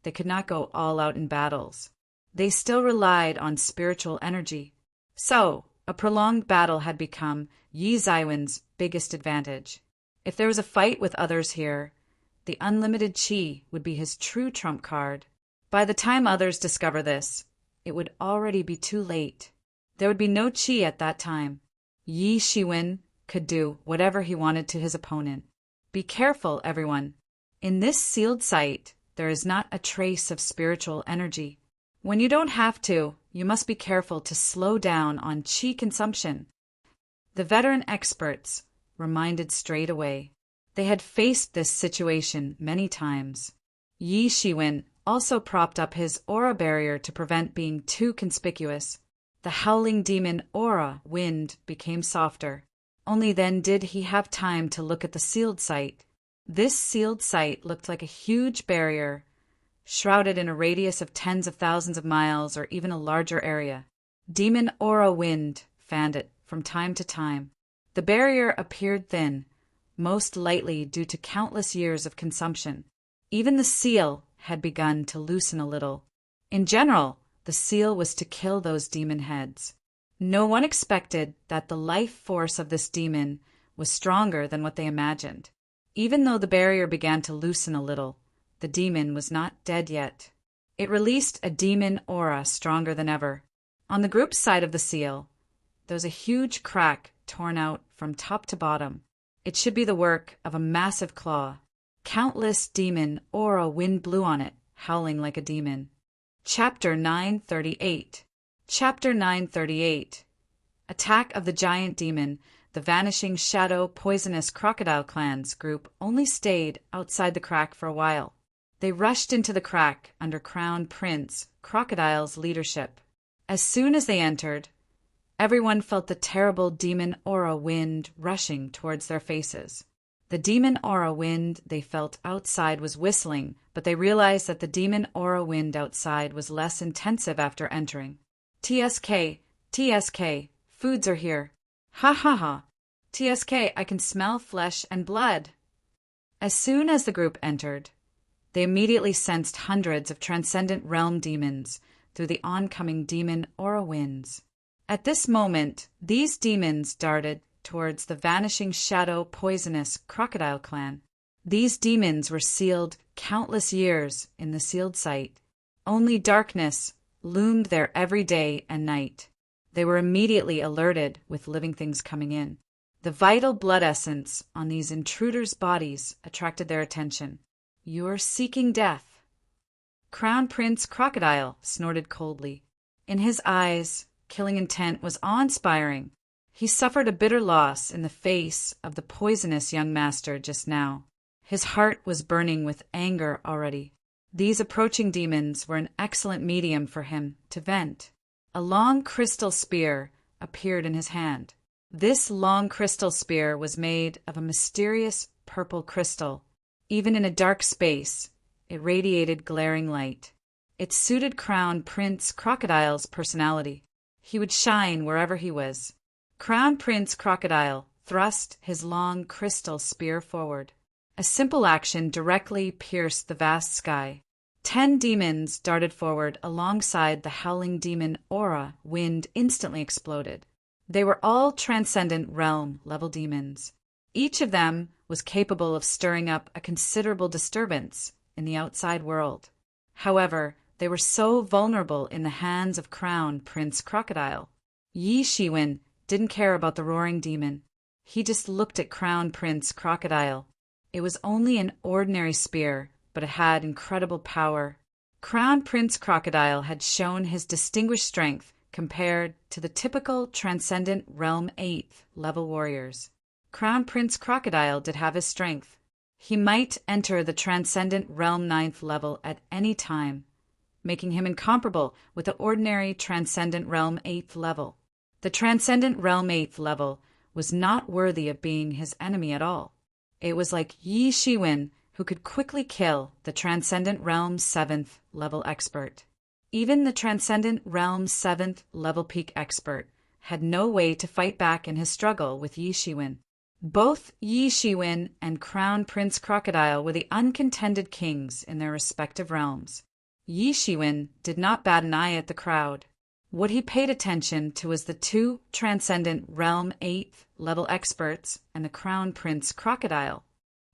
[SPEAKER 1] they could not go all out in battles. They still relied on spiritual energy. So, a prolonged battle had become Yi Xiwen's biggest advantage. If there was a fight with others here, the unlimited chi would be his true trump card. By the time others discover this, it would already be too late. There would be no qi at that time. Yi Shiwen could do whatever he wanted to his opponent. Be careful, everyone. In this sealed site, there is not a trace of spiritual energy. When you don't have to, you must be careful to slow down on qi consumption. The veteran experts reminded straight away. They had faced this situation many times. Yi Shiwen also propped up his aura barrier to prevent being too conspicuous. The howling demon aura wind became softer. Only then did he have time to look at the sealed site. This sealed site looked like a huge barrier, shrouded in a radius of tens of thousands of miles or even a larger area. Demon aura wind fanned it from time to time. The barrier appeared thin, most likely due to countless years of consumption. Even the seal had begun to loosen a little. In general, the seal was to kill those demon heads. No one expected that the life force of this demon was stronger than what they imagined. Even though the barrier began to loosen a little, the demon was not dead yet. It released a demon aura stronger than ever. On the group's side of the seal, there was a huge crack torn out from top to bottom. It should be the work of a massive claw. Countless demon aura wind blew on it, howling like a demon. Chapter 938. Chapter 938. Attack of the Giant Demon. The Vanishing Shadow Poisonous Crocodile Clans group only stayed outside the crack for a while. They rushed into the crack under Crown Prince Crocodile's leadership. As soon as they entered, everyone felt the terrible demon aura wind rushing towards their faces. The demon aura wind they felt outside was whistling, but they realized that the demon aura wind outside was less intensive after entering. TSK, TSK, foods are here. Ha ha ha. TSK, I can smell flesh and blood. As soon as the group entered, they immediately sensed hundreds of transcendent realm demons through the oncoming demon aura winds. At this moment, these demons darted towards the Vanishing Shadow Poisonous Crocodile Clan. These demons were sealed countless years in the sealed site. Only darkness loomed there every day and night. They were immediately alerted with living things coming in. The vital blood essence on these intruders' bodies attracted their attention. You're seeking death. Crown Prince Crocodile snorted coldly. In his eyes, killing intent was awe-inspiring. He suffered a bitter loss in the face of the poisonous young master just now. His heart was burning with anger already. These approaching demons were an excellent medium for him to vent. A long crystal spear appeared in his hand. This long crystal spear was made of a mysterious purple crystal. Even in a dark space, it radiated glaring light. It suited Crown Prince Crocodile's personality. He would shine wherever he was. Crown Prince Crocodile thrust his long crystal spear forward. A simple action directly pierced the vast sky. 10 demons darted forward alongside the howling demon aura wind instantly exploded. They were all transcendent realm-level demons. Each of them was capable of stirring up a considerable disturbance in the outside world. However, they were so vulnerable in the hands of Crown Prince Crocodile. Yi Shiwen didn't care about the roaring demon. He just looked at Crown Prince Crocodile. It was only an ordinary spear, but it had incredible power. Crown Prince Crocodile had shown his distinguished strength compared to the typical Transcendent Realm 8th level warriors. Crown Prince Crocodile did have his strength. He might enter the Transcendent Realm 9th level at any time, making him incomparable with the ordinary Transcendent Realm 8th level. The Transcendent Realm 8th level was not worthy of being his enemy at all. It was like Yi Shiwen, who could quickly kill the Transcendent Realm 7th level expert. Even the Transcendent Realm 7th level peak expert had no way to fight back in his struggle with Yi Shiwen. Both Yi Shiwen and Crown Prince Crocodile were the uncontended kings in their respective realms. Yi Shiwen did not bat an eye at the crowd. What he paid attention to was the 2 Transcendent Realm 8th level experts and the Crown Prince Crocodile,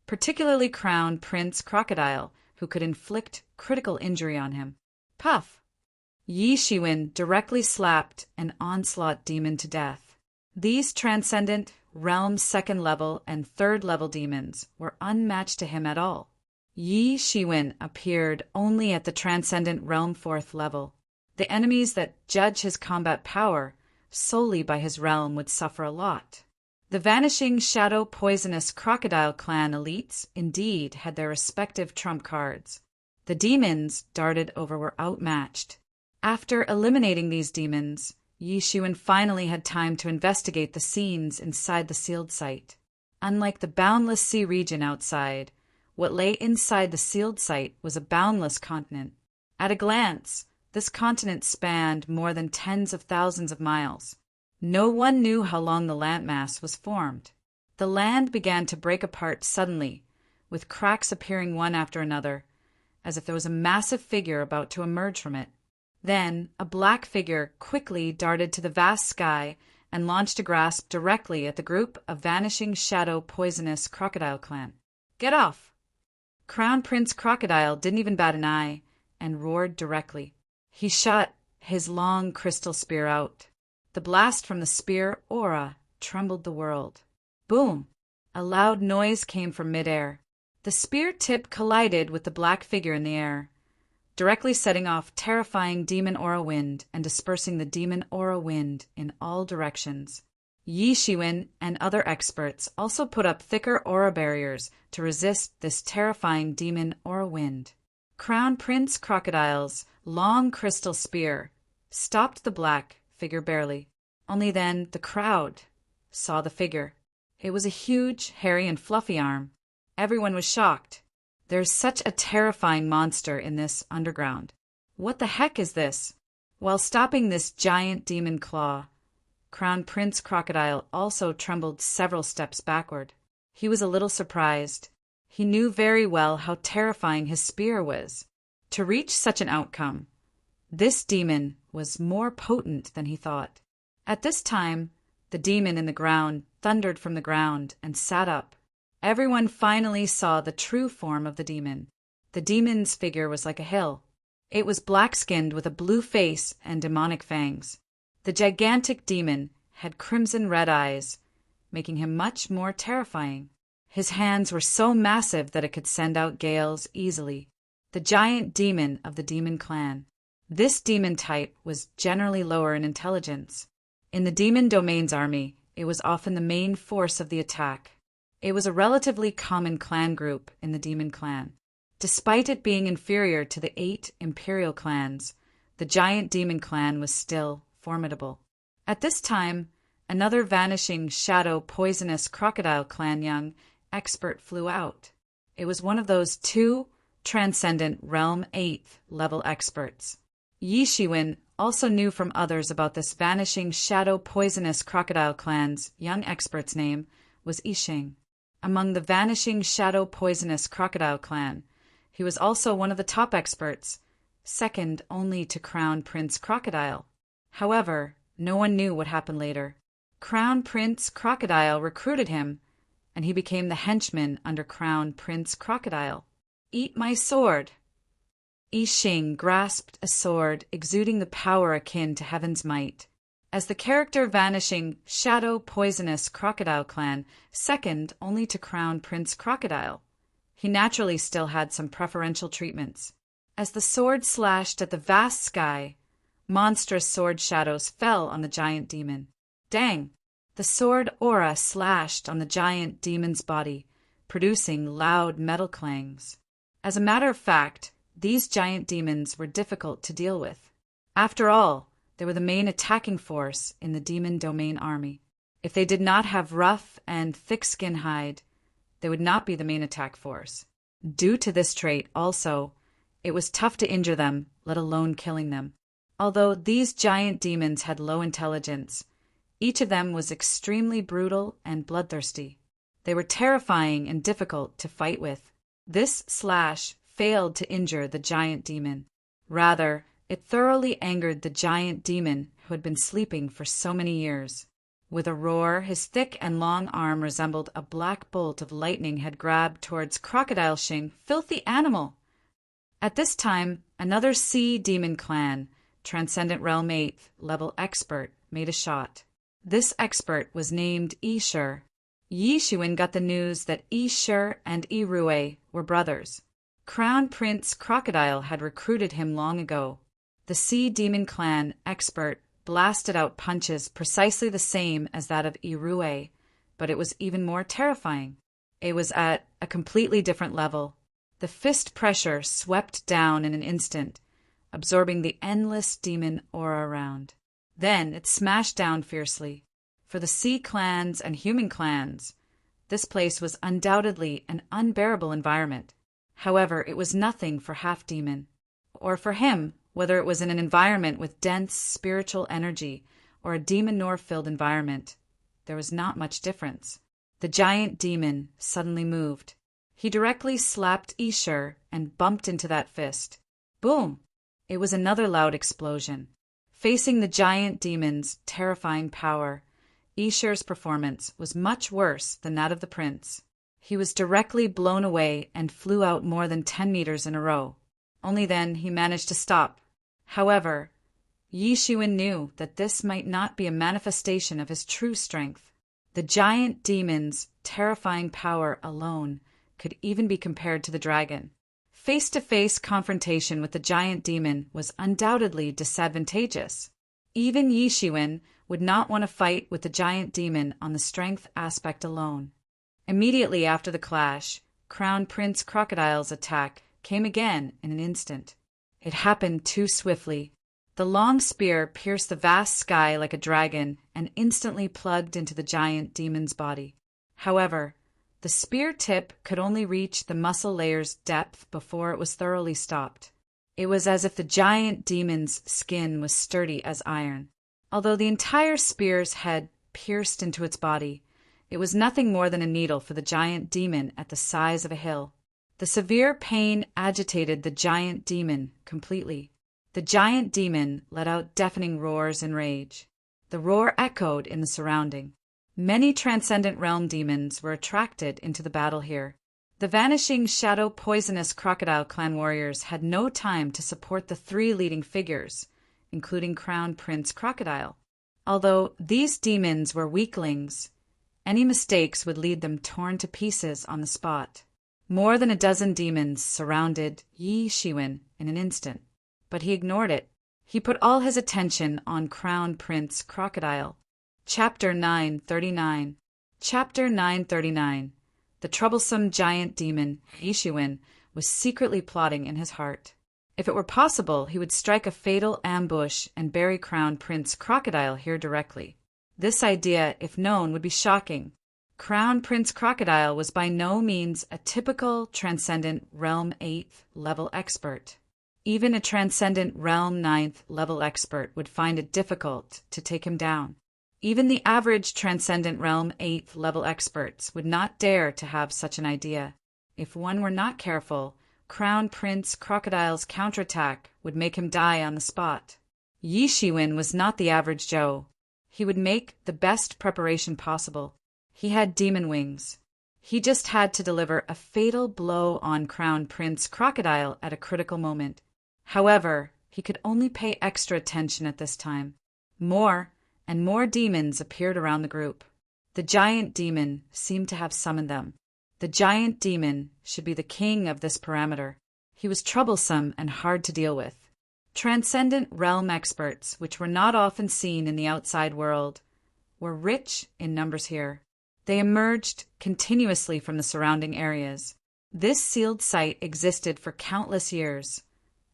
[SPEAKER 1] particularly Crown Prince Crocodile, who could inflict critical injury on him. Puff! Yi Shiwen directly slapped an onslaught demon to death. These transcendent realm second level and third level demons were unmatched to him at all. Yi Shiwen appeared only at the transcendent realm fourth level. The enemies that judge his combat power solely by his realm would suffer a lot. The vanishing shadow poisonous crocodile clan elites indeed had their respective trump cards. The demons darted over were outmatched. After eliminating these demons, Yi Shiwen finally had time to investigate the scenes inside the sealed site. Unlike the boundless sea region outside, what lay inside the sealed site was a boundless continent. At a glance, this continent spanned more than tens of thousands of miles. No one knew how long the landmass was formed. The land began to break apart suddenly, with cracks appearing one after another, as if there was a massive figure about to emerge from it. Then a black figure quickly darted to the vast sky and launched a grasp directly at the group of vanishing shadow poisonous crocodile clan. "Get off!" Crown Prince Crocodile didn't even bat an eye and roared directly. He shot his long crystal spear out. The blast from the spear aura trembled the world. Boom! A loud noise came from midair. The spear tip collided with the black figure in the air, directly setting off terrifying demon aura wind and dispersing the demon aura wind in all directions. Yi Shiwen and other experts also put up thicker aura barriers to resist this terrifying demon aura wind. Crown Prince Crocodile's long crystal spear stopped the black figure barely. Only then the crowd saw the figure. It was a huge, hairy, and fluffy arm. Everyone was shocked. There's such a terrifying monster in this underground. What the heck is this? While stopping this giant demon claw, Crown Prince Crocodile also trembled several steps backward. He was a little surprised. He knew very well how terrifying his spear was. To reach such an outcome, this demon was more potent than he thought. At this time, the demon in the ground thundered from the ground and sat up. Everyone finally saw the true form of the demon. The demon's figure was like a hill. It was black-skinned with a blue face and demonic fangs. The gigantic demon had crimson-red eyes, making him much more terrifying. His hands were so massive that it could send out gales easily. The giant demon of the demon clan. This demon type was generally lower in intelligence. In the demon domain's army, it was often the main force of the attack. It was a relatively common clan group in the demon clan. Despite it being inferior to the 8 imperial clans, the giant demon clan was still formidable. At this time, another vanishing shadow poisonous crocodile clan young expert flew out. It was one of those 2 transcendent realm 8th level experts. Yi Shiwen also knew from others about this vanishing shadow poisonous crocodile clan's young expert's name was Yixing. Among the vanishing shadow poisonous crocodile clan, he was also one of the top experts, second only to Crown Prince Crocodile. However, no one knew what happened later. Crown Prince Crocodile recruited him, and he became the henchman under Crown Prince Crocodile. "Eat my sword!" Yixing grasped a sword exuding the power akin to heaven's might. As the character vanishing shadow poisonous crocodile clan, second only to Crown Prince Crocodile, he naturally still had some preferential treatments. As the sword slashed at the vast sky, monstrous sword shadows fell on the giant demon. Dang! The sword aura slashed on the giant demon's body, producing loud metal clangs. As a matter of fact, these giant demons were difficult to deal with. After all, they were the main attacking force in the demon domain army. If they did not have rough and thick skin hide, they would not be the main attack force. Due to this trait also, it was tough to injure them, let alone killing them. Although these giant demons had low intelligence, each of them was extremely brutal and bloodthirsty. They were terrifying and difficult to fight with. This slash failed to injure the giant demon. Rather, it thoroughly angered the giant demon who had been sleeping for so many years. With a roar, his thick and long arm resembled a black bolt of lightning had grabbed towards Crocodile Shing, filthy animal! At this time, another sea demon clan Transcendent Realm 8th level expert, made a shot. This expert was named Ishur. Yi Xuan got the news that Ishur and Irue were brothers. Crown Prince Crocodile had recruited him long ago. The Sea Demon Clan expert blasted out punches precisely the same as that of Irue, but it was even more terrifying. It was at a completely different level. The fist pressure swept down in an instant, absorbing the endless demon aura around. Then it smashed down fiercely. For the sea clans and human clans, this place was undoubtedly an unbearable environment. However, it was nothing for half-demon. Or for him, whether it was in an environment with dense spiritual energy or a demon-filled environment, there was not much difference. The giant demon suddenly moved. He directly slapped Ishur and bumped into that fist. Boom! It was another loud explosion. Facing the giant demon's terrifying power, Ishur's performance was much worse than that of the prince. He was directly blown away and flew out more than 10 meters in a row. Only then he managed to stop. However, Yi Xuan knew that this might not be a manifestation of his true strength. The giant demon's terrifying power alone could even be compared to the dragon. Face-to-face confrontation with the giant demon was undoubtedly disadvantageous. Even Yi Xuan would not want to fight with the giant demon on the strength aspect alone. Immediately after the clash, Crown Prince Crocodile's attack came again in an instant. It happened too swiftly. The long spear pierced the vast sky like a dragon and instantly plugged into the giant demon's body. However, the spear tip could only reach the muscle layer's depth before it was thoroughly stopped. It was as if the giant demon's skin was sturdy as iron. Although the entire spear's head pierced into its body, it was nothing more than a needle for the giant demon at the size of a hill. The severe pain agitated the giant demon completely. The giant demon let out deafening roars in rage. The roar echoed in the surrounding. Many Transcendent Realm demons were attracted into the battle here. The vanishing shadow poisonous crocodile clan warriors had no time to support the 3 leading figures, including Crown Prince Crocodile. Although these demons were weaklings, any mistakes would lead them torn to pieces on the spot. More than a dozen demons surrounded Yi Xuan in an instant, but he ignored it. He put all his attention on Crown Prince Crocodile. Chapter 939. Chapter 939. The troublesome giant demon, Yi Xuan, was secretly plotting in his heart. If it were possible, he would strike a fatal ambush and bury Crown Prince Crocodile here directly. This idea, if known, would be shocking. Crown Prince Crocodile was by no means a typical Transcendent Realm 8th level expert. Even a Transcendent Realm 9th level expert would find it difficult to take him down. Even the average Transcendent Realm 8th level experts would not dare to have such an idea. If one were not careful, Crown Prince Crocodile's counterattack would make him die on the spot. Yi Xuan was not the average Joe. He would make the best preparation possible. He had demon wings. He just had to deliver a fatal blow on Crown Prince Crocodile at a critical moment. However, he could only pay extra attention at this time. More and more demons appeared around the group. The giant demon seemed to have summoned them. The giant demon should be the king of this parameter. He was troublesome and hard to deal with. Transcendent realm experts, which were not often seen in the outside world, were rich in numbers here. They emerged continuously from the surrounding areas. This sealed site existed for countless years,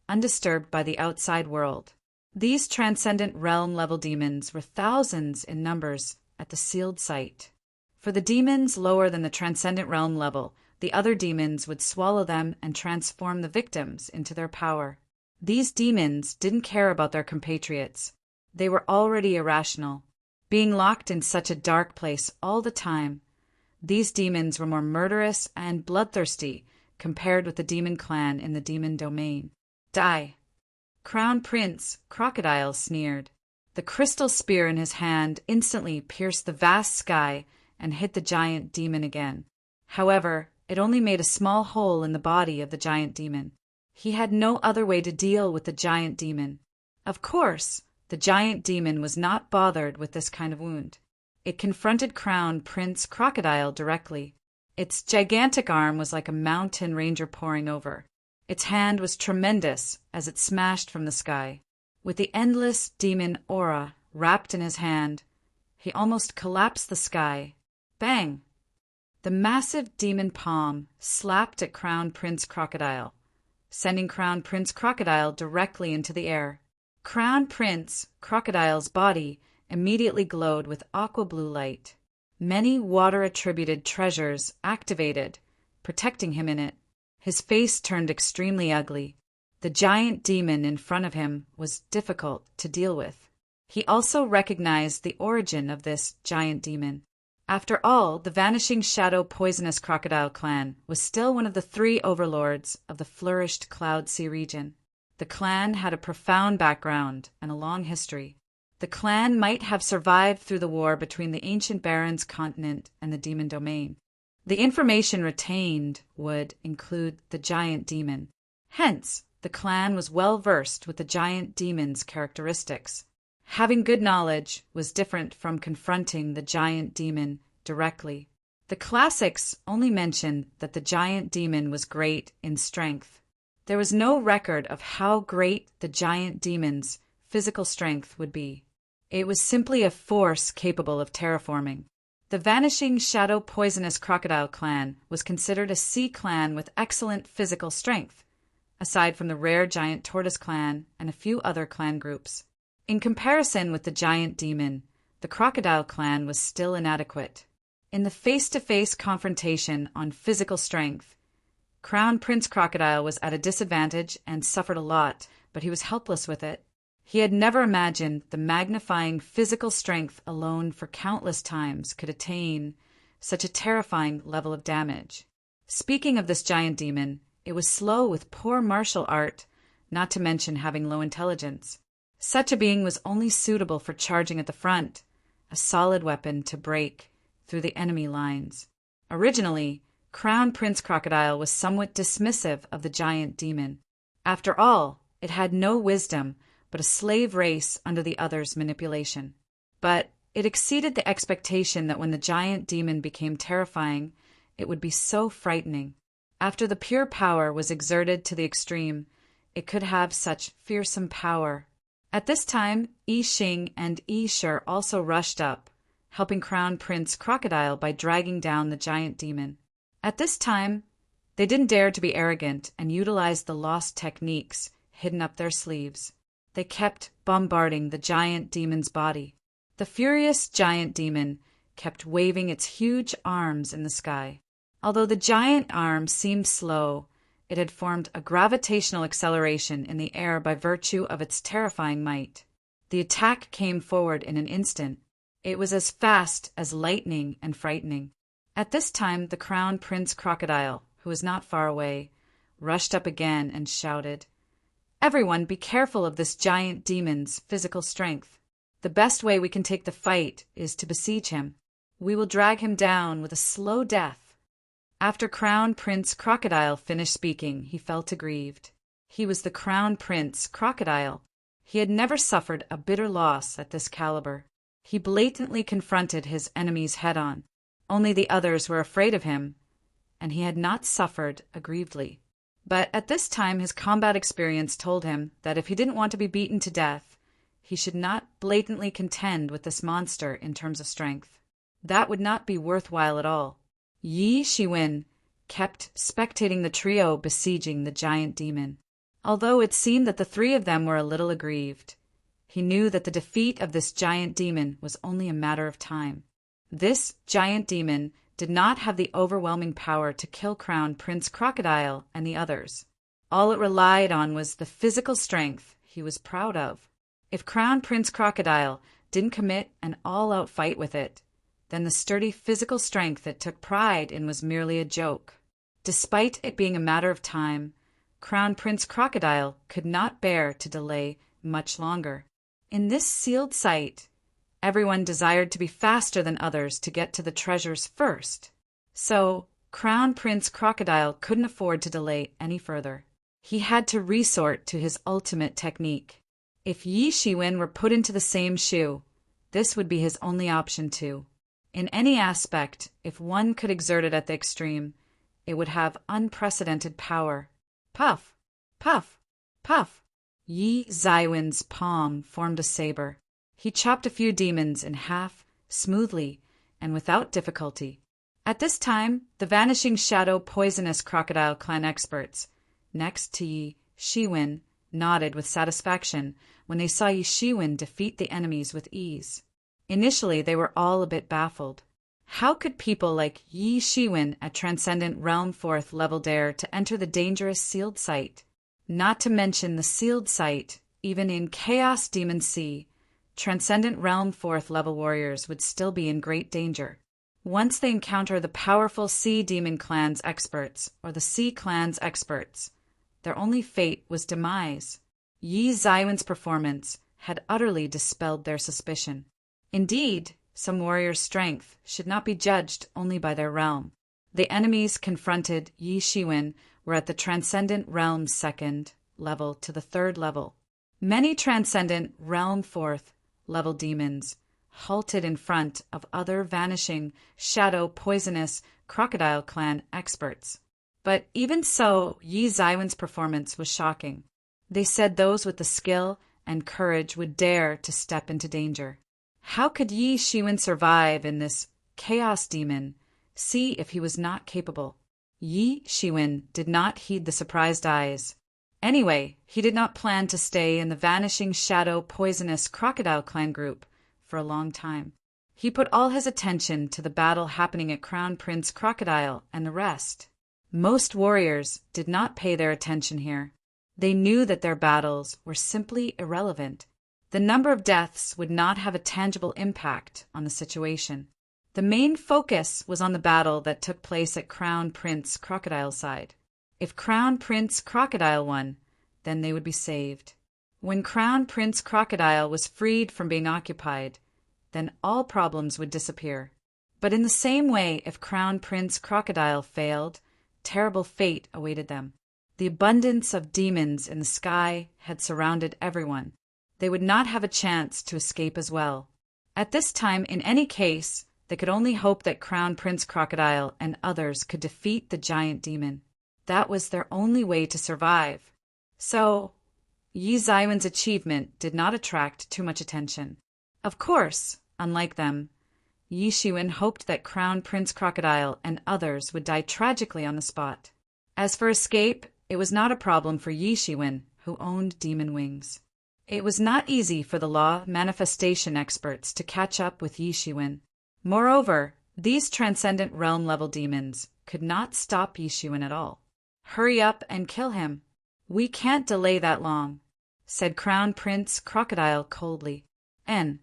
[SPEAKER 1] undisturbed by the outside world. These Transcendent Realm-level demons were thousands in numbers at the sealed site. For the demons lower than the Transcendent Realm level, the other demons would swallow them and transform the victims into their power. These demons didn't care about their compatriots. They were already irrational. Being locked in such a dark place all the time, these demons were more murderous and bloodthirsty compared with the demon clan in the demon domain. Die! Crown Prince Crocodile sneered. The crystal spear in his hand instantly pierced the vast sky and hit the giant demon again. However, it only made a small hole in the body of the giant demon. He had no other way to deal with the giant demon. Of course, the giant demon was not bothered with this kind of wound. It confronted Crown Prince Crocodile directly. Its gigantic arm was like a mountain ranger pouring over. Its hand was tremendous as it smashed from the sky. With the endless demon aura wrapped in his hand, he almost collapsed the sky. Bang! The massive demon palm slapped at Crown Prince Crocodile, sending Crown Prince Crocodile directly into the air. Crown Prince Crocodile's body immediately glowed with aqua blue light. Many water-attributed treasures activated, protecting him in it. His face turned extremely ugly. The giant demon in front of him was difficult to deal with. He also recognized the origin of this giant demon. After all, the Vanishing Shadow Poisonous Crocodile clan was still one of the 3 overlords of the flourished Cloud Sea region. The clan had a profound background and a long history. The clan might have survived through the war between the ancient Barons continent and the demon domain. The information retained would include the giant demon. Hence, the clan was well versed with the giant demon's characteristics. Having good knowledge was different from confronting the giant demon directly. The classics only mention that the giant demon was great in strength. There was no record of how great the giant demon's physical strength would be. It was simply a force capable of terraforming. The Vanishing Shadow Poisonous Crocodile clan was considered a sea clan with excellent physical strength, aside from the rare giant tortoise clan and a few other clan groups. In comparison with the giant demon, the crocodile clan was still inadequate. In the face-to-face confrontation on physical strength, Crown Prince Crocodile was at a disadvantage and suffered a lot, but he was helpless with it. He had never imagined the magnifying physical strength alone for countless times could attain such a terrifying level of damage. Speaking of this giant demon, it was slow with poor martial art, not to mention having low intelligence. Such a being was only suitable for charging at the front, a solid weapon to break through the enemy lines. Originally, Crown Prince Crocodile was somewhat dismissive of the giant demon. After all, it had no wisdom but a slave race under the other's manipulation. But it exceeded the expectation that when the giant demon became terrifying, it would be so frightening. After the pure power was exerted to the extreme, it could have such fearsome power. At this time, Yi Xing and Yi Shi also rushed up, helping Crown Prince Crocodile by dragging down the giant demon. At this time, they didn't dare to be arrogant and utilized the lost techniques hidden up their sleeves. They kept bombarding the giant demon's body. The furious giant demon kept waving its huge arms in the sky. Although the giant arm seemed slow, it had formed a gravitational acceleration in the air by virtue of its terrifying might. The attack came forward in an instant. It was as fast as lightning and frightening. At this time, the Crown Prince Crocodile, who was not far away, rushed up again and shouted, "Everyone be careful of this giant demon's physical strength. The best way we can take the fight is to besiege him. We will drag him down with a slow death." After Crown Prince Crocodile finished speaking, he felt aggrieved. He was the Crown Prince Crocodile. He had never suffered a bitter loss at this caliber. He blatantly confronted his enemies head-on. Only the others were afraid of him, and he had not suffered aggrievedly. But at this time his combat experience told him that if he didn't want to be beaten to death, he should not blatantly contend with this monster in terms of strength. That would not be worthwhile at all. Yi Shiwen kept spectating the trio besieging the giant demon. Although it seemed that the 3 of them were a little aggrieved, he knew that the defeat of this giant demon was only a matter of time. This giant demon did not have the overwhelming power to kill Crown Prince Crocodile and the others. All it relied on was the physical strength he was proud of. If Crown Prince Crocodile didn't commit an all-out fight with it, then the sturdy physical strength it took pride in was merely a joke. Despite it being a matter of time, Crown Prince Crocodile could not bear to delay much longer. In this sealed site, everyone desired to be faster than others to get to the treasures first. So, Crown Prince Crocodile couldn't afford to delay any further. He had to resort to his ultimate technique. If Yi Shiwen were put into the same shoe, this would be his only option too. In any aspect, if one could exert it at the extreme, it would have unprecedented power. Puff! Puff! Puff! Yi Zaiwen's palm formed a saber. He chopped a few demons in half, smoothly, and without difficulty. At this time, the Vanishing Shadow Poisonous Crocodile Clan experts, next to Yi Shiwen, nodded with satisfaction when they saw Yi Shiwen defeat the enemies with ease. Initially, they were all a bit baffled. How could people like Yi Shiwen at Transcendent Realm 4th level dare to enter the dangerous sealed site? Not to mention the sealed site, even in Chaos Demon Sea, Transcendent Realm 4th level warriors would still be in great danger. Once they encounter the powerful Sea Demon Clan's experts, or the Sea Clan's experts, their only fate was demise. Yi Zaiwen's performance had utterly dispelled their suspicion. Indeed, some warriors' strength should not be judged only by their realm. The enemies confronted Yi Shiwen were at the Transcendent Realm 2nd level to the 3rd level. Many Transcendent Realm 4th level demons halted in front of other Vanishing Shadow Poisonous Crocodile Clan experts. But even so, Yi Zaiwen's performance was shocking. They said those with the skill and courage would dare to step into danger. How could Yi Shiwen survive in this chaos demon? See if he was not capable. Yi Shiwen did not heed the surprised eyes. Anyway, he did not plan to stay in the Vanishing Shadow Poisonous Crocodile Clan group for a long time. He put all his attention to the battle happening at Crown Prince Crocodile and the rest. Most warriors did not pay their attention here. They knew that their battles were simply irrelevant. The number of deaths would not have a tangible impact on the situation. The main focus was on the battle that took place at Crown Prince Crocodile's side. If Crown Prince Crocodile won, then they would be saved. When Crown Prince Crocodile was freed from being occupied, then all problems would disappear. But in the same way, if Crown Prince Crocodile failed, terrible fate awaited them. The abundance of demons in the sky had surrounded everyone. They would not have a chance to escape as well. At this time, in any case, they could only hope that Crown Prince Crocodile and others could defeat the giant demon. That was their only way to survive. So, Yi Zaiwen's achievement did not attract too much attention. Of course, unlike them, Yi Shiwen hoped that Crown Prince Crocodile and others would die tragically on the spot. As for escape, it was not a problem for Yi Shiwen, who owned demon wings. It was not easy for the law manifestation experts to catch up with Yi Shiwen. Moreover, these Transcendent Realm level demons could not stop Yi Shiwen at all. Hurry up and kill him. We can't delay that long, said Crown Prince Crocodile coldly. N.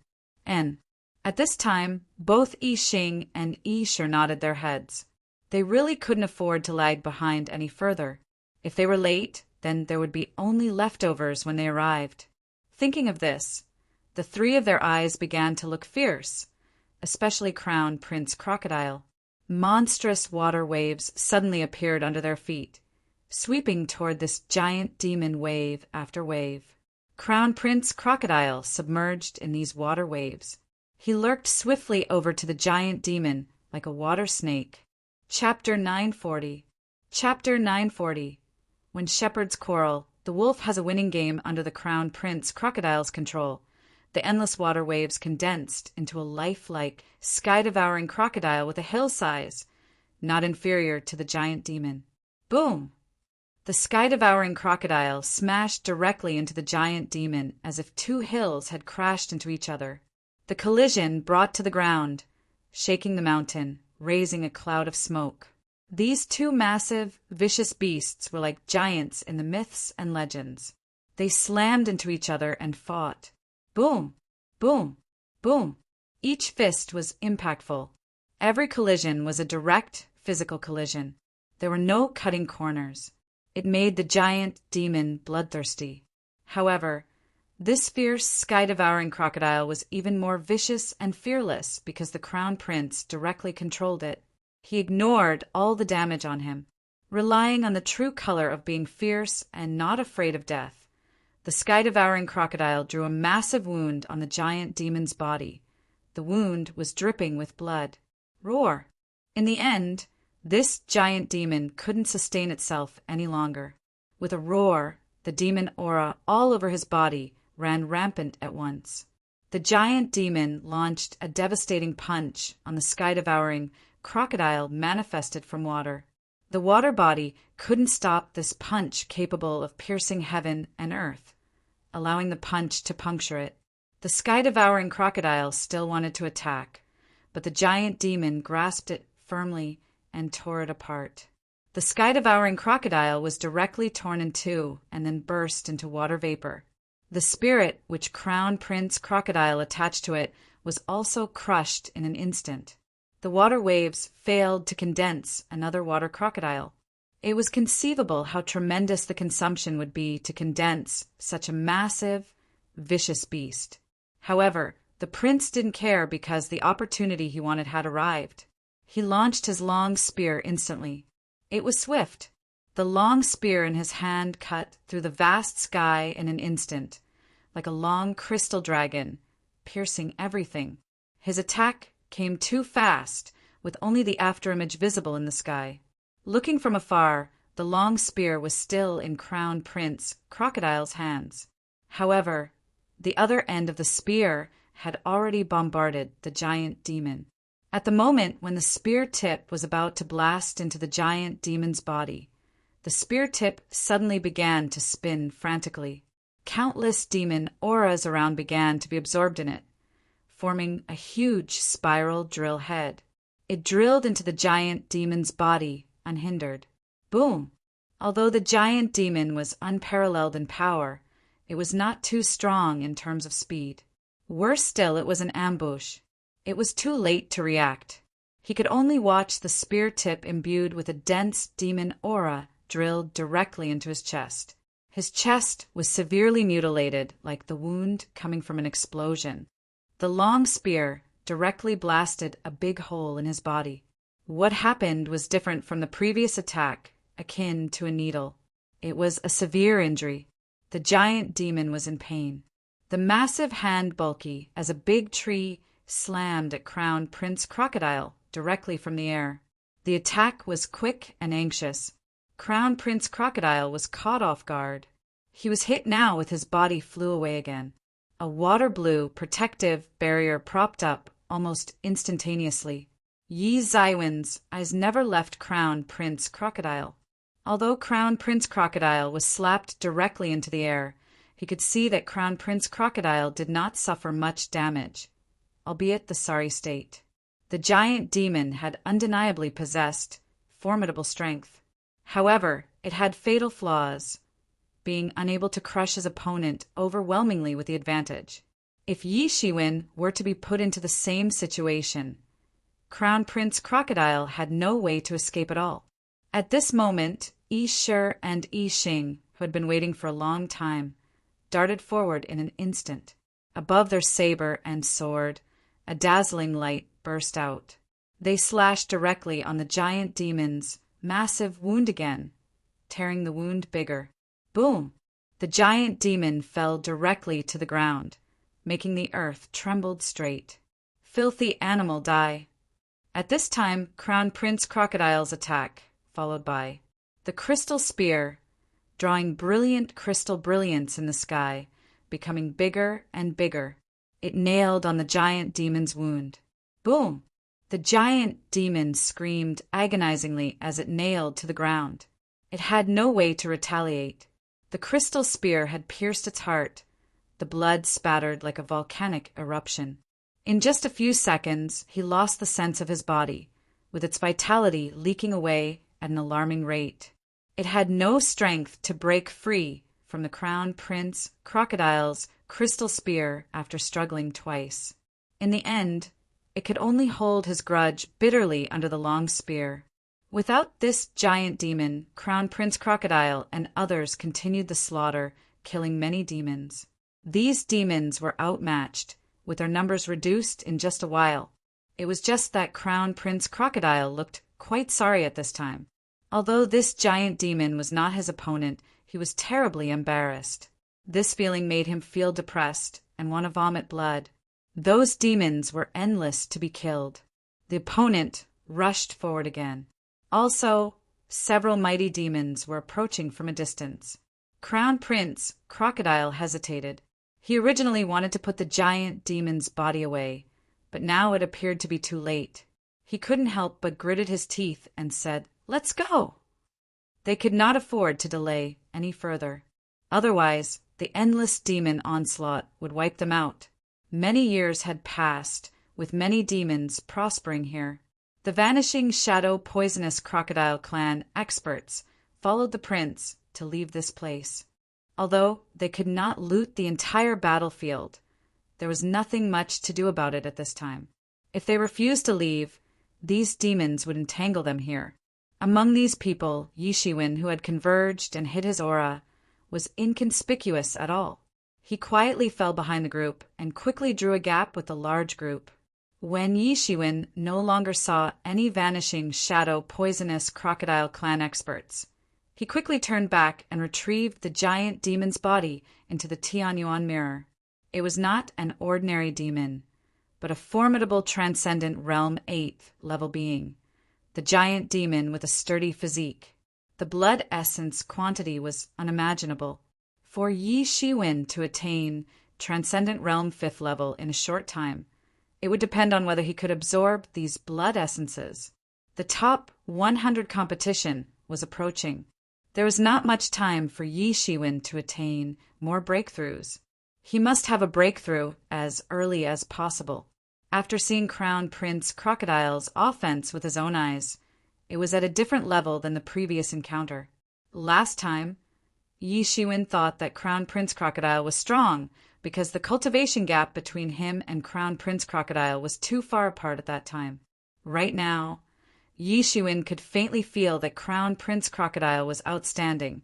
[SPEAKER 1] At this time, both Yi Xing and Yi Shi nodded their heads. They really couldn't afford to lag behind any further. If they were late, then there would be only leftovers when they arrived. Thinking of this, the three of their eyes began to look fierce, especially Crown Prince Crocodile. Monstrous water waves suddenly appeared under their feet, sweeping toward this giant demon wave after wave. Crown Prince Crocodile submerged in these water waves. He lurked swiftly over to the giant demon like a water snake. Chapter 940. Chapter 940. When shepherds quarrel, the wolf has a winning game under the Crown Prince Crocodile's control. The endless water waves condensed into a lifelike, sky-devouring crocodile with a hill size, not inferior to the giant demon. Boom! The sky-devouring crocodile smashed directly into the giant demon as if two hills had crashed into each other. The collision brought to the ground, shaking the mountain, raising a cloud of smoke. These two massive, vicious beasts were like giants in the myths and legends. They slammed into each other and fought. Boom! Boom! Boom! Each fist was impactful. Every collision was a direct physical collision. There were no cutting corners. It made the giant demon bloodthirsty. However, this fierce, sky-devouring crocodile was even more vicious and fearless because the Crown Prince directly controlled it. He ignored all the damage on him. Relying on the true color of being fierce and not afraid of death, The sky-devouring crocodile drew a massive wound on the giant demon's body. The wound was dripping with blood. Roar! In the end, this giant demon couldn't sustain itself any longer. With a roar, the demon aura all over his body ran rampant at once. The giant demon launched a devastating punch on the sky-devouring crocodile manifested from water. The water body couldn't stop this punch capable of piercing heaven and earth, allowing the punch to puncture it. The sky-devouring crocodile still wanted to attack, but the giant demon grasped it firmly and tore it apart. The sky-devouring crocodile was directly torn in two and then burst into water vapor. The spirit which Crown Prince Crocodile attached to it was also crushed in an instant. The water waves failed to condense another water crocodile. It was conceivable how tremendous the consumption would be to condense such a massive, vicious beast. However, the prince didn't care because the opportunity he wanted had arrived. He launched his long spear instantly. It was swift. The long spear in his hand cut through the vast sky in an instant, like a long crystal dragon, piercing everything. His attack came too fast, with only the afterimage visible in the sky. Looking from afar, the long spear was still in Crown Prince Crocodile's hands. However, the other end of the spear had already bombarded the giant demon. At the moment when the spear tip was about to blast into the giant demon's body, the spear tip suddenly began to spin frantically. Countless demon auras around began to be absorbed in it, forming a huge spiral drill head. It drilled into the giant demon's body unhindered. Boom! Although the giant demon was unparalleled in power, it was not too strong in terms of speed. Worse still, it was an ambush. It was too late to react. He could only watch the spear tip imbued with a dense demon aura drilled directly into his chest. His chest was severely mutilated, like the wound coming from an explosion. The long spear directly blasted a big hole in his body. What happened was different from the previous attack, akin to a needle. It was a severe injury. The giant demon was in pain. The massive hand bulky as a big tree slammed at Crown Prince Crocodile directly from the air. The attack was quick and anxious. Crown Prince Crocodile was caught off guard. He was hit now with his body flew away again. A water blue protective barrier propped up almost instantaneously. Yi Zaiwen's eyes never left Crown Prince Crocodile. Although Crown Prince Crocodile was slapped directly into the air, he could see that Crown Prince Crocodile did not suffer much damage, albeit the sorry state. The giant demon had undeniably possessed formidable strength. However, it had fatal flaws, being unable to crush his opponent overwhelmingly with the advantage. If Yi Shiwen were to be put into the same situation, Crown Prince Crocodile had no way to escape at all. At this moment, Yi Shi and Yi Xing, who had been waiting for a long time, darted forward in an instant. Above their saber and sword, a dazzling light burst out. They slashed directly on the giant demon's massive wound again, tearing the wound bigger. Boom! The giant demon fell directly to the ground, making the earth tremble straight. Filthy animal, die! At this time, Crown Prince Crocodile's attack, followed by the crystal spear, drawing brilliant crystal brilliance in the sky, becoming bigger and bigger. It nailed on the giant demon's wound. Boom! The giant demon screamed agonizingly as it nailed to the ground. It had no way to retaliate. The crystal spear had pierced its heart. The blood spattered like a volcanic eruption. In just a few seconds, he lost the sense of his body, with its vitality leaking away at an alarming rate. It had no strength to break free from the Crown Prince Crocodile's crystal spear after struggling twice. In the end, it could only hold his grudge bitterly under the long spear. Without this giant demon, Crown Prince Crocodile and others continued the slaughter, killing many demons. These demons were outmatched, with their numbers reduced in just a while. It was just that Crown Prince Crocodile looked quite sorry at this time. Although this giant demon was not his opponent, he was terribly embarrassed. This feeling made him feel depressed and want to vomit blood. Those demons were endless to be killed. The opponent rushed forward again. Also, several mighty demons were approaching from a distance. Crown Prince Crocodile hesitated. He originally wanted to put the giant demon's body away, but now it appeared to be too late. He couldn't help but gritted his teeth and said, "Let's go!" They could not afford to delay any further. Otherwise, the endless demon onslaught would wipe them out. Many years had passed, with many demons prospering here. The Vanishing Shadow Poisonous Crocodile Clan experts followed the prince to leave this place. Although they could not loot the entire battlefield, there was nothing much to do about it at this time. If they refused to leave, these demons would entangle them here. Among these people, Yishiwen, who had converged and hid his aura, was inconspicuous at all. He quietly fell behind the group and quickly drew a gap with the large group. When Yishiwen no longer saw any Vanishing Shadow Poisonous Crocodile Clan experts, he quickly turned back and retrieved the giant demon's body into the Tianyuan mirror. It was not an ordinary demon, but a formidable Transcendent Realm 8th level being, the giant demon with a sturdy physique. The blood essence quantity was unimaginable. For Yi Shiwen to attain Transcendent Realm 5th level in a short time, it would depend on whether he could absorb these blood essences. The top 100 competition was approaching. There was not much time for Yi Shiwen to attain more breakthroughs. He must have a breakthrough as early as possible. After seeing Crown Prince Crocodile's offense with his own eyes, it was at a different level than the previous encounter. Last time, Yi Shiwen thought that Crown Prince Crocodile was strong because the cultivation gap between him and Crown Prince Crocodile was too far apart at that time. Right now, Yi Shiwen could faintly feel that Crown Prince Crocodile was outstanding,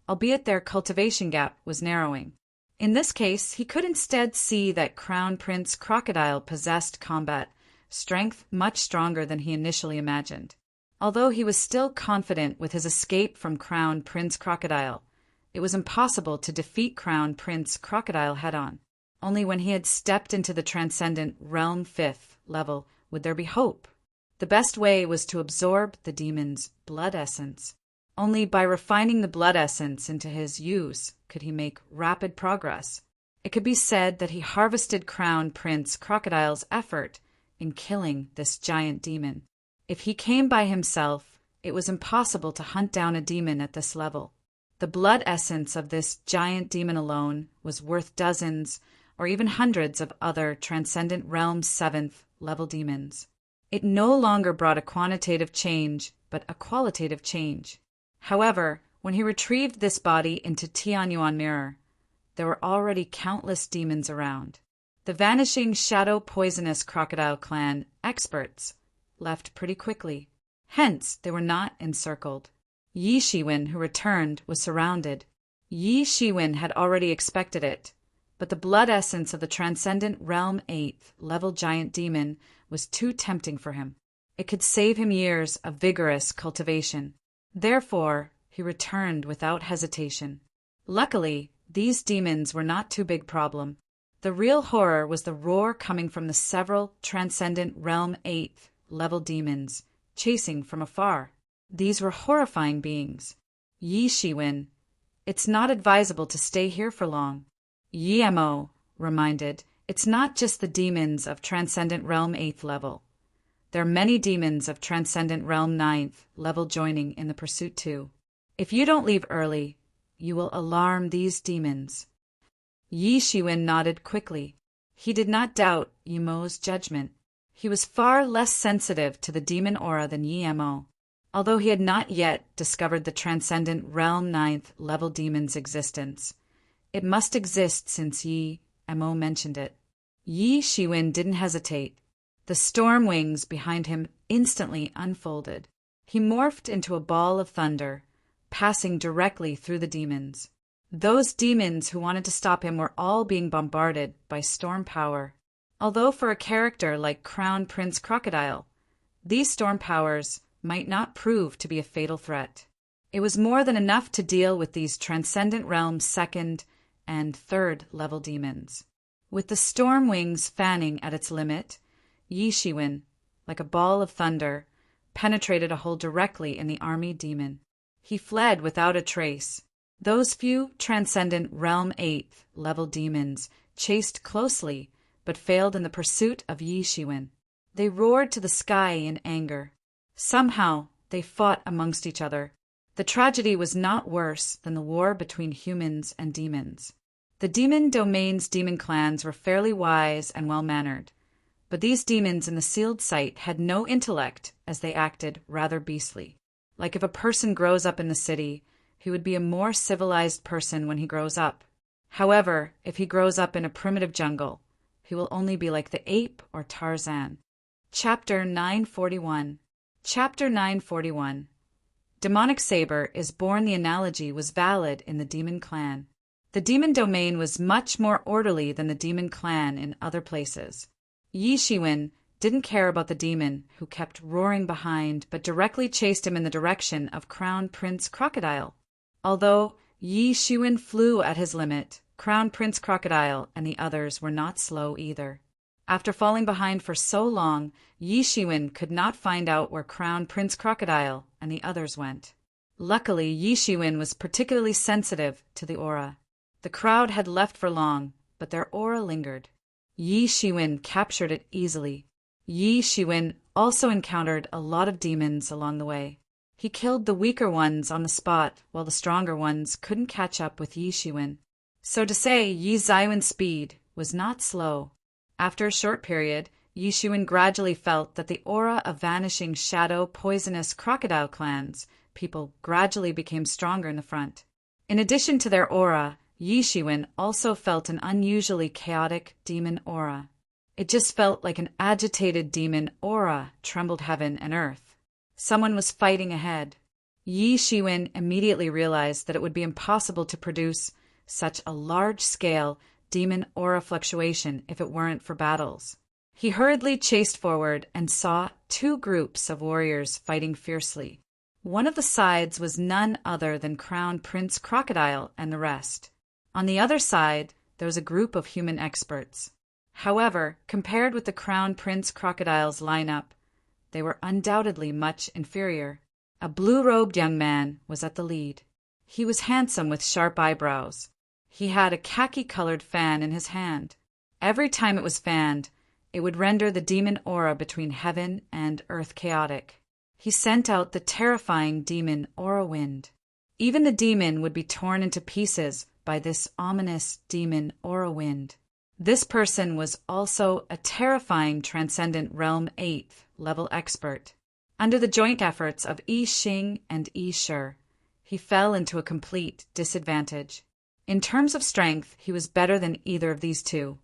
[SPEAKER 1] albeit their cultivation gap was narrowing. In this case, he could instead see that Crown Prince Crocodile possessed combat strength much stronger than he initially imagined. Although he was still confident with his escape from Crown Prince Crocodile, it was impossible to defeat Crown Prince Crocodile head-on. Only when he had stepped into the Transcendent Realm 5th level would there be hope. The best way was to absorb the demon's blood essence. Only by refining the blood essence into his use could he make rapid progress. It could be said that he harvested Crown Prince Crocodile's effort in killing this giant demon. If he came by himself, it was impossible to hunt down a demon at this level. The blood essence of this giant demon alone was worth dozens or even hundreds of other Transcendent Realm 7th level demons. It no longer brought a quantitative change, but a qualitative change. However, when he retrieved this body into Tianyuan Mirror, there were already countless demons around. The Vanishing Shadow Poisonous Crocodile Clan experts left pretty quickly. Hence, they were not encircled. Yi Shiwen, who returned, was surrounded. Yi Shiwen had already expected it, but the blood essence of the Transcendent Realm 8th level giant demon was too tempting for him. It could save him years of vigorous cultivation. Therefore, he returned without hesitation. Luckily, these demons were not too big a problem. The real horror was the roar coming from the several Transcendent Realm 8th level demons chasing from afar. These were horrifying beings. Yi Shiwen, it's not advisable to stay here for long. Yi Mo reminded, it's not just the demons of Transcendent Realm 8th level. There are many demons of Transcendent Realm 9th level joining in the pursuit too. If you don't leave early, you will alarm these demons. Yi Shiwen nodded quickly. He did not doubt Yi Mo's judgment. He was far less sensitive to the demon aura than Yi Mo. Although he had not yet discovered the Transcendent Realm 9th level demon's existence, it must exist since Yi Mo mentioned it. Yi Shiwen didn't hesitate. The storm wings behind him instantly unfolded. He morphed into a ball of thunder, passing directly through the demons. Those demons who wanted to stop him were all being bombarded by storm power. Although for a character like Crown Prince Crocodile, these storm powers might not prove to be a fatal threat. It was more than enough to deal with these Transcendent Realm 2nd and third-level demons. With the storm wings fanning at its limit, Yi Shiwen, like a ball of thunder, penetrated a hole directly in the army demon. He fled without a trace. Those few transcendent realm 8th level demons chased closely, but failed in the pursuit of Yi Shiwen. They roared to the sky in anger. Somehow, they fought amongst each other. The tragedy was not worse than the war between humans and demons. The demon domain's demon clans were fairly wise and well-mannered, but these demons in the sealed site had no intellect, as they acted rather beastly. Like if a person grows up in the city, he would be a more civilized person when he grows up. However, if he grows up in a primitive jungle, he will only be like the ape or Tarzan. Chapter 941. Chapter 941. Demonic Saber is born. The analogy was valid in the demon clan. The demon domain was much more orderly than the demon clan in other places. Yi Shiwen didn't care about the demon, who kept roaring behind, but directly chased him in the direction of Crown Prince Crocodile. Although Yi Shiwen flew at his limit, Crown Prince Crocodile and the others were not slow either. After falling behind for so long, Yi Shiwen could not find out where Crown Prince Crocodile and the others went. Luckily, Yi Shiwen was particularly sensitive to the aura. The crowd had left for long, but their aura lingered. Yi Shiwen captured it easily. Yi Shiwen also encountered a lot of demons along the way. He killed the weaker ones on the spot, while the stronger ones couldn't catch up with Yi Shiwen. So to say, Yi Zaiwen's speed was not slow. After a short period, Yi Shiwen gradually felt that the aura of vanishing shadow poisonous crocodile clans people gradually became stronger in the front. In addition to their aura, Yi Shiwen also felt an unusually chaotic demon aura. It just felt like an agitated demon aura trembled heaven and earth. Someone was fighting ahead. Yi Shiwen immediately realized that it would be impossible to produce such a large-scale demon aura fluctuation if it weren't for battles. He hurriedly chased forward and saw two groups of warriors fighting fiercely. One of the sides was none other than Crown Prince Crocodile and the rest. On the other side, there was a group of human experts. However, compared with the Crown Prince Crocodile's lineup, they were undoubtedly much inferior. A blue-robed young man was at the lead. He was handsome with sharp eyebrows. He had a khaki-colored fan in his hand. Every time it was fanned, it would render the demon aura between heaven and earth chaotic. He sent out the terrifying demon aura wind. Even the demon would be torn into pieces by this ominous demon aura wind. This person was also a terrifying transcendent realm 8th level expert. Under the joint efforts of Yi Xing and Yi Shi, he fell into a complete disadvantage. In terms of strength, he was better than either of these two.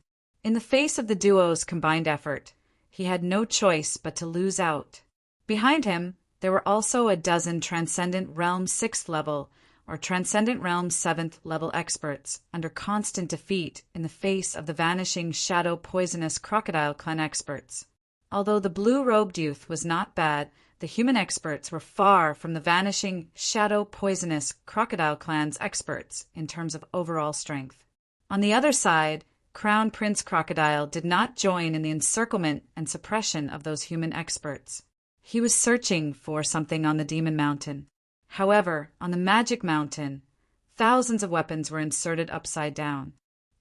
[SPEAKER 1] In the face of the duo's combined effort, he had no choice but to lose out. Behind him, there were also a dozen Transcendent Realm 6th level or Transcendent Realm 7th level experts under constant defeat in the face of the vanishing shadow poisonous crocodile clan experts. Although the blue-robed youth was not bad, the human experts were far from the vanishing shadow poisonous crocodile clan's experts in terms of overall strength. On the other side, Crown Prince Crocodile did not join in the encirclement and suppression of those human experts. He was searching for something on the Demon Mountain. However, on the Magic Mountain, thousands of weapons were inserted upside down.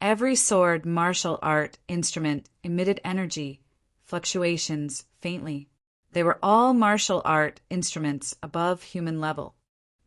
[SPEAKER 1] Every sword martial art instrument emitted energy, fluctuations, faintly. They were all martial art instruments above human level.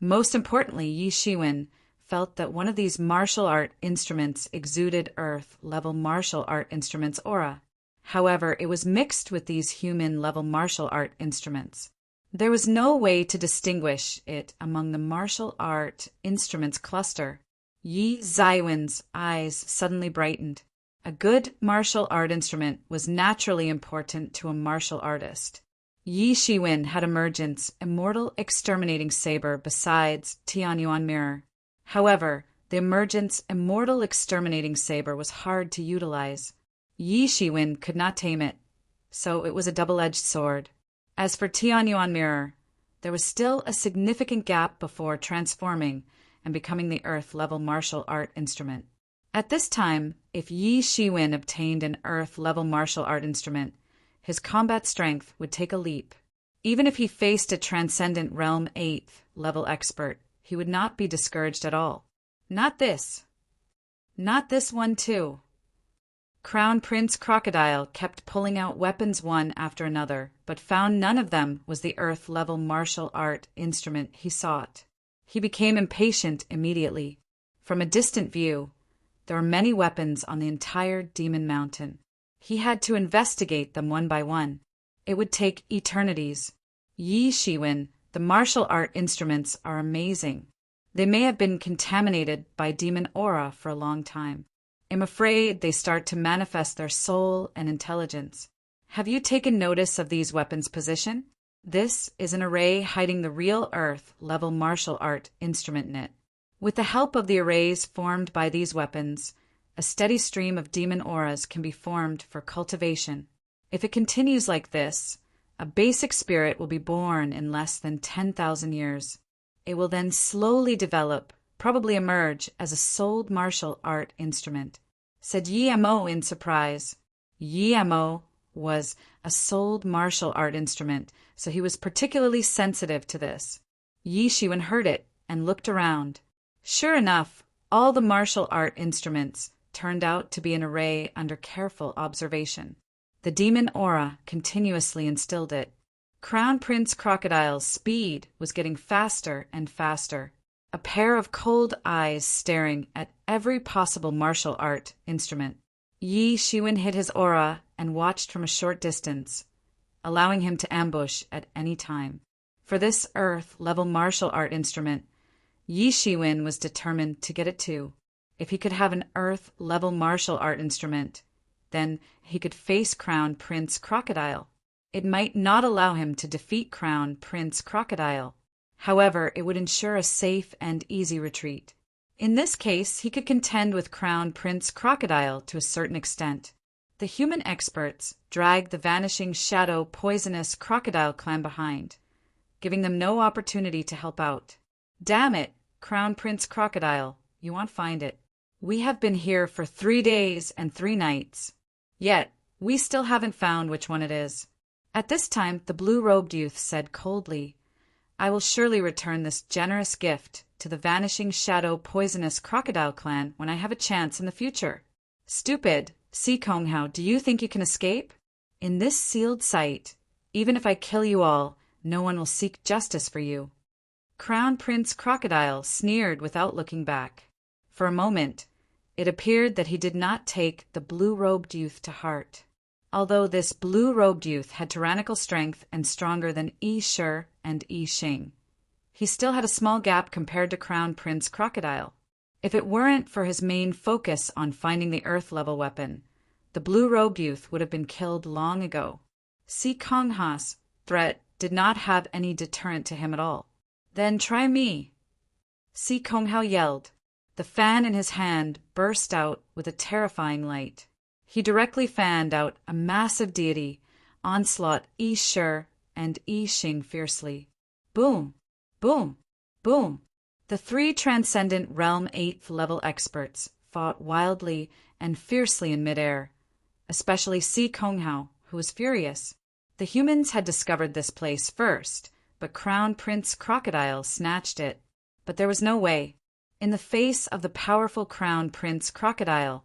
[SPEAKER 1] Most importantly, Yi Shiwen felt that one of these martial art instruments exuded Earth-level martial art instruments' aura. However, it was mixed with these human-level martial art instruments. There was no way to distinguish it among the martial art instruments cluster. Yi Zaiwen's eyes suddenly brightened. A good martial art instrument was naturally important to a martial artist. Yi Shiwen had Emergence, Immortal Exterminating Saber besides Tianyuan Mirror. However, the Emergence Immortal Exterminating Saber was hard to utilize. Yi Shiwen could not tame it, so it was a double-edged sword. As for Tianyuan Mirror, there was still a significant gap before transforming and becoming the Earth-level martial art instrument. At this time, if Yi Shiwen obtained an Earth-level martial art instrument, his combat strength would take a leap. Even if he faced a Transcendent Realm 8th level expert, he would not be discouraged at all. Not this. Not this one too. Crown Prince Crocodile kept pulling out weapons one after another, but found none of them was the Earth-level martial art instrument he sought. He became impatient immediately. From a distant view, there were many weapons on the entire Demon Mountain. He had to investigate them one by one. It would take eternities. Yi Shiwen, the martial art instruments are amazing. They may have been contaminated by demon aura for a long time. I'm afraid they start to manifest their soul and intelligence. Have you taken notice of these weapons' position? This is an array hiding the real Earth-level martial art instrument in it. With the help of the arrays formed by these weapons, a steady stream of demon auras can be formed for cultivation. If it continues like this, a basic spirit will be born in less than 10,000 years. It will then slowly develop, probably emerge as a souled martial art instrument, said Yi Mo in surprise. Yi Mo was a souled martial art instrument, so he was particularly sensitive to this. Yi Shiwen heard it and looked around. Sure enough, all the martial art instruments turned out to be an array under careful observation. The demon aura continuously instilled it. Crown Prince Crocodile's speed was getting faster and faster, a pair of cold eyes staring at every possible martial art instrument. Yi Shiwen hid his aura and watched from a short distance, allowing him to ambush at any time. For this Earth-level martial art instrument, Yi Shiwen was determined to get it too. If he could have an Earth-level martial art instrument, then he could face Crown Prince Crocodile. It might not allow him to defeat Crown Prince Crocodile. However, it would ensure a safe and easy retreat. In this case, he could contend with Crown Prince Crocodile to a certain extent. The human experts dragged the vanishing shadow poisonous crocodile clan behind, giving them no opportunity to help out. Damn it, Crown Prince Crocodile, you won't find it. We have been here for 3 days and 3 nights. Yet, we still haven't found which one it is. At this time, the blue-robed youth said coldly, I will surely return this generous gift to the vanishing shadow poisonous crocodile clan when I have a chance in the future. Stupid, Si Konghao, do you think you can escape? In this sealed site, even if I kill you all, no one will seek justice for you. Crown Prince Crocodile sneered without looking back. For a moment, it appeared that he did not take the blue-robed youth to heart. Although this blue-robed youth had tyrannical strength and stronger than Yi Shi and Yi Xing, he still had a small gap compared to Crown Prince Crocodile. If it weren't for his main focus on finding the Earth-level weapon, the blue-robed youth would have been killed long ago. Si Kongha's threat did not have any deterrent to him at all. Then try me. Si Konghao yelled. The fan in his hand burst out with a terrifying light. He directly fanned out a massive deity, onslaught Yi Shi and Yi Xing fiercely. Boom, boom, boom. The 3 Transcendent Realm 8th level experts fought wildly and fiercely in midair, especially Si Konghao, who was furious. The humans had discovered this place first, but Crown Prince Crocodile snatched it. But there was no way. In the face of the powerful Crown Prince Crocodile,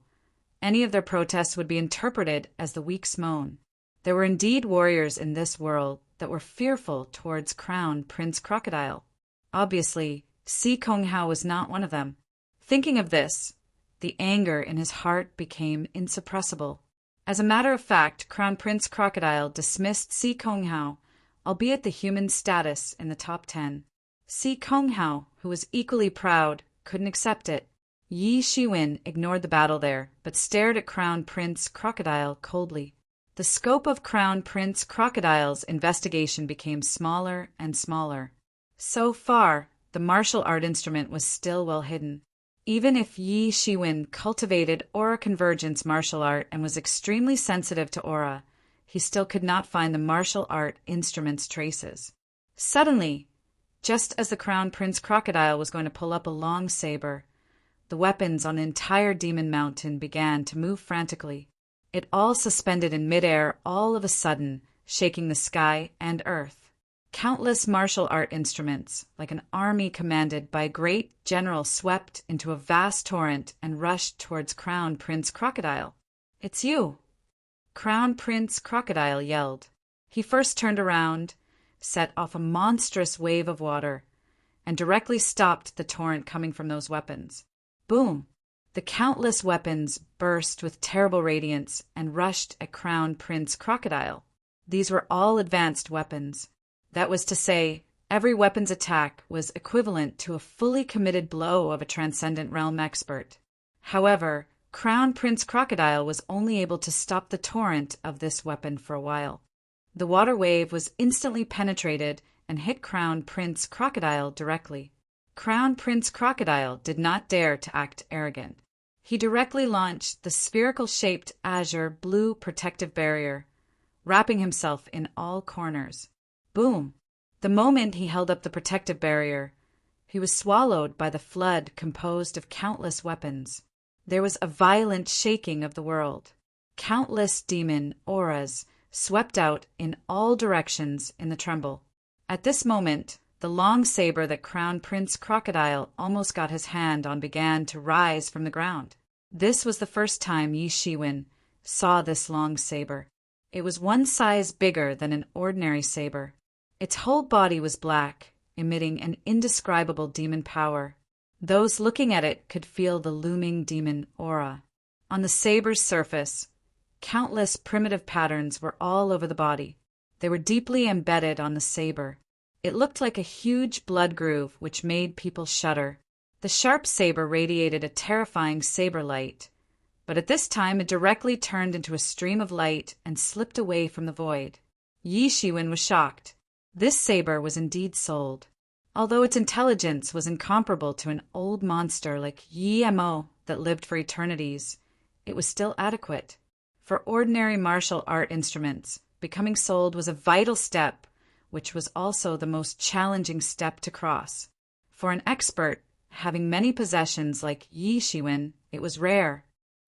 [SPEAKER 1] any of their protests would be interpreted as the weak's moan. There were indeed warriors in this world that were fearful towards Crown Prince Crocodile. Obviously, Si Konghao was not one of them. Thinking of this, the anger in his heart became insuppressible. As a matter of fact, Crown Prince Crocodile dismissed Si Konghao, albeit the human status in the top 10. Si Konghao, who was equally proud, couldn't accept it. Yi Shiwen ignored the battle there, but stared at Crown Prince Crocodile coldly. The scope of Crown Prince Crocodile's investigation became smaller and smaller. So far, the martial art instrument was still well hidden. Even if Yi Shiwen cultivated aura convergence martial art and was extremely sensitive to aura, he still could not find the martial art instrument's traces. Suddenly, just as the Crown Prince Crocodile was going to pull up a long saber, the weapons on an entire demon mountain began to move frantically. It all suspended in midair all of a sudden, shaking the sky and earth. Countless martial art instruments, like an army commanded by a great general, swept into a vast torrent and rushed towards Crown Prince Crocodile. "It's you!" Crown Prince Crocodile yelled. He first turned around, set off a monstrous wave of water, and directly stopped the torrent coming from those weapons. Boom! The countless weapons burst with terrible radiance and rushed at Crown Prince Crocodile. These were all advanced weapons. That was to say, every weapon's attack was equivalent to a fully committed blow of a Transcendent Realm expert. However, Crown Prince Crocodile was only able to stop the torrent of this weapon for a while. The water wave was instantly penetrated and hit Crown Prince Crocodile directly. Crown Prince Crocodile did not dare to act arrogant. He directly launched the spherical-shaped azure blue protective barrier, wrapping himself in all corners. Boom! The moment he held up the protective barrier, he was swallowed by the flood composed of countless weapons. There was a violent shaking of the world. Countless demon auras swept out in all directions in the tremble. At this moment, the long saber that Crown Prince Crocodile almost got his hand on began to rise from the ground. This was the first time Yi Shiwen saw this long saber. It was one size bigger than an ordinary saber. Its whole body was black, emitting an indescribable demon power. Those looking at it could feel the looming demon aura. On the saber's surface, countless primitive patterns were all over the body. They were deeply embedded on the saber. It looked like a huge blood groove which made people shudder. The sharp saber radiated a terrifying saber light, but at this time it directly turned into a stream of light and slipped away from the void. Yi Shiwen was shocked. This saber was indeed sold. Although its intelligence was incomparable to an old monster like Yi Mo that lived for eternities, it was still adequate. For ordinary martial art instruments, becoming sold was a vital step, which was also the most challenging step to cross. For an expert, having many possessions like Yi Shiwen, it was rare.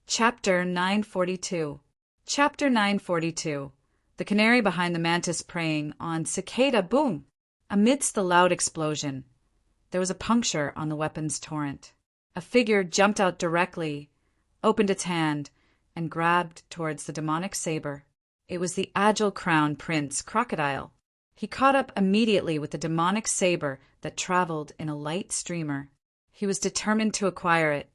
[SPEAKER 1] Chapter 942. Chapter 942. The canary behind the mantis preying on cicada. Boom! Amidst the loud explosion, there was a puncture on the weapon's torrent. A figure jumped out directly, opened its hand, and grabbed towards the demonic saber. It was the agile Crown Prince Crocodile. He caught up immediately with the demonic saber that traveled in a light streamer. He was determined to acquire it,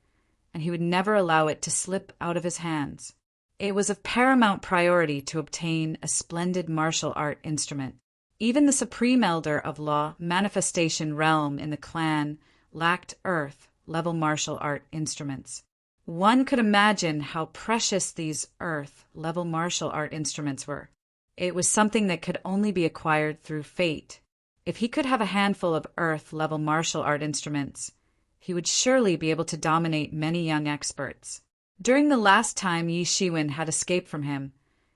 [SPEAKER 1] and he would never allow it to slip out of his hands. It was of paramount priority to obtain a splendid martial art instrument. Even the Supreme Elder of Law Manifestation Realm in the clan lacked Earth-level martial art instruments. One could imagine how precious these Earth-level martial art instruments were. It was something that could only be acquired through fate. If he could have a handful of Earth-level martial art instruments, he would surely be able to dominate many young experts. During the last time Yi Shiwen had escaped from him,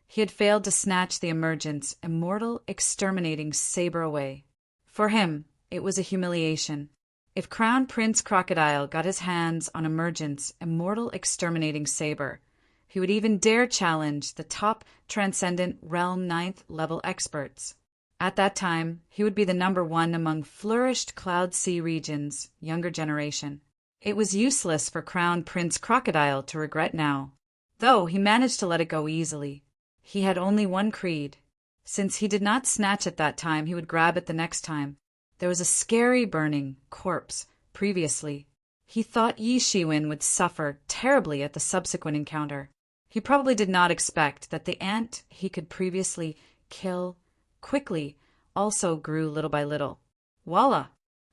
[SPEAKER 1] he had failed to snatch the Emergent's immortal exterminating saber away. For him, it was a humiliation. If Crown Prince Crocodile got his hands on Emergent's immortal exterminating saber, he would even dare challenge the top Transcendent Realm 9th level experts. At that time, he would be the number one among flourished Cloud Sea region's younger generation. It was useless for Crown Prince Crocodile to regret now, though he managed to let it go easily. He had only one creed. Since he did not snatch it that time, he would grab it the next time. There was a scary burning corpse previously. He thought Yi Shiwen would suffer terribly at the subsequent encounter. He probably did not expect that the ant he could previously kill quickly also grew little by little. Voila!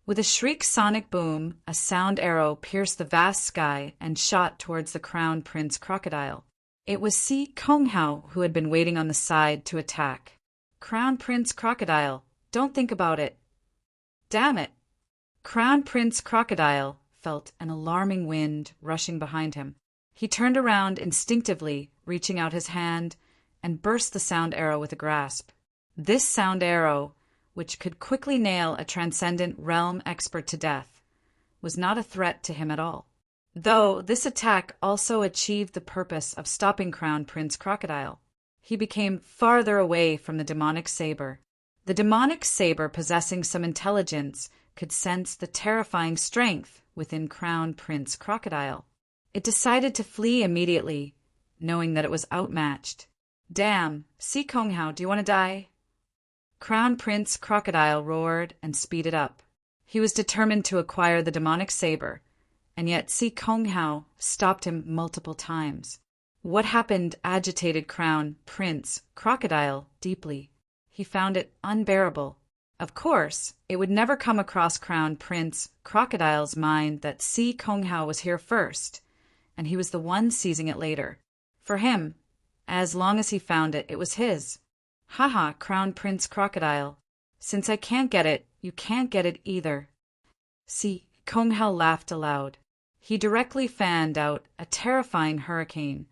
[SPEAKER 1] With a shriek sonic boom, a sound arrow pierced the vast sky and shot towards the Crown Prince Crocodile. It was Si Konghao who had been waiting on the side to attack. Crown Prince Crocodile, don't think about it. Damn it! Crown Prince Crocodile felt an alarming wind rushing behind him. He turned around instinctively, reaching out his hand, and burst the sound arrow with a grasp. This sound arrow, which could quickly nail a Transcendent Realm expert to death, was not a threat to him at all. Though this attack also achieved the purpose of stopping Crown Prince Crocodile. He became farther away from the demonic saber. The demonic saber, possessing some intelligence, could sense the terrifying strength within Crown Prince Crocodile. It decided to flee immediately, knowing that it was outmatched. Damn, Si Konghao, do you want to die? Crown Prince Crocodile roared and speeded up. He was determined to acquire the demonic saber, and yet Si Konghao stopped him multiple times. What happened agitated Crown Prince Crocodile deeply. He found it unbearable. Of course, it would never come across Crown Prince Crocodile's mind that Si Konghao was here first, and he was the one seizing it later. For him, as long as he found it, it was his. Haha, Crown Prince Crocodile. Since I can't get it, you can't get it either. Si Konghao laughed aloud. He directly fanned out a terrifying hurricane,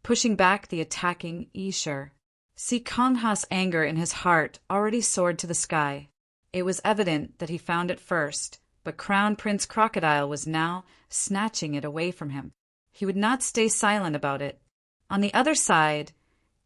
[SPEAKER 1] pushing back the attacking Yishur. Si Kongha's anger in his heart already soared to the sky. It was evident that he found it first, but Crown Prince Crocodile was now snatching it away from him. He would not stay silent about it. On the other side,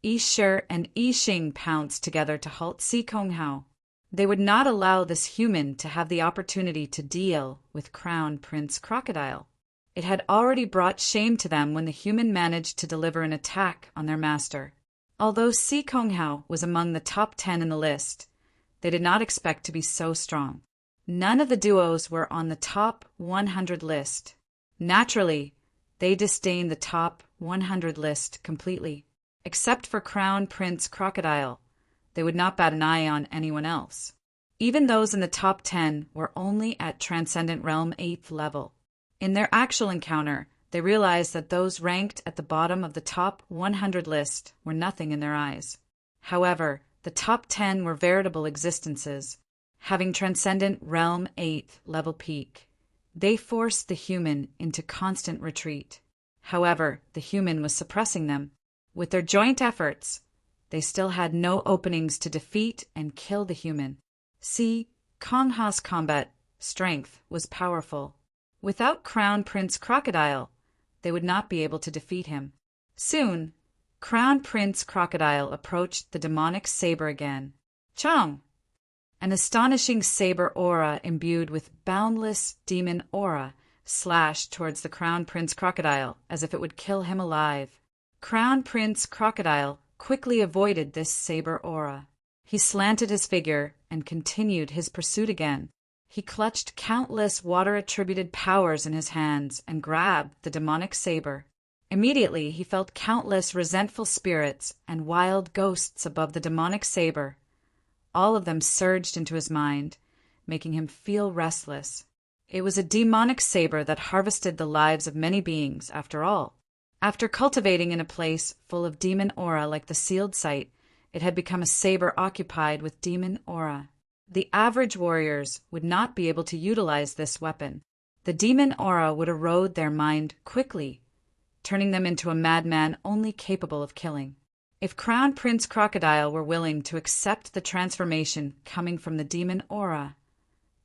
[SPEAKER 1] Yishur and Yixing pounced together to halt Si Konghao. They would not allow this human to have the opportunity to deal with Crown Prince Crocodile. It had already brought shame to them when the human managed to deliver an attack on their master. Although Si Konghao was among the top 10 in the list, they did not expect to be so strong. None of the duos were on the top 100 list. Naturally, they disdained the top 100 list completely. Except for Crown Prince Crocodile, they would not bat an eye on anyone else. Even those in the top 10 were only at Transcendent Realm 8th level. In their actual encounter, they realized that those ranked at the bottom of the top 100 list were nothing in their eyes. However, the top 10 were veritable existences, having Transcendent Realm 8th level peak. They forced the human into constant retreat. However, the human was suppressing them. With their joint efforts, they still had no openings to defeat and kill the human. Si Kongha's combat strength was powerful. Without Crown Prince Crocodile, they would not be able to defeat him. Soon, Crown Prince Crocodile approached the demonic saber again. Chong! An astonishing saber aura imbued with boundless demon aura slashed towards the Crown Prince Crocodile as if it would kill him alive. Crown Prince Crocodile quickly avoided this saber aura. He slanted his figure and continued his pursuit again. He clutched countless water-attributed powers in his hands and grabbed the demonic saber. Immediately, he felt countless resentful spirits and wild ghosts above the demonic saber. All of them surged into his mind, making him feel restless. It was a demonic saber that harvested the lives of many beings, after all. After cultivating in a place full of demon aura like the sealed site, it had become a saber occupied with demon aura. The average warriors would not be able to utilize this weapon. The demon aura would erode their mind quickly, turning them into a madman only capable of killing. If Crown Prince Crocodile were willing to accept the transformation coming from the demon aura,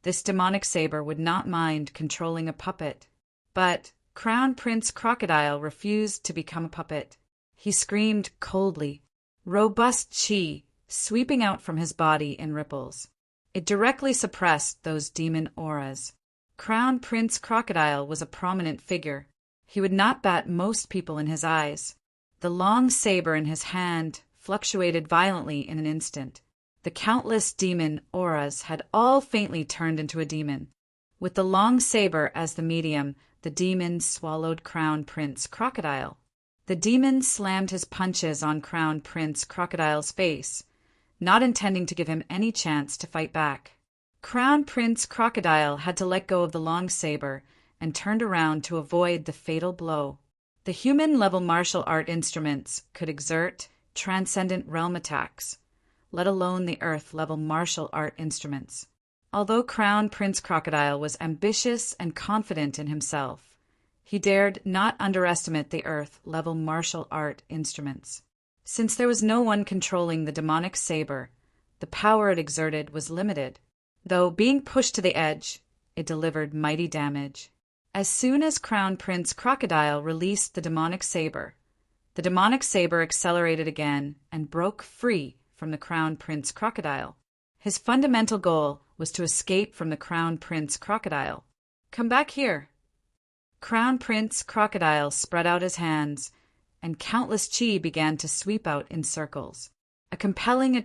[SPEAKER 1] this demonic saber would not mind controlling a puppet. But Crown Prince Crocodile refused to become a puppet. He screamed coldly, robust chi sweeping out from his body in ripples. It directly suppressed those demon auras. Crown Prince Crocodile was a prominent figure. He would not bat most people in his eyes. The long saber in his hand fluctuated violently in an instant. The countless demon auras had all faintly turned into a demon. With the long saber as the medium, the demon swallowed Crown Prince Crocodile. The demon slammed his punches on Crown Prince Crocodile's face, not intending to give him any chance to fight back. Crown Prince Crocodile had to let go of the long saber and turned around to avoid the fatal blow. The human-level martial art instruments could exert transcendent realm attacks, let alone the earth-level martial art instruments. Although Crown Prince Crocodile was ambitious and confident in himself, he dared not underestimate the earth-level martial art instruments. Since there was no one controlling the demonic saber, the power it exerted was limited. Though being pushed to the edge, it delivered mighty damage. As soon as Crown Prince Crocodile released the demonic saber accelerated again and broke free from the Crown Prince Crocodile. His fundamental goal was to escape from the Crown Prince Crocodile. "Come back here." Crown Prince Crocodile spread out his hands, and countless chi began to sweep out in circles. A compelling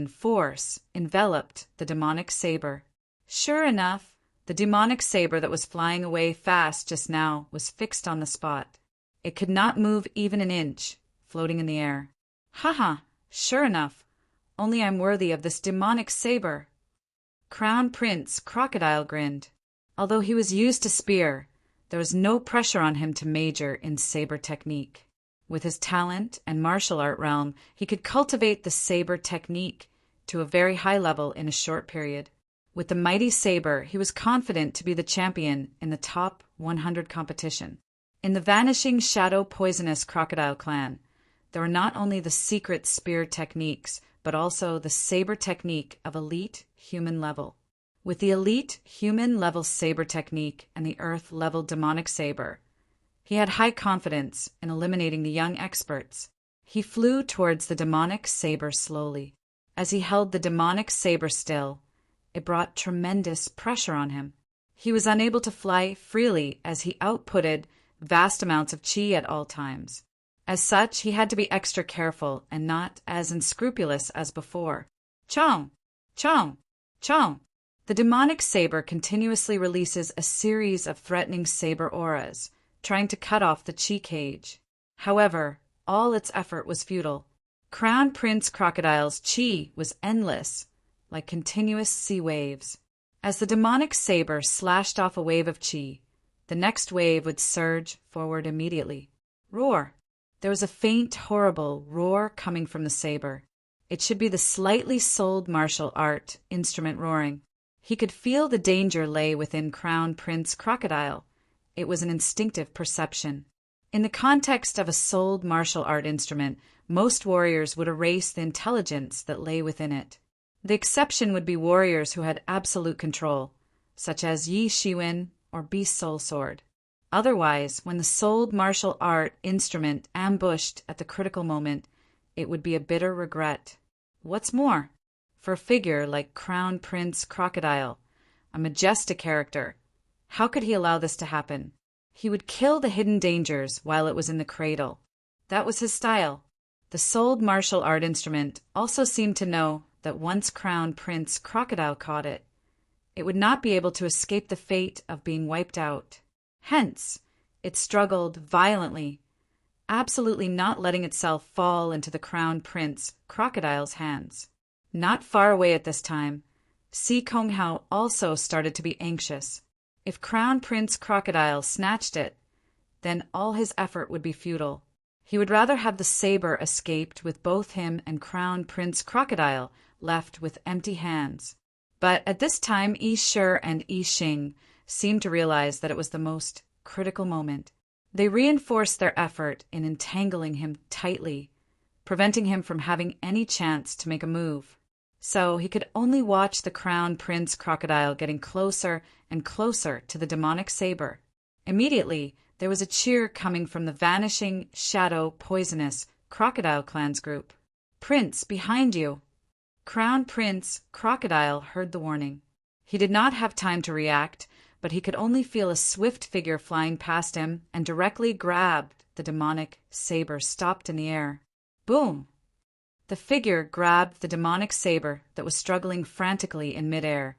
[SPEAKER 1] force enveloped the demonic saber. Sure enough, the demonic saber that was flying away fast just now was fixed on the spot. It could not move even an inch, floating in the air. "Ha! Sure enough. Only I'm worthy of this demonic saber." Crown Prince Crocodile grinned. Although he was used to spear, there was no pressure on him to major in saber technique. With his talent and martial art realm, he could cultivate the saber technique to a very high level in a short period. With the mighty saber, he was confident to be the champion in the top 100 competition. In the vanishing shadow poisonous crocodile clan, there were not only the secret spear techniques, but also the saber technique of elite human level. With the elite human level saber technique and the earth level demonic saber, he had high confidence in eliminating the young experts. He flew towards the demonic saber slowly. As he held the demonic saber still, it brought tremendous pressure on him. He was unable to fly freely as he outputted vast amounts of chi at all times. As such, he had to be extra careful and not as unscrupulous as before. Chong! Chong! Chong! The demonic saber continuously releases a series of threatening saber auras, trying to cut off the chi cage. However, all its effort was futile. Crown Prince Crocodile's chi was endless, like continuous sea waves. As the demonic saber slashed off a wave of chi, the next wave would surge forward immediately. Roar! There was a faint, horrible roar coming from the saber. It should be the slightly souled martial art instrument roaring. He could feel the danger lay within Crown Prince Crocodile. It was an instinctive perception. In the context of a souled martial art instrument, most warriors would erase the intelligence that lay within it. The exception would be warriors who had absolute control, such as Yi Shiwen or Beast Soul Sword. Otherwise, when the souled martial art instrument ambushed at the critical moment, it would be a bitter regret. What's more, for a figure like Crown Prince Crocodile, a majestic character, how could he allow this to happen? He would kill the hidden dangers while it was in the cradle. That was his style. The souled martial art instrument also seemed to know that once Crown Prince Crocodile caught it, it would not be able to escape the fate of being wiped out. Hence, it struggled violently, absolutely not letting itself fall into the Crown Prince Crocodile's hands. Not far away at this time, Si Kong Hao also started to be anxious. If Crown Prince Crocodile snatched it, then all his effort would be futile. He would rather have the saber escaped with both him and Crown Prince Crocodile left with empty hands. But at this time, Yi Shi and Yi Xing seemed to realize that it was the most critical moment. They reinforced their effort in entangling him tightly, preventing him from having any chance to make a move. So he could only watch the Crown Prince Crocodile getting closer and closer to the demonic saber. Immediately, there was a cheer coming from the vanishing, shadow, poisonous Crocodile Clan's group. "Prince, behind you!" Crown Prince Crocodile heard the warning. He did not have time to react, but he could only feel a swift figure flying past him and directly grabbed the demonic saber stopped in the air. Boom! The figure grabbed the demonic saber that was struggling frantically in midair,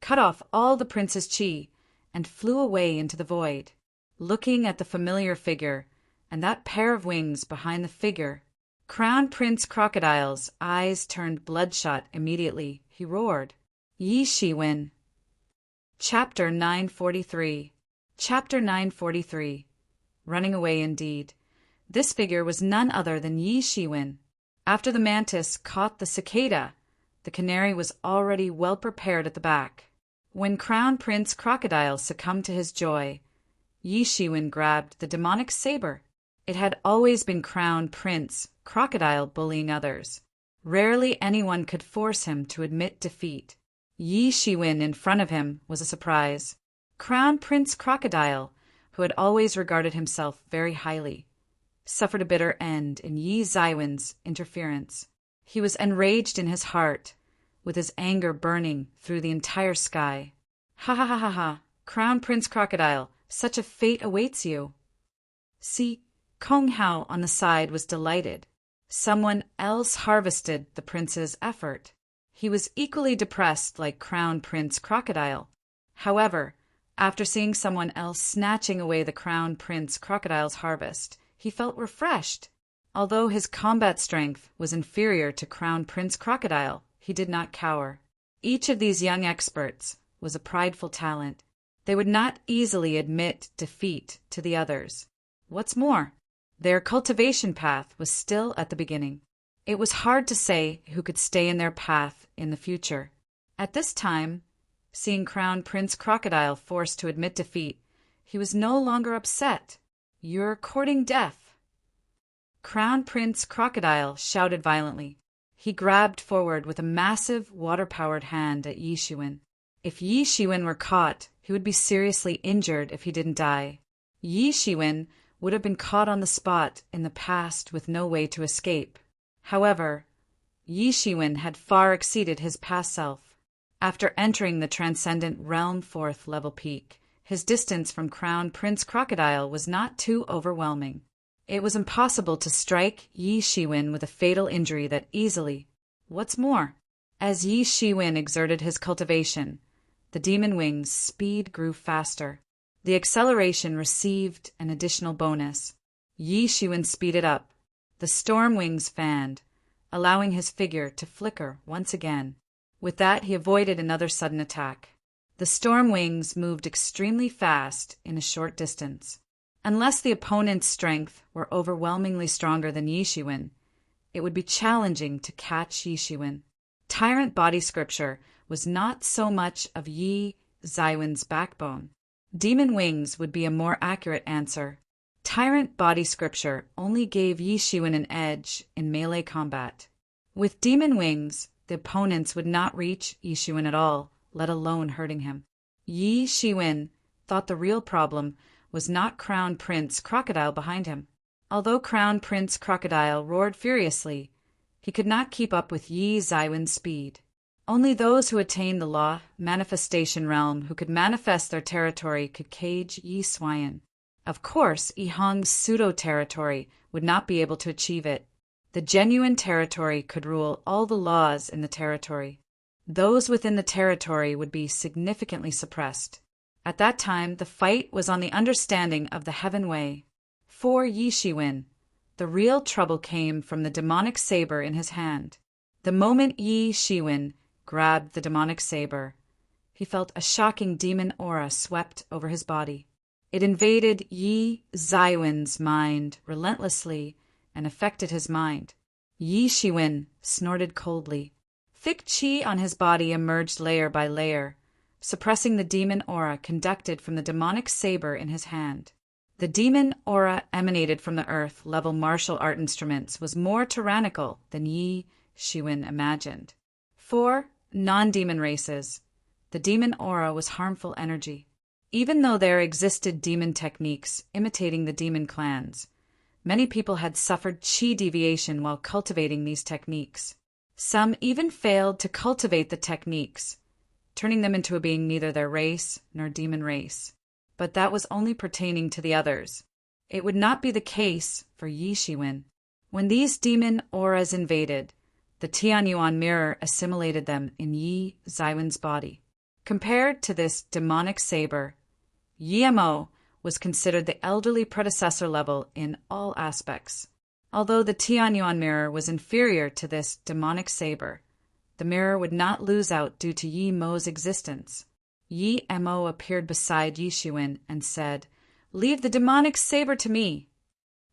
[SPEAKER 1] cut off all the prince's chi, and flew away into the void. Looking at the familiar figure and that pair of wings behind the figure, Crown Prince Crocodile's eyes turned bloodshot immediately. He roared, "Yi Shiwen!" Chapter 943. Chapter 943. Running away indeed. This figure was none other than Yi Shiwen. After the mantis caught the cicada, the canary was already well prepared at the back. When Crown Prince Crocodile succumbed to his joy, Yi Shiwen grabbed the demonic saber. It had always been Crown Prince Crocodile bullying others. Rarely anyone could force him to admit defeat. Yi Shiwen in front of him was a surprise. Crown Prince Crocodile, who had always regarded himself very highly, suffered a bitter end in Yi Zaiwen's interference. He was enraged in his heart, with his anger burning through the entire sky. Ha ha ha ha ha! Crown Prince Crocodile, such a fate awaits you. See, Kong Hao on the side was delighted. Someone else harvested the prince's effort. He was equally depressed like Crown Prince Crocodile. However, after seeing someone else snatching away the Crown Prince Crocodile's harvest, he felt refreshed. Although his combat strength was inferior to Crown Prince Crocodile, he did not cower. Each of these young experts was a prideful talent. They would not easily admit defeat to the others. What's more, their cultivation path was still at the beginning. It was hard to say who could stay in their path in the future. At this time, seeing Crown Prince Crocodile forced to admit defeat, he was no longer upset. "You're courting death." Crown Prince Crocodile shouted violently. He grabbed forward with a massive water-powered hand at Yi Shiwen. If Yi Shiwen were caught, he would be seriously injured if he didn't die. Yi Shiwen would have been caught on the spot in the past with no way to escape. However, Yi Shiwen had far exceeded his past self. After entering the Transcendent Realm 4th level peak, his distance from Crown Prince Crocodile was not too overwhelming. It was impossible to strike Yi Shiwen with a fatal injury that easily. What's more, as Yi Shiwen exerted his cultivation, the demon wing's speed grew faster. The acceleration received an additional bonus. Yi Shiwen speeded up. The storm wings fanned, allowing his figure to flicker once again. With that, he avoided another sudden attack. The storm wings moved extremely fast in a short distance. Unless the opponent's strength were overwhelmingly stronger than Yi Shiwen, it would be challenging to catch Yi Shiwen. Tyrant body scripture was not so much of Yi Zaiwen's backbone. Demon wings would be a more accurate answer. Tyrant body scripture only gave Yi Shiwen an edge in melee combat. With demon wings, the opponents would not reach Yi Shiwen at all, let alone hurting him. Yi Shiwen thought the real problem was not Crown Prince Crocodile behind him. Although Crown Prince Crocodile roared furiously, he could not keep up with Yi Zaiwen's speed. Only those who attained the law manifestation realm who could manifest their territory could cage Yi Shiwen. Of course, Yihong's pseudo-territory would not be able to achieve it. The genuine territory could rule all the laws in the territory. Those within the territory would be significantly suppressed. At that time, the fight was on the understanding of the Heaven Way. For Yi Shiwen, the real trouble came from the demonic saber in his hand. The moment Yi Shiwen grabbed the demonic saber, he felt a shocking demon aura swept over his body. It invaded Yi Zaiwen's mind relentlessly and affected his mind. Yi Shiwen snorted coldly. Thick qi on his body emerged layer by layer, suppressing the demon aura conducted from the demonic saber in his hand. The demon aura emanated from the earth-level martial art instruments was more tyrannical than Yi Shiwen imagined. For non-demon races, the demon aura was harmful energy. Even though there existed demon techniques imitating the demon clans, many people had suffered qi deviation while cultivating these techniques. Some even failed to cultivate the techniques, turning them into a being neither their race nor demon race. But that was only pertaining to the others. It would not be the case for Yi Shiwen. When these demon auras invaded, the Tianyuan mirror assimilated them in Yi Zaiwen's body. Compared to this demonic saber, Yimo was considered the elderly predecessor level in all aspects. Although the Tianyuan mirror was inferior to this demonic saber, the mirror would not lose out due to Yi Mo's existence. Yi Mo appeared beside Yi Shiwen and said, "Leave the demonic saber to me."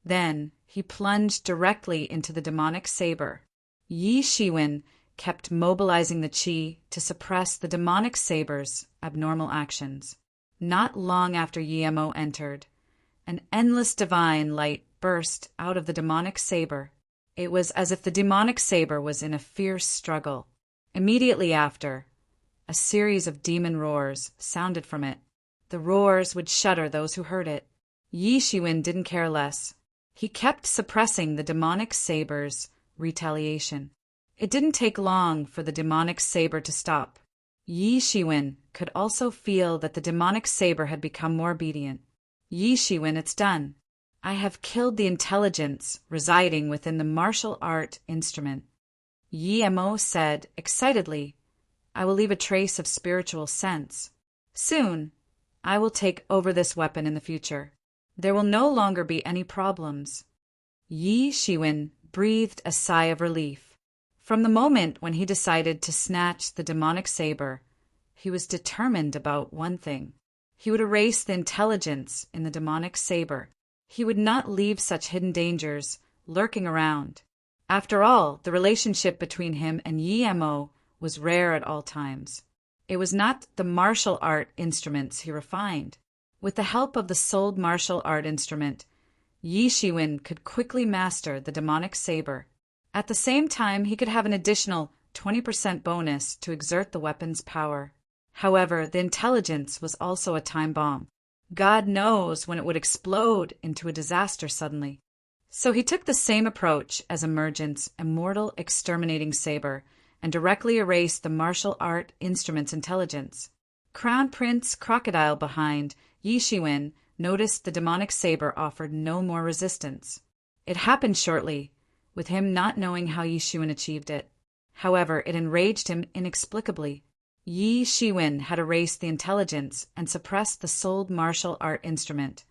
[SPEAKER 1] Then he plunged directly into the demonic saber. Yi Shiwen kept mobilizing the qi to suppress the demonic saber's abnormal actions. Not long after Yi Mo entered, an endless divine light burst out of the demonic saber. It was as if the demonic saber was in a fierce struggle. Immediately after, a series of demon roars sounded from it. The roars would shudder those who heard it. Yi Shiwen didn't care less. He kept suppressing the demonic saber's retaliation. It didn't take long for the demonic saber to stop. Yi Shiwen could also feel that the demonic saber had become more obedient. Yi Shiwen, it's done. I have killed the intelligence residing within the martial art instrument. Yi Mo said excitedly, I will leave a trace of spiritual sense. Soon, I will take over this weapon in the future. There will no longer be any problems. Yi Shiwen breathed a sigh of relief. From the moment when he decided to snatch the demonic saber, he was determined about one thing. He would erase the intelligence in the demonic saber. He would not leave such hidden dangers lurking around. After all, the relationship between him and Yi Mo was rare at all times. It was not the martial art instruments he refined. With the help of the souled martial art instrument, Yi Shiwen could quickly master the demonic saber. At the same time, he could have an additional 20% bonus to exert the weapon's power. However, the intelligence was also a time bomb. God knows when it would explode into a disaster suddenly. So he took the same approach as Emergent's immortal exterminating saber and directly erased the martial art instrument's intelligence. Crown Prince Crocodile behind Yi Shiwen noticed the demonic saber offered no more resistance. It happened shortly, with him not knowing how Yi Shiwen achieved it. However, it enraged him inexplicably. Yi Shiwen had erased the intelligence and suppressed the souled martial art instrument,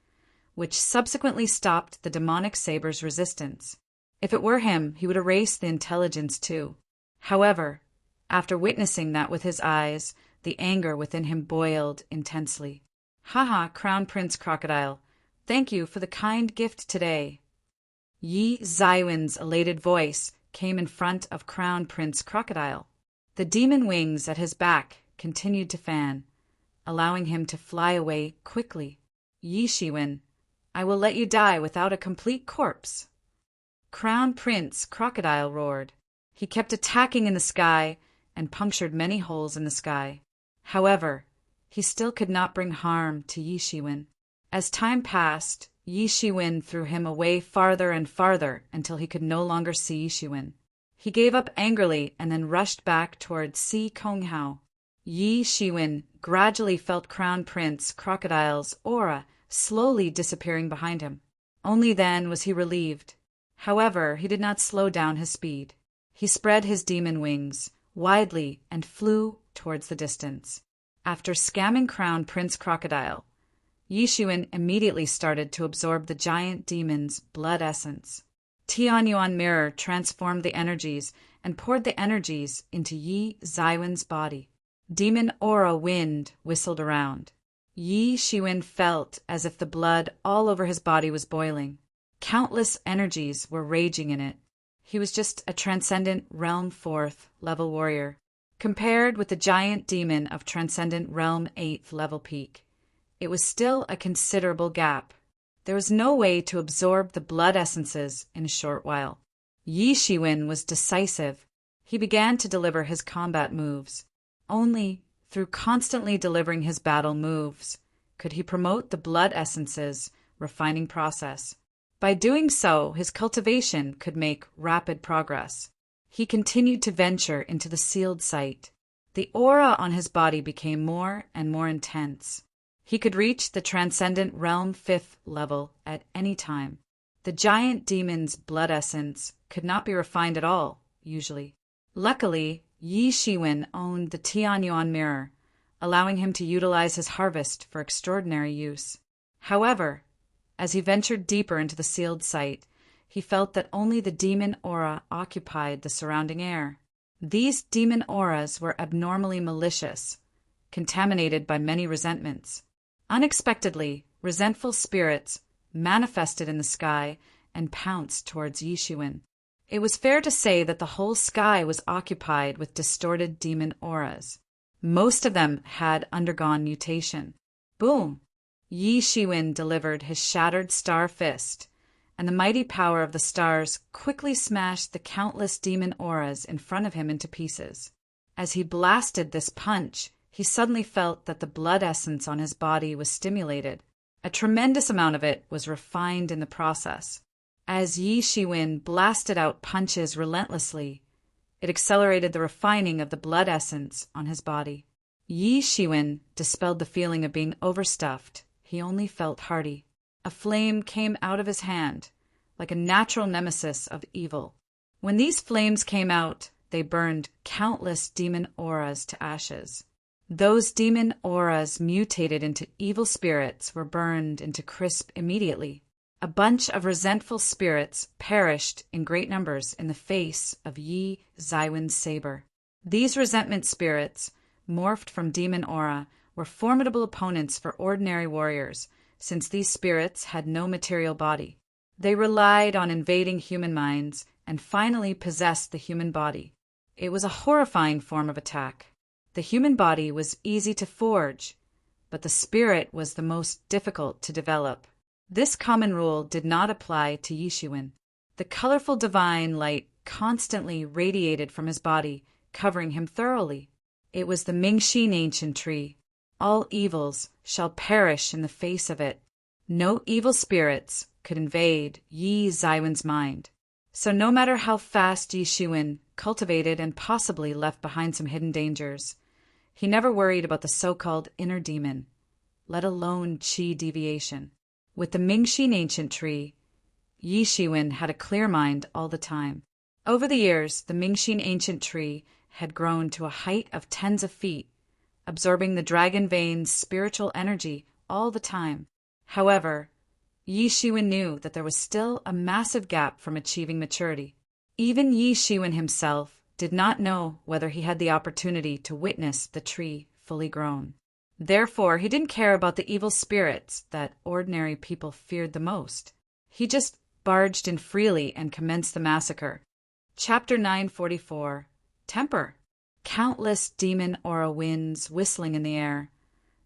[SPEAKER 1] which subsequently stopped the demonic saber's resistance. If it were him, he would erase the intelligence too. However, after witnessing that with his eyes, the anger within him boiled intensely. Haha, Crown Prince Crocodile, thank you for the kind gift today. Yi Shiwen's elated voice came in front of Crown Prince Crocodile. The demon wings at his back continued to fan, allowing him to fly away quickly. Yi Shiwen, I will let you die without a complete corpse. Crown Prince Crocodile roared. He kept attacking in the sky and punctured many holes in the sky. However, he still could not bring harm to Yi Shiwen. As time passed, Yi Shiwen threw him away farther and farther until he could no longer see Yi Shiwen. He gave up angrily and then rushed back toward Si Konghao. Yi Shiwen gradually felt Crown Prince Crocodile's aura slowly disappearing behind him. Only then was he relieved. However, he did not slow down his speed. He spread his demon wings widely and flew towards the distance. After scamming Crown Prince Crocodile, Yi Shiwen immediately started to absorb the giant demon's blood essence. Tianyuan Mirror transformed the energies and poured the energies into Yi Shiwen's body. Demon aura wind whistled around. Yi Shiwen felt as if the blood all over his body was boiling. Countless energies were raging in it. He was just a transcendent Realm 4th level warrior, compared with the giant demon of Transcendent Realm 8th level peak. It was still a considerable gap. There was no way to absorb the blood essences in a short while. Yi Shiwen was decisive. He began to deliver his combat moves. Only through constantly delivering his battle moves could he promote the blood essences refining process. By doing so, his cultivation could make rapid progress. He continued to venture into the sealed site. The aura on his body became more and more intense. He could reach the Transcendent Realm 5th level at any time. The giant demon's blood essence could not be refined at all, usually. Luckily, Yi Shiwen owned the Tianyuan Mirror, allowing him to utilize his harvest for extraordinary use. However, as he ventured deeper into the sealed site, he felt that only the demon aura occupied the surrounding air. These demon auras were abnormally malicious, contaminated by many resentments. Unexpectedly, resentful spirits manifested in the sky and pounced towards Yi Shiwen. It was fair to say that the whole sky was occupied with distorted demon auras. Most of them had undergone mutation. Boom! Yi Shiwen delivered his shattered star fist, and the mighty power of the stars quickly smashed the countless demon auras in front of him into pieces. As he blasted this punch, he suddenly felt that the blood essence on his body was stimulated. A tremendous amount of it was refined in the process. As Yi Shiwen blasted out punches relentlessly, it accelerated the refining of the blood essence on his body. Yi Shiwen dispelled the feeling of being overstuffed. He only felt hearty. A flame came out of his hand, like a natural nemesis of evil. When these flames came out, they burned countless demon auras to ashes. Those demon auras mutated into evil spirits were burned into crisp immediately. A bunch of resentful spirits perished in great numbers in the face of Yi Zaiwen's saber. These resentment spirits, morphed from demon aura, were formidable opponents for ordinary warriors, since these spirits had no material body. They relied on invading human minds and finally possessed the human body. It was a horrifying form of attack. The human body was easy to forge, but the spirit was the most difficult to develop. This common rule did not apply to Yi Shiwen. The colorful divine light constantly radiated from his body, covering him thoroughly. It was the Mingxin ancient tree. All evils shall perish in the face of it. No evil spirits could invade Yi Zaiwen's mind. So no matter how fast Yi Shiwen cultivated and possibly left behind some hidden dangers, he never worried about the so-called inner demon, let alone qi deviation. With the Mingxin ancient tree, Yi Shiwen had a clear mind all the time. Over the years, the Mingxin ancient tree had grown to a height of tens of feet, absorbing the dragon vein's spiritual energy all the time. However, Yi Shiwen knew that there was still a massive gap from achieving maturity. Even Yi Shiwen himself did not know whether he had the opportunity to witness the tree fully grown. Therefore, he didn't care about the evil spirits that ordinary people feared the most. He just barged in freely and commenced the massacre. Chapter 944. Temper. Countless demon aura winds whistling in the air.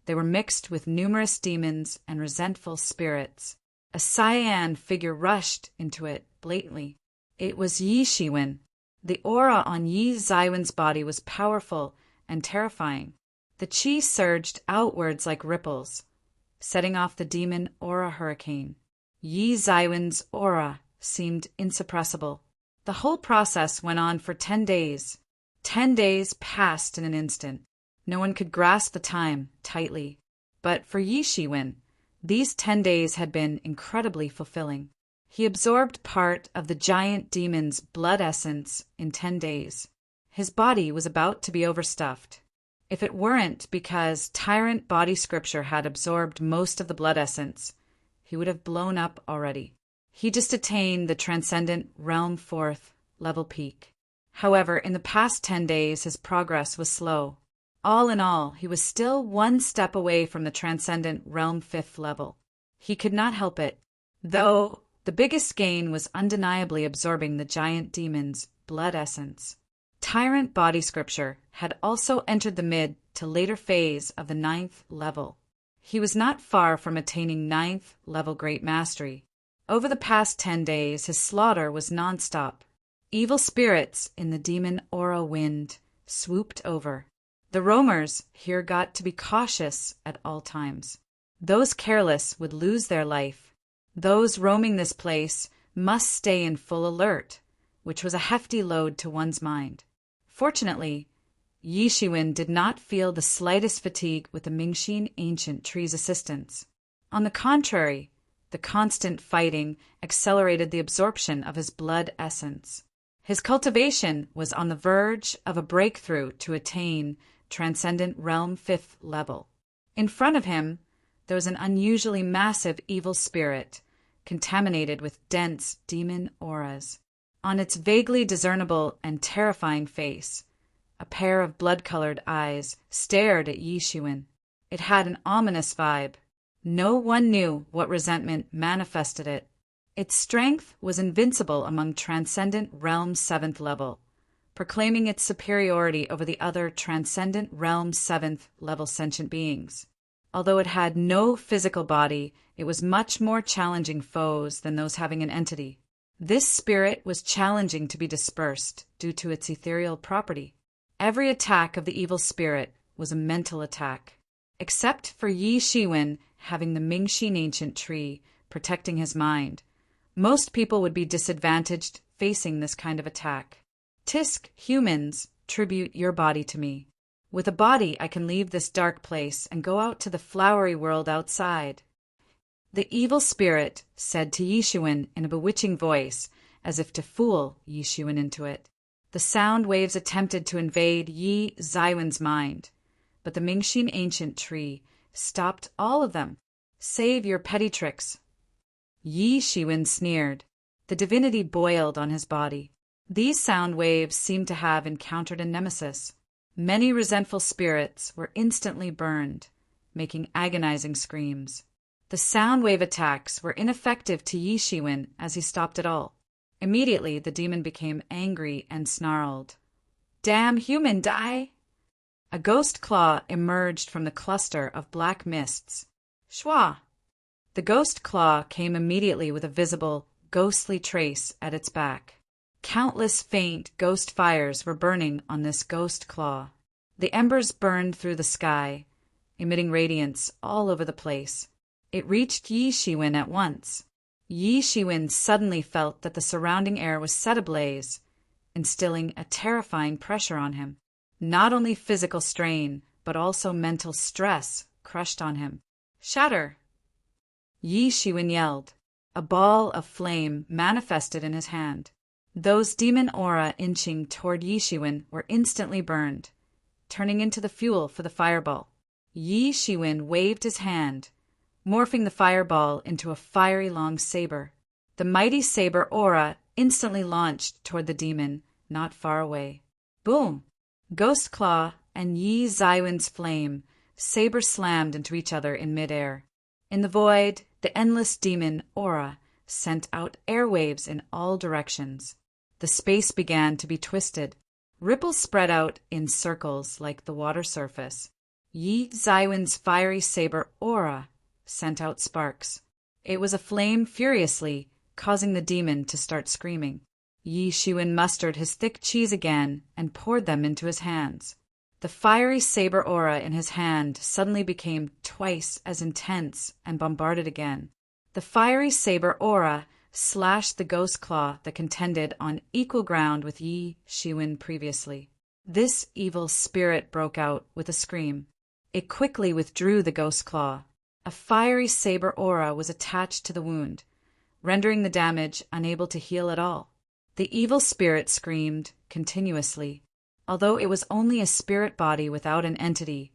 [SPEAKER 1] They were mixed with numerous demons and resentful spirits. A cyan figure rushed into it blatantly. It was Yi Shiwen. The aura on Yi Zaiwen's body was powerful and terrifying. The qi surged outwards like ripples, setting off the demon aura hurricane. Yi Zaiwen's aura seemed insuppressible. The whole process went on for 10 days. 10 days passed in an instant. No one could grasp the time tightly. But for Yi Shiwen, these 10 days had been incredibly fulfilling. He absorbed part of the giant demon's blood essence in 10 days. His body was about to be overstuffed. If it weren't because Tyrant Body Scripture had absorbed most of the blood essence, he would have blown up already. He just attained the transcendent Realm 4th level peak. However, in the past 10 days, his progress was slow. All in all, he was still one step away from the transcendent Realm 5th level. He could not help it, though the biggest gain was undeniably absorbing the giant demon's blood essence. Tyrant Body Scripture had also entered the mid to later phase of the 9th level. He was not far from attaining 9th level Great Mastery. Over the past 10 days, his slaughter was nonstop. Evil spirits in the demon aura wind swooped over. The roamers here got to be cautious at all times. Those careless would lose their life. Those roaming this place must stay in full alert, which was a hefty load to one's mind. Fortunately, Yi Shiwen did not feel the slightest fatigue with the Mingxin ancient tree's assistance. On the contrary, the constant fighting accelerated the absorption of his blood essence. His cultivation was on the verge of a breakthrough to attain Transcendent Realm 5th level. In front of him, there was an unusually massive evil spirit, contaminated with dense demon auras. On its vaguely discernible and terrifying face, a pair of blood-colored eyes stared at Yi Shiwen. It had an ominous vibe. No one knew what resentment manifested it. Its strength was invincible among Transcendent Realm 7th level, proclaiming its superiority over the other Transcendent Realm 7th level sentient beings. Although it had no physical body, it was much more challenging foes than those having an entity. This spirit was challenging to be dispersed due to its ethereal property. Every attack of the evil spirit was a mental attack. Except for Yi Shiwen having the Mingxin ancient tree protecting his mind, most people would be disadvantaged facing this kind of attack. Tisk, humans, tribute your body to me. With a body, I can leave this dark place and go out to the flowery world outside. The evil spirit said to Yi Shiwen in a bewitching voice, as if to fool Yi Shiwen into it. The sound waves attempted to invade Yi Zaiwen's mind, but the Mingxin ancient tree stopped all of them. Save your petty tricks. Yi Shiwen sneered. The divinity boiled on his body. These sound waves seemed to have encountered a nemesis. Many resentful spirits were instantly burned, making agonizing screams. The sound wave attacks were ineffective to Yi Shiwen as he stopped it all. Immediately, the demon became angry and snarled. Damn human, die! A ghost claw emerged from the cluster of black mists. Shwa! The ghost claw came immediately with a visible, ghostly trace at its back. Countless faint ghost fires were burning on this ghost claw. The embers burned through the sky, emitting radiance all over the place. It reached Yi Shiwen at once. Yi Shiwen suddenly felt that the surrounding air was set ablaze, instilling a terrifying pressure on him. Not only physical strain, but also mental stress crushed on him. Shatter! Yi Shiwen yelled. A ball of flame manifested in his hand. Those demon aura inching toward Yi Shiwen were instantly burned, turning into the fuel for the fireball. Yi Shiwen waved his hand, morphing the fireball into a fiery long saber. The mighty saber aura instantly launched toward the demon, not far away. Boom! Ghost Claw and Yi Zaiwen's flame saber slammed into each other in midair. In the void, the endless demon aura sent out airwaves in all directions. The space began to be twisted. Ripples spread out in circles like the water surface. Yi Zaiwen's fiery saber aura sent out sparks. It was aflame furiously, causing the demon to start screaming. Yi Shiwen mustered his thick cheese again and poured them into his hands. The fiery saber aura in his hand suddenly became twice as intense and bombarded again. The fiery saber aura slashed the ghost claw that contended on equal ground with Yi Shiwen previously. This evil spirit broke out with a scream. It quickly withdrew the ghost claw. A fiery saber aura was attached to the wound, rendering the damage unable to heal at all. The evil spirit screamed continuously. Although it was only a spirit body without an entity,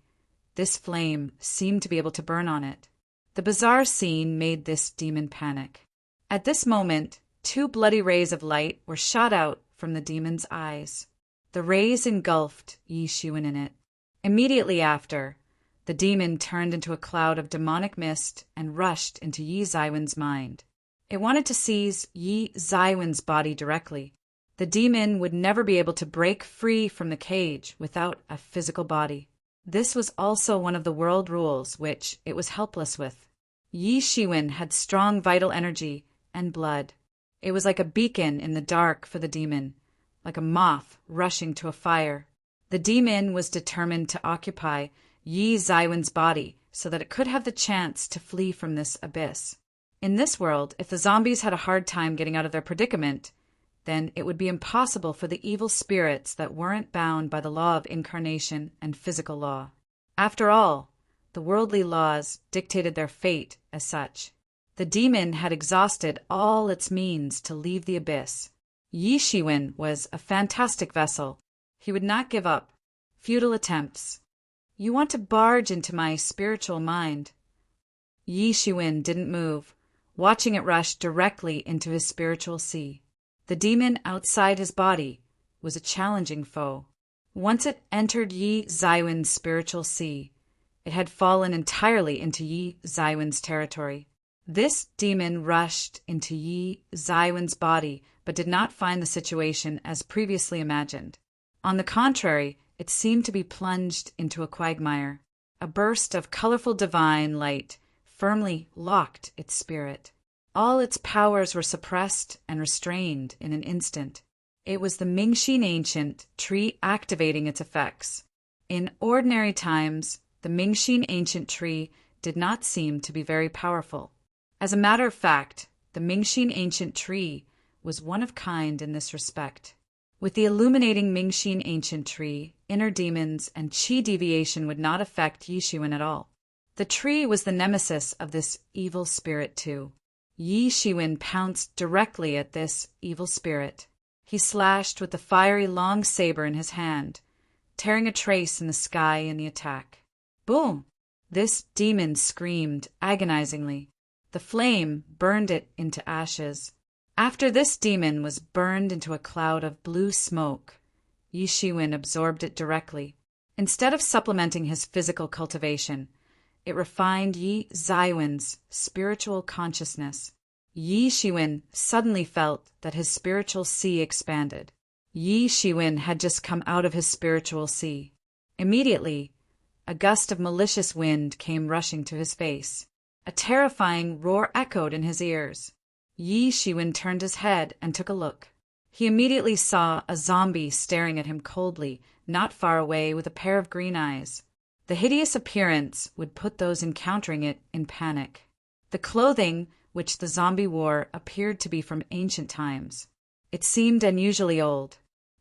[SPEAKER 1] this flame seemed to be able to burn on it. The bizarre scene made this demon panic. At this moment, 2 bloody rays of light were shot out from the demon's eyes. The rays engulfed Yi Shiwen in it. Immediately after, the demon turned into a cloud of demonic mist and rushed into Yi Zaiwen's mind. It wanted to seize Yi Zaiwen's body directly. The demon would never be able to break free from the cage without a physical body. This was also one of the world rules which it was helpless with. Yi Shiwen had strong vital energy and blood. It was like a beacon in the dark for the demon, like a moth rushing to a fire. The demon was determined to occupy Yi Zaiwen's body so that it could have the chance to flee from this abyss. In this world, if the zombies had a hard time getting out of their predicament, then it would be impossible for the evil spirits that weren't bound by the law of incarnation and physical law. After all, the worldly laws dictated their fate as such. The demon had exhausted all its means to leave the abyss. Yi Shiwen was a fantastic vessel. He would not give up. Futile attempts. You want to barge into my spiritual mind. Yi Shiwen didn't move, watching it rush directly into his spiritual sea. The demon outside his body was a challenging foe. Once it entered Yi Zaiwen's spiritual sea, it had fallen entirely into Yi Zaiwen's territory. This demon rushed into Yi Zaiwen's body, but did not find the situation as previously imagined. On the contrary, it seemed to be plunged into a quagmire. A burst of colorful divine light firmly locked its spirit. All its powers were suppressed and restrained in an instant. It was the Mingxin ancient tree activating its effects. In ordinary times, the Mingxin ancient tree did not seem to be very powerful. As a matter of fact, the Mingxin ancient tree was one of kind in this respect. With the illuminating Mingxin ancient tree, inner demons and qi deviation would not affect Yi Shiwen at all. The tree was the nemesis of this evil spirit too. Yi Shiwen pounced directly at this evil spirit. He slashed with the fiery long saber in his hand, tearing a trace in the sky in the attack. Boom! This demon screamed agonizingly. The flame burned it into ashes. After this demon was burned into a cloud of blue smoke, Yi Shiwen absorbed it directly. Instead of supplementing his physical cultivation, it refined Yi Zaiwen's spiritual consciousness. Yi Shiwen suddenly felt that his spiritual sea expanded. Yi Shiwen had just come out of his spiritual sea. Immediately, a gust of malicious wind came rushing to his face. A terrifying roar echoed in his ears. Yi Shiwen turned his head and took a look. He immediately saw a zombie staring at him coldly, not far away, with a pair of green eyes. The hideous appearance would put those encountering it in panic. The clothing which the zombie wore appeared to be from ancient times. It seemed unusually old.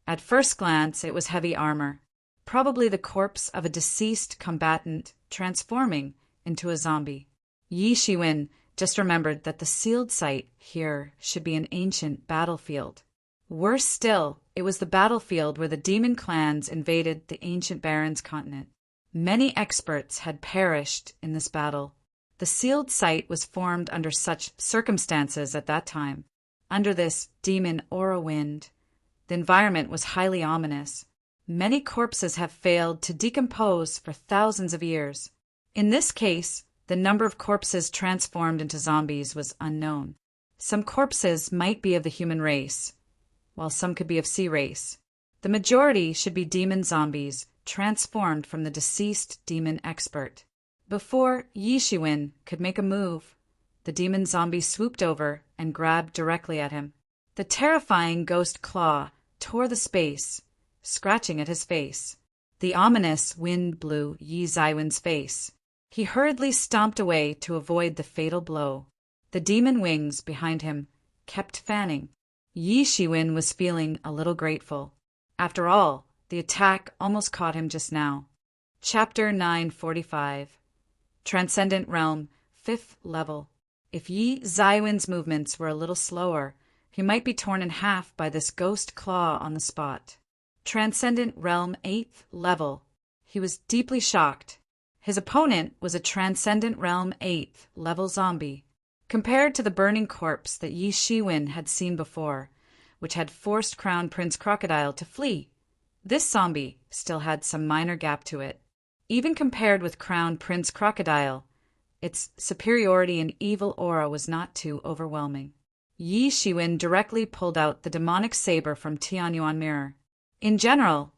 [SPEAKER 1] At first glance, it was heavy armor, probably the corpse of a deceased combatant transforming into a zombie. Yi Shiwen just remembered that the sealed site here should be an ancient battlefield. Worse still, it was the battlefield where the demon clans invaded the ancient Baron's continent. Many experts had perished in this battle. The sealed site was formed under such circumstances at that time. Under this demon aura wind, the environment was highly ominous. Many corpses have failed to decompose for thousands of years. In this case, the number of corpses transformed into zombies was unknown. Some corpses might be of the human race, while some could be of sea race. The majority should be demon zombies transformed from the deceased demon expert. Before Yi Shiwen could make a move, the demon zombie swooped over and grabbed directly at him. The terrifying ghost claw tore the space, scratching at his face. The ominous wind blew Yi Zaiwen's face. He hurriedly stomped away to avoid the fatal blow. The demon wings behind him kept fanning. Yi Shiwen was feeling a little grateful. After all, the attack almost caught him just now. Chapter 945. Transcendent Realm, 5th Level. If Yi Zaiwen's movements were a little slower, he might be torn in half by this ghost claw on the spot. Transcendent Realm, 8th Level. He was deeply shocked. His opponent was a Transcendent Realm 8th Level zombie. Compared to the burning corpse that Yi Shiwen had seen before, which had forced Crown Prince Crocodile to flee, this zombie still had some minor gap to it. Even compared with Crown Prince Crocodile, its superiority and evil aura was not too overwhelming. Yi Shiwen directly pulled out the demonic saber from Tianyuan Mirror. In general,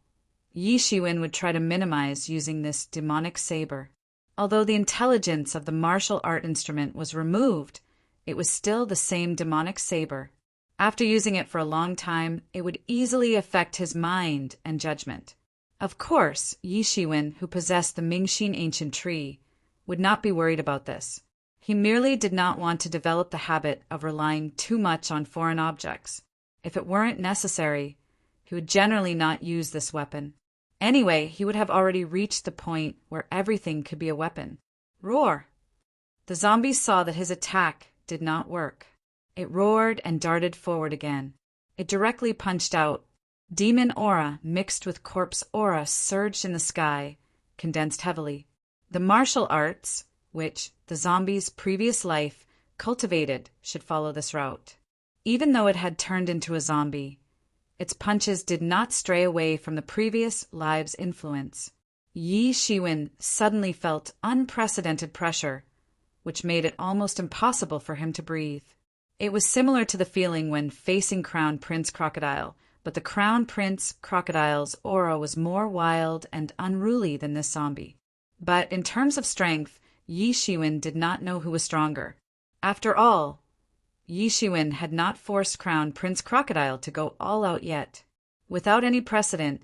[SPEAKER 1] Yi Shiwen would try to minimize using this demonic saber. Although the intelligence of the martial art instrument was removed, it was still the same demonic saber. After using it for a long time, it would easily affect his mind and judgment. Of course, Yi Shiwen, who possessed the Mingxin ancient tree, would not be worried about this. He merely did not want to develop the habit of relying too much on foreign objects. If it weren't necessary, he would generally not use this weapon. Anyway, he would have already reached the point where everything could be a weapon. Roar! The zombie saw that his attack did not work. It roared and darted forward again. It directly punched out. Demon aura mixed with corpse aura surged in the sky, condensed heavily. The martial arts, which the zombie's previous life cultivated, should follow this route. Even though it had turned into a zombie, its punches did not stray away from the previous live's influence. Yi Shiwen suddenly felt unprecedented pressure, which made it almost impossible for him to breathe. It was similar to the feeling when facing Crown Prince Crocodile, but the Crown Prince Crocodile's aura was more wild and unruly than this zombie. But in terms of strength, Yi Shiwen did not know who was stronger. After all, Yi Shiwen had not forced Crown Prince Crocodile to go all out yet. Without any precedent,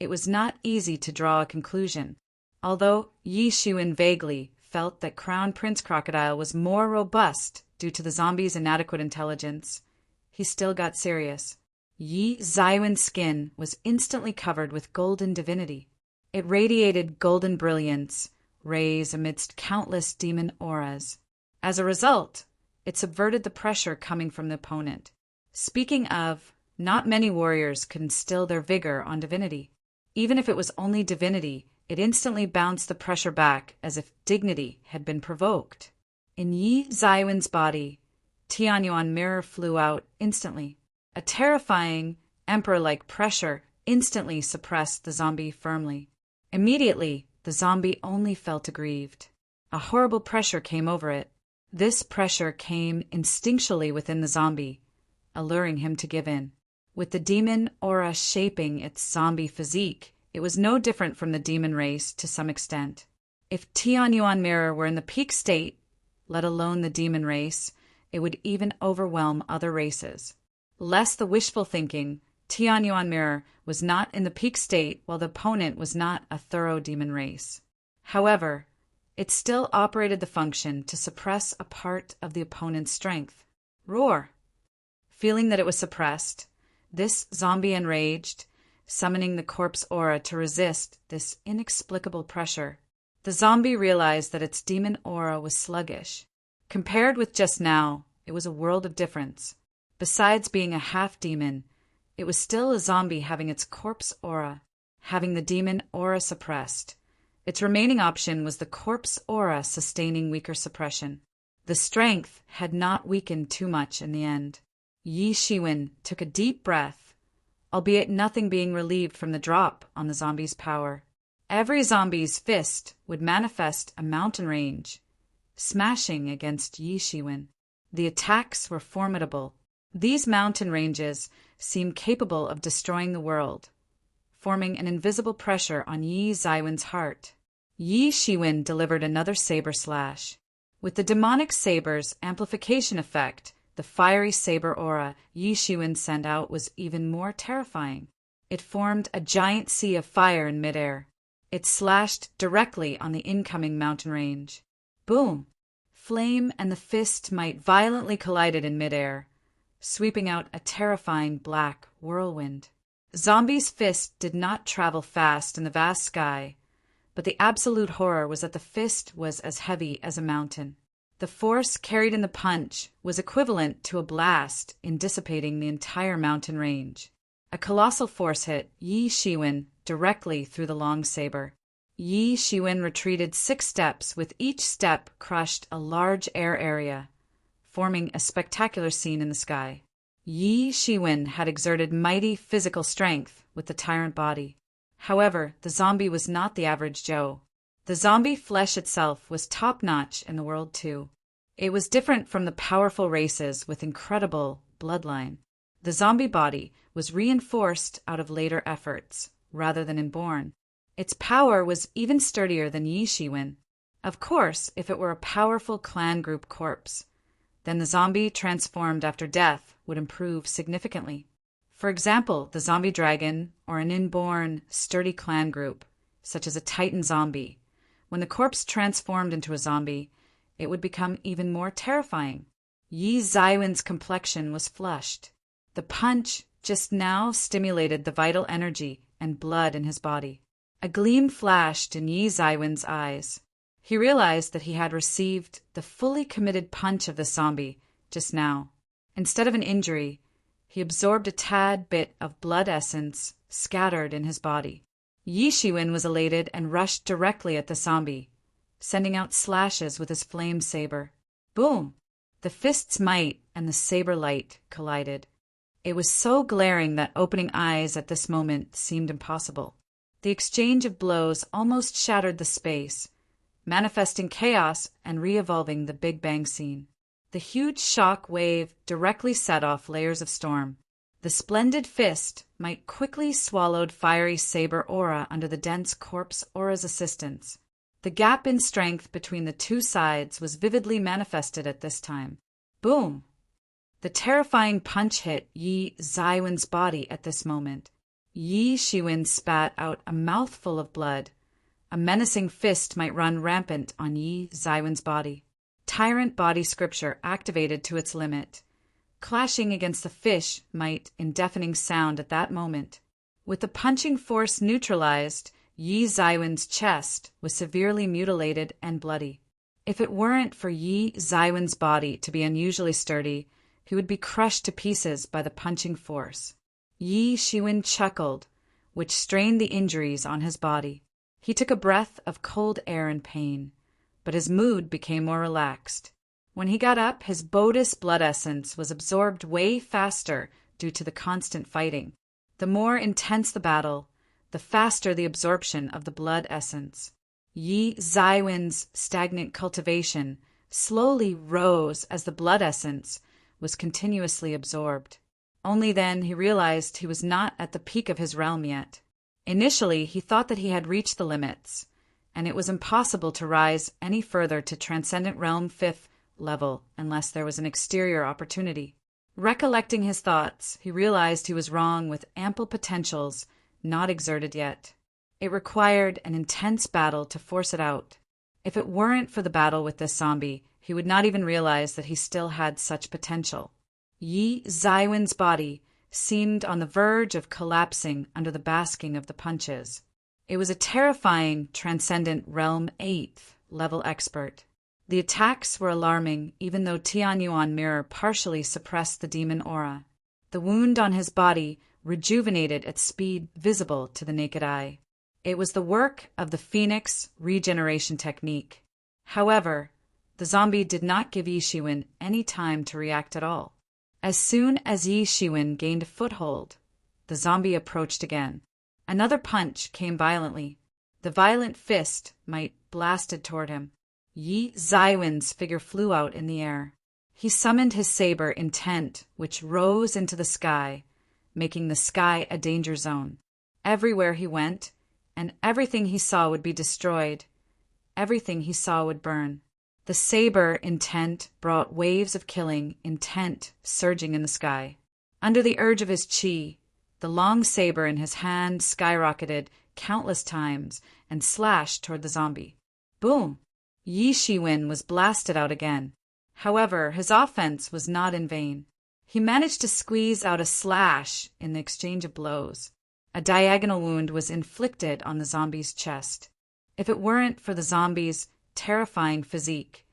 [SPEAKER 1] It was not easy to draw a conclusion. Although Yi Shiwen vaguely felt that Crown Prince Crocodile was more robust due to the zombie's inadequate intelligence, he still got serious. Yi Zaiwen's skin was instantly covered with golden divinity. It radiated golden brilliance, rays amidst countless demon auras. As a result, it subverted the pressure coming from the opponent. Speaking of, not many warriors could instill their vigor on divinity. Even if it was only divinity, it instantly bounced the pressure back as if dignity had been provoked. In Yi Zaiwen's body, Tianyuan mirror flew out instantly. A terrifying, emperor-like pressure instantly suppressed the zombie firmly. Immediately, the zombie only felt aggrieved. A horrible pressure came over it. This pressure came instinctually within the zombie, alluring him to give in. With the demon aura shaping its zombie physique, it was no different from the demon race to some extent. If Tianyuan mirror were in the peak state, let alone the demon race, it would even overwhelm other races. Less the wishful thinking, Tianyuan mirror was not in the peak state while the opponent was not a thorough demon race. However, it still operated the function to suppress a part of the opponent's strength. Roar! Feeling that it was suppressed, this zombie enraged, summoning the corpse aura to resist this inexplicable pressure. The zombie realized that its demon aura was sluggish. Compared with just now, it was a world of difference. Besides being a half-demon, it was still a zombie having its corpse aura, having the demon aura suppressed. Its remaining option was the corpse aura sustaining weaker suppression. The strength had not weakened too much in the end. Yi Shiwen took a deep breath, albeit nothing being relieved from the drop on the zombie's power. Every zombie's fist would manifest a mountain range, smashing against Yi Shiwen. The attacks were formidable. These mountain ranges seemed capable of destroying the world, forming an invisible pressure on Yi Zaiwen's heart. Yi Shiwen delivered another saber slash. With the demonic saber's amplification effect, the fiery saber aura Yi Shiwen sent out was even more terrifying. It formed a giant sea of fire in midair. It slashed directly on the incoming mountain range. Boom! Flame and the fist might violently collided in midair, sweeping out a terrifying black whirlwind. Zombie's fist did not travel fast in the vast sky, but the absolute horror was that the fist was as heavy as a mountain. The force carried in the punch was equivalent to a blast in dissipating the entire mountain range. A colossal force hit Yi Shiwen directly through the long saber. Yi Shiwen retreated 6 steps, with each step crushed a large air area, forming a spectacular scene in the sky. Yi Shiwen had exerted mighty physical strength with the tyrant body. However, the zombie was not the average Joe. The zombie flesh itself was top-notch in the world too. It was different from the powerful races with incredible bloodline. The zombie body was reinforced out of later efforts, rather than inborn. Its power was even sturdier than Yi Shiwen. Of course, if it were a powerful clan group corpse, then the zombie transformed after death would improve significantly. For example, the zombie dragon or an inborn, sturdy clan group, such as a titan zombie. When the corpse transformed into a zombie, it would become even more terrifying. Yi Zaiwen's complexion was flushed. The punch just now stimulated the vital energy and blood in his body. A gleam flashed in Yi Zaiwen's eyes. He realized that he had received the fully committed punch of the zombie just now. Instead of an injury, he absorbed a tad bit of blood essence scattered in his body. Yi Shiwen was elated and rushed directly at the zombie, sending out slashes with his flame saber. Boom! The fist's might and the saber light collided. It was so glaring that opening eyes at this moment seemed impossible. The exchange of blows almost shattered the space, manifesting chaos and re-evolving the Big Bang scene. The huge shock wave directly set off layers of storm. The splendid fist might quickly swallowed fiery saber aura under the dense corpse aura's assistance. The gap in strength between the two sides was vividly manifested at this time. Boom! The terrifying punch hit Yi Zaiwen's body at this moment. Yi Shiwen spat out a mouthful of blood. A menacing fist might run rampant on Yi Zaiwen's body. Tyrant body scripture activated to its limit. Clashing against the fish might in deafening sound at that moment. With the punching force neutralized, Yi Zaiwen's chest was severely mutilated and bloody. If it weren't for Yi Zaiwen's body to be unusually sturdy, he would be crushed to pieces by the punching force. Yi Shiwen chuckled, which strained the injuries on his body. He took a breath of cold air in pain, but his mood became more relaxed. When he got up, his Bodis blood essence was absorbed way faster due to the constant fighting. The more intense the battle, the faster the absorption of the blood essence. Yi Zaiwen's stagnant cultivation slowly rose as the blood essence was continuously absorbed. Only then he realized he was not at the peak of his realm yet. Initially, he thought that he had reached the limits, and it was impossible to rise any further to Transcendent Realm 5th level unless there was an exterior opportunity. Recollecting his thoughts, he realized he was wrong with ample potentials not exerted yet. It required an intense battle to force it out. If it weren't for the battle with this zombie, he would not even realize that he still had such potential. Yi Zaiwen's body seemed on the verge of collapsing under the basking of the punches. It was a terrifying Transcendent Realm 8th level expert. The attacks were alarming, even though Tianyuan Mirror partially suppressed the demon aura. The wound on his body rejuvenated at speed visible to the naked eye. It was the work of the Phoenix regeneration technique. However, the zombie did not give Yi Shiwen any time to react at all. As soon as Yi Shiwen gained a foothold, the zombie approached again. Another punch came violently. The violent fist might blasted toward him. Yi Zaiwen's figure flew out in the air. He summoned his saber intent, which rose into the sky, making the sky a danger zone. Everywhere he went, and everything he saw would be destroyed. Everything he saw would burn. The saber intent brought waves of killing intent surging in the sky. Under the urge of his chi, the long saber in his hand skyrocketed countless times and slashed toward the zombie. Boom! Yi Shiwen was blasted out again. However, his offense was not in vain. He managed to squeeze out a slash in the exchange of blows. A diagonal wound was inflicted on the zombie's chest. If it weren't for the zombie's terrifying physique,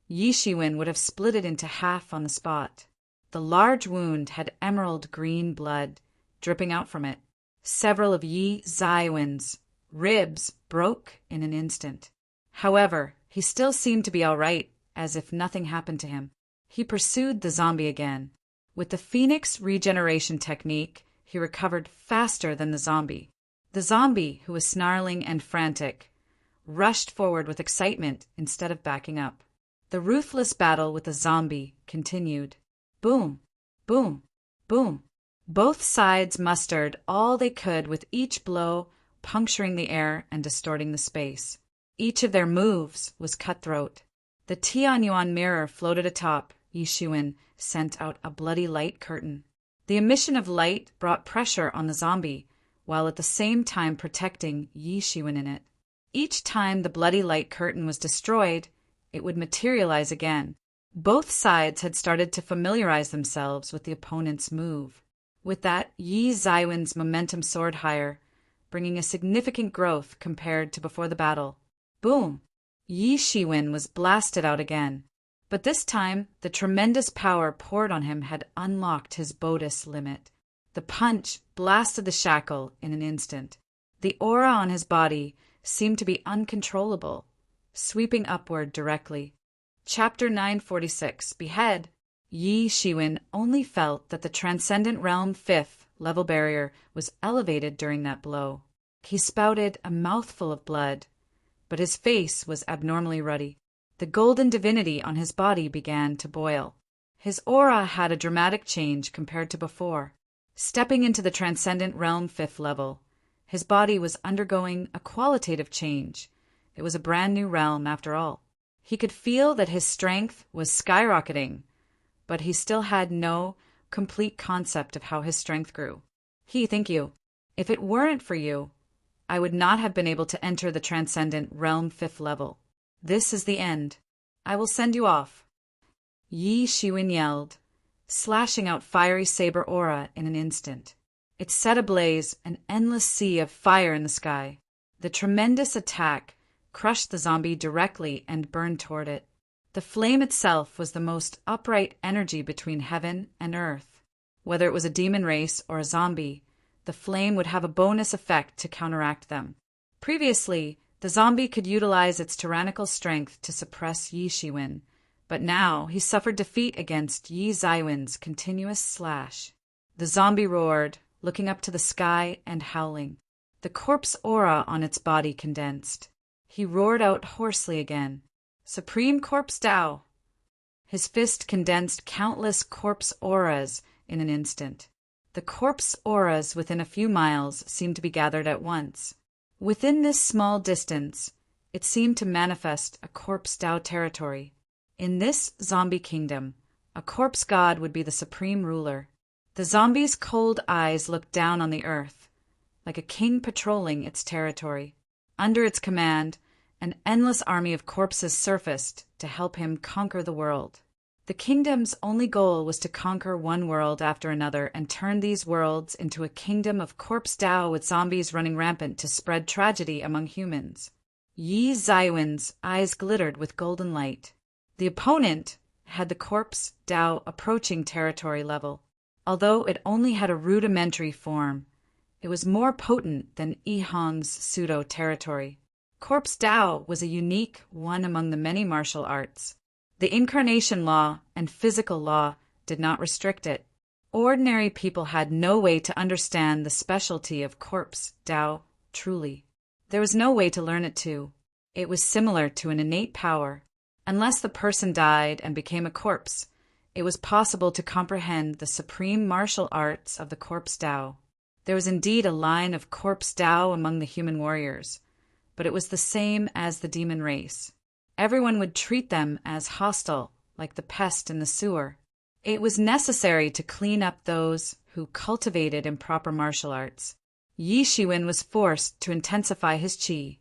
[SPEAKER 1] Yi Shiwen would have split it into half on the spot. The large wound had emerald green blood dripping out from it. Several of Yi Zaiwen's ribs broke in an instant. However, he still seemed to be all right, as if nothing happened to him. He pursued the zombie again. With the Phoenix regeneration technique, he recovered faster than the zombie. The zombie, who was snarling and frantic, rushed forward with excitement instead of backing up. The ruthless battle with the zombie continued. Boom, boom, boom. Both sides mustered all they could with each blow puncturing the air and distorting the space. Each of their moves was cutthroat. The Tianyuan mirror floated atop. Yi Shiwen sent out a bloody light curtain. The emission of light brought pressure on the zombie, while at the same time protecting Yi Shiwen in it. Each time the bloody light curtain was destroyed, it would materialize again. Both sides had started to familiarize themselves with the opponent's move. With that, Yi Zaiwen's momentum soared higher, bringing a significant growth compared to before the battle. Boom! Yi Shiwen was blasted out again. But this time, the tremendous power poured on him had unlocked his Bodis limit. The punch blasted the shackle in an instant. The aura on his body seemed to be uncontrollable, sweeping upward directly. Chapter 946, Behead. Yi Shiwen only felt that the Transcendent Realm 5th level barrier was elevated during that blow. He spouted a mouthful of blood, but his face was abnormally ruddy. The golden divinity on his body began to boil. His aura had a dramatic change compared to before. Stepping into the Transcendent Realm 5th level, his body was undergoing a qualitative change. It was a brand new realm after all. He could feel that his strength was skyrocketing, but he still had no complete concept of how his strength grew. Thank you. If it weren't for you, I would not have been able to enter the transcendent realm 5th level. This is the end. I will send you off." Yi Shiwen yelled, slashing out fiery saber aura in an instant. It set ablaze an endless sea of fire in the sky. The tremendous attack crushed the zombie directly and burned toward it. The flame itself was the most upright energy between heaven and earth. Whether it was a demon race or a zombie, the flame would have a bonus effect to counteract them. Previously, the zombie could utilize its tyrannical strength to suppress Yi Shiwen, but now he suffered defeat against Yi Zaiwen's continuous slash. The zombie roared, looking up to the sky and howling. The corpse aura on its body condensed. He roared out hoarsely again, "Supreme Corpse Tao!" His fist condensed countless corpse auras in an instant. The corpse auras within a few miles seemed to be gathered at once. Within this small distance, it seemed to manifest a corpse Tao territory. In this zombie kingdom, a corpse god would be the supreme ruler. The zombie's cold eyes looked down on the earth, like a king patrolling its territory. Under its command, an endless army of corpses surfaced to help him conquer the world. The kingdom's only goal was to conquer one world after another and turn these worlds into a kingdom of corpse Tao with zombies running rampant to spread tragedy among humans. Yi Zaiwen's eyes glittered with golden light. The opponent had the corpse Tao approaching territory level. Although it only had a rudimentary form, it was more potent than Ihong's pseudo-territory. Corpse Tao was a unique one among the many martial arts. The incarnation law and physical law did not restrict it. Ordinary people had no way to understand the specialty of corpse Tao truly. There was no way to learn it too. It was similar to an innate power. Unless the person died and became a corpse, it was possible to comprehend the supreme martial arts of the corpse Tao. There was indeed a line of corpse Tao among the human warriors, but it was the same as the demon race. Everyone would treat them as hostile, like the pest in the sewer. It was necessary to clean up those who cultivated improper martial arts. Yi Shiwen was forced to intensify his qi.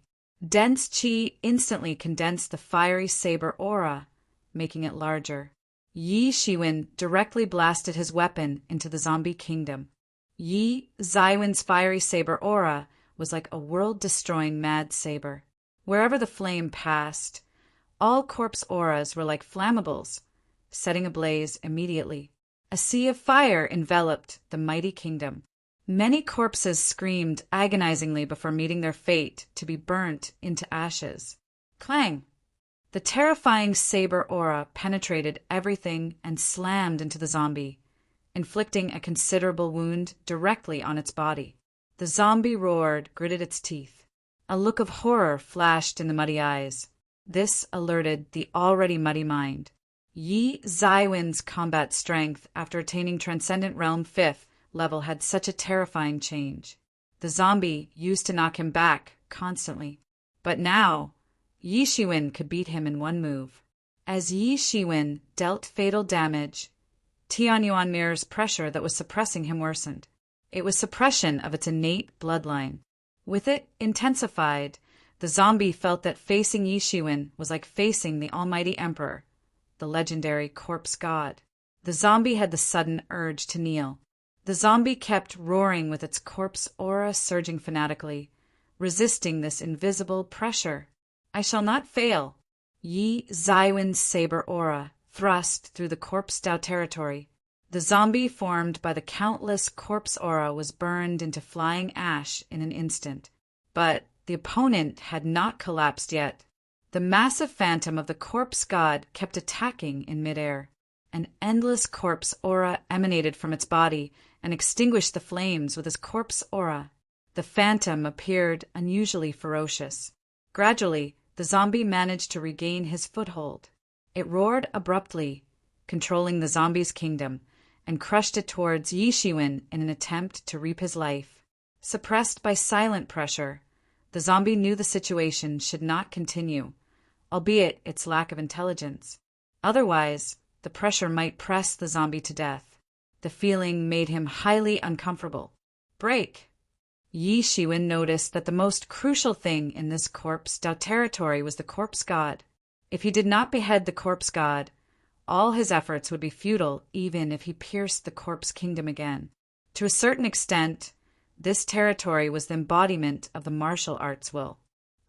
[SPEAKER 1] Dense qi instantly condensed the fiery saber aura, making it larger. Yi Shiwen directly blasted his weapon into the zombie kingdom. Yi Zaiwen's fiery saber aura was like a world-destroying mad saber. Wherever the flame passed, all corpse auras were like flammables, setting ablaze immediately. A sea of fire enveloped the mighty kingdom. Many corpses screamed agonizingly before meeting their fate to be burnt into ashes. Clang! The terrifying saber aura penetrated everything and slammed into the zombie, inflicting a considerable wound directly on its body. The zombie roared, gritted its teeth. A look of horror flashed in the muddy eyes. This alerted the already muddy mind. Yi Zaiwen's combat strength after attaining Transcendent Realm 5th level had such a terrifying change. The zombie used to knock him back constantly. But now, Yi Shiwen could beat him in one move. As Yi Shiwen dealt fatal damage, Tianyuan Mirror's pressure that was suppressing him worsened. It was suppression of its innate bloodline. With it intensified, the zombie felt that facing Yi Shiwen was like facing the Almighty Emperor, the legendary corpse god. The zombie had the sudden urge to kneel. The zombie kept roaring with its corpse aura surging fanatically, resisting this invisible pressure. "I shall not fail." Yi Zaiwen's saber aura thrust through the corpse Tao territory. The zombie formed by the countless corpse aura was burned into flying ash in an instant. But the opponent had not collapsed yet. The massive phantom of the corpse god kept attacking in midair. An endless corpse aura emanated from its body and extinguished the flames with his corpse aura. The phantom appeared unusually ferocious. Gradually, the zombie managed to regain his foothold. It roared abruptly, controlling the zombie's kingdom, and crushed it towards Yi Shiwen in an attempt to reap his life. Suppressed by silent pressure, the zombie knew the situation should not continue, albeit its lack of intelligence. Otherwise, the pressure might press the zombie to death. The feeling made him highly uncomfortable. Break! Yi Shiwen noticed that the most crucial thing in this corpse Dao territory was the corpse god. If he did not behead the corpse god, all his efforts would be futile even if he pierced the corpse kingdom again. To a certain extent, this territory was the embodiment of the martial arts will.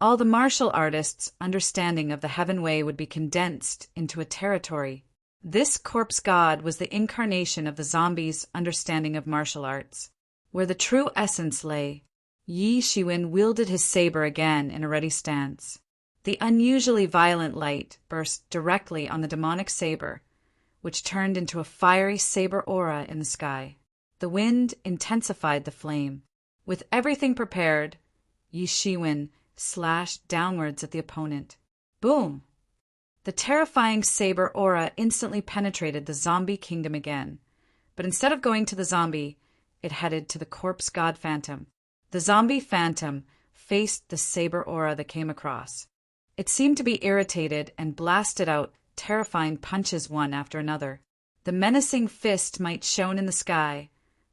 [SPEAKER 1] All the martial artists' understanding of the heaven way would be condensed into a territory. This corpse god was the incarnation of the zombies' understanding of martial arts. Where the true essence lay, Yi Shiwen wielded his saber again in a ready stance. The unusually violent light burst directly on the demonic saber, which turned into a fiery saber aura in the sky. The wind intensified the flame. With everything prepared, Yi Shiwen slashed downwards at the opponent. Boom! The terrifying saber aura instantly penetrated the zombie kingdom again, but instead of going to the zombie, it headed to the corpse god phantom. The zombie phantom faced the saber aura that came across. It seemed to be irritated and blasted out terrifying punches one after another. The menacing fist might shone in the sky,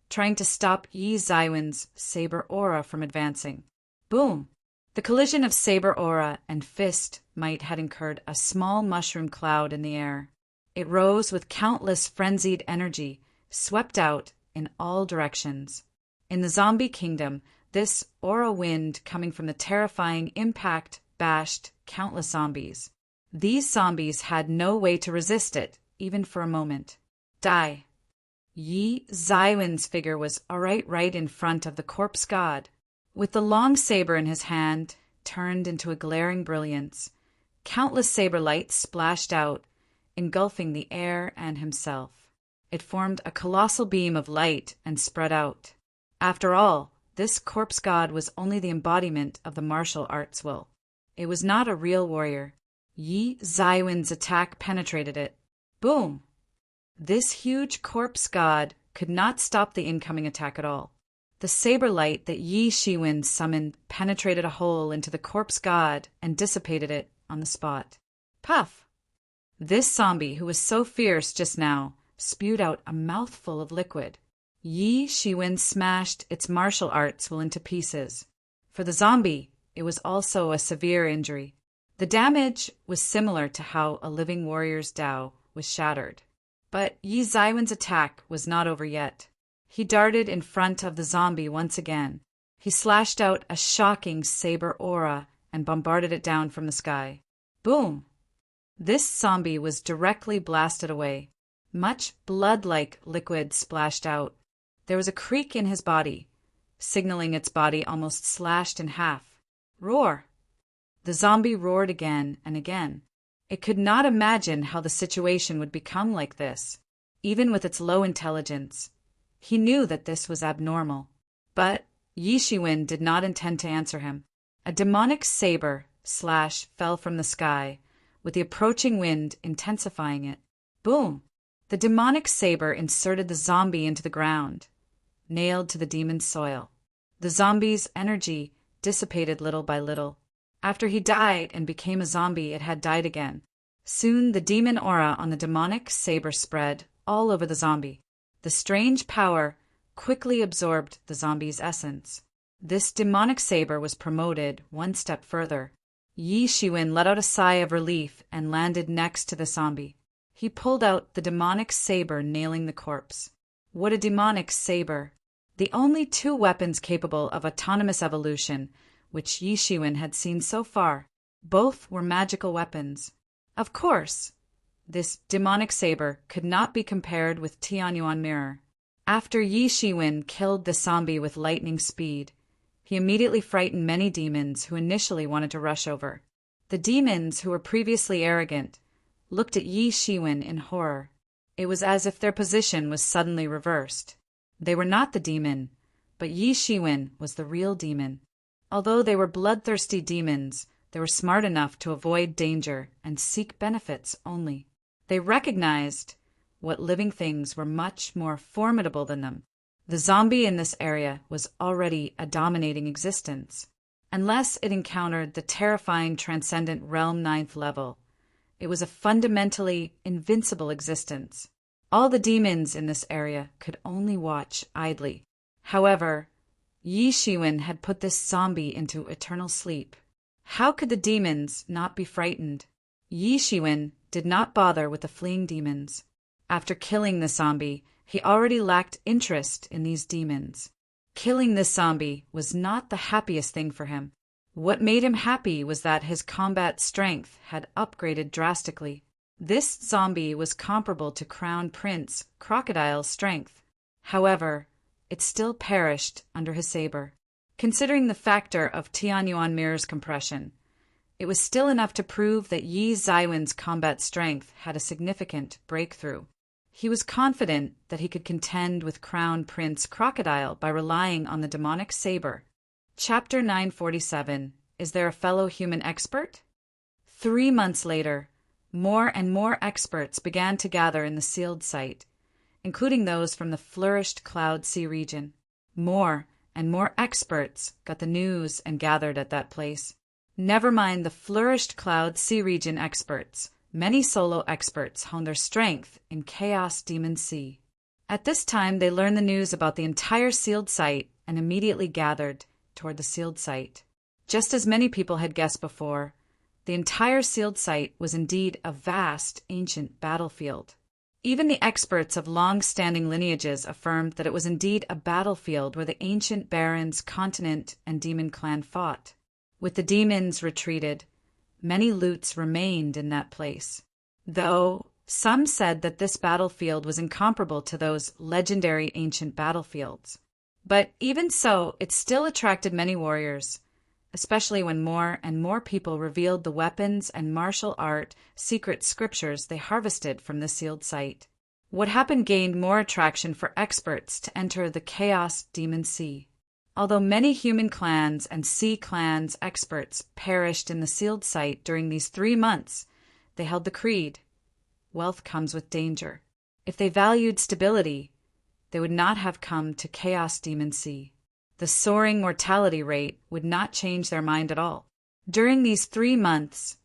[SPEAKER 1] trying to stop Yi Shiwen's saber aura from advancing. Boom! The collision of saber aura and fist might had incurred a small mushroom cloud in the air. It rose with countless frenzied energy, swept out in all directions. In the zombie kingdom, this aura wind coming from the terrifying impact bashed countless zombies. These zombies had no way to resist it, even for a moment. Die! Yi Shiwen's figure was right in front of the corpse god. With the long saber in his hand, turned into a glaring brilliance, countless saber lights splashed out, engulfing the air and himself. It formed a colossal beam of light and spread out. After all, this corpse god was only the embodiment of the martial arts will. It was not a real warrior. Yi Shiwen's attack penetrated it. Boom! This huge corpse god could not stop the incoming attack at all. The saber light that Yi Shiwen summoned penetrated a hole into the corpse god and dissipated it on the spot. Puff! This zombie, who was so fierce just now, spewed out a mouthful of liquid. Yi Shiwen smashed its martial arts will into pieces. For the zombie, it was also a severe injury. The damage was similar to how a living warrior's Tao was shattered. But Yi Shiwen's attack was not over yet. He darted in front of the zombie once again. He slashed out a shocking saber aura and bombarded it down from the sky. Boom! This zombie was directly blasted away. Much blood-like liquid splashed out. There was a creak in his body, signaling its body almost slashed in half. Roar! The zombie roared again and again. It could not imagine how the situation would become like this, even with its low intelligence. He knew that this was abnormal. But Yi Shiwen did not intend to answer him. A demonic saber slash fell from the sky, with the approaching wind intensifying it. Boom! The demonic saber inserted the zombie into the ground, nailed to the demon's soil. The zombie's energy dissipated little by little. After he died and became a zombie, it had died again. Soon the demon aura on the demonic saber spread all over the zombie. The strange power quickly absorbed the zombie's essence. This demonic saber was promoted one step further. Yi Shiwen let out a sigh of relief and landed next to the zombie. He pulled out the demonic saber, nailing the corpse. What a demonic saber! The only two weapons capable of autonomous evolution which Yi Shiwen had seen so far. Both were magical weapons. Of course, this demonic saber could not be compared with Tianyuan mirror. After Yi Shiwen killed the zombie with lightning speed, he immediately frightened many demons who initially wanted to rush over. The demons, who were previously arrogant, looked at Yi Shiwen in horror. It was as if their position was suddenly reversed. They were not the demon, but Yi Shiwen was the real demon. Although they were bloodthirsty demons, they were smart enough to avoid danger and seek benefits only. They recognized what living things were much more formidable than them. The zombie in this area was already a dominating existence. Unless it encountered the terrifying transcendent realm 9th level, it was a fundamentally invincible existence. All the demons in this area could only watch idly. However, Yi Shiwen had put this zombie into eternal sleep. How could the demons not be frightened? Yi Shiwen did not bother with the fleeing demons. After killing the zombie, he already lacked interest in these demons. Killing this zombie was not the happiest thing for him. What made him happy was that his combat strength had upgraded drastically. This zombie was comparable to Crown Prince Crocodile's strength. However, it still perished under his saber. Considering the factor of Tianyuan Mirror's compression, it was still enough to prove that Yi Zaiwen's combat strength had a significant breakthrough. He was confident that he could contend with Crown Prince Crocodile by relying on the demonic saber. Chapter 947. Is there a fellow human expert? 3 months later, more and more experts began to gather in the sealed site, including those from the flourished Cloud Sea region. More and more experts got the news and gathered at that place. Never mind the flourished Cloud Sea region experts. Many solo experts honed their strength in Chaos Demon Sea. At this time, they learned the news about the entire sealed site and immediately gathered toward the sealed site. Just as many people had guessed before, the entire sealed site was indeed a vast, ancient battlefield. Even the experts of long-standing lineages affirmed that it was indeed a battlefield where the ancient barons, continent, and demon clan fought. With the demons retreated, many loots remained in that place, though some said that this battlefield was incomparable to those legendary ancient battlefields. But even so, it still attracted many warriors, especially when more and more people revealed the weapons and martial art secret scriptures they harvested from the sealed site. What happened gained more attraction for experts to enter the Chaos Demon Sea. Although many human clans and sea clans experts perished in the sealed site during these 3 months, they held the creed, wealth comes with danger. If they valued stability, they would not have come to Chaos Demon Sea. The soaring mortality rate would not change their mind at all. During these 3 months,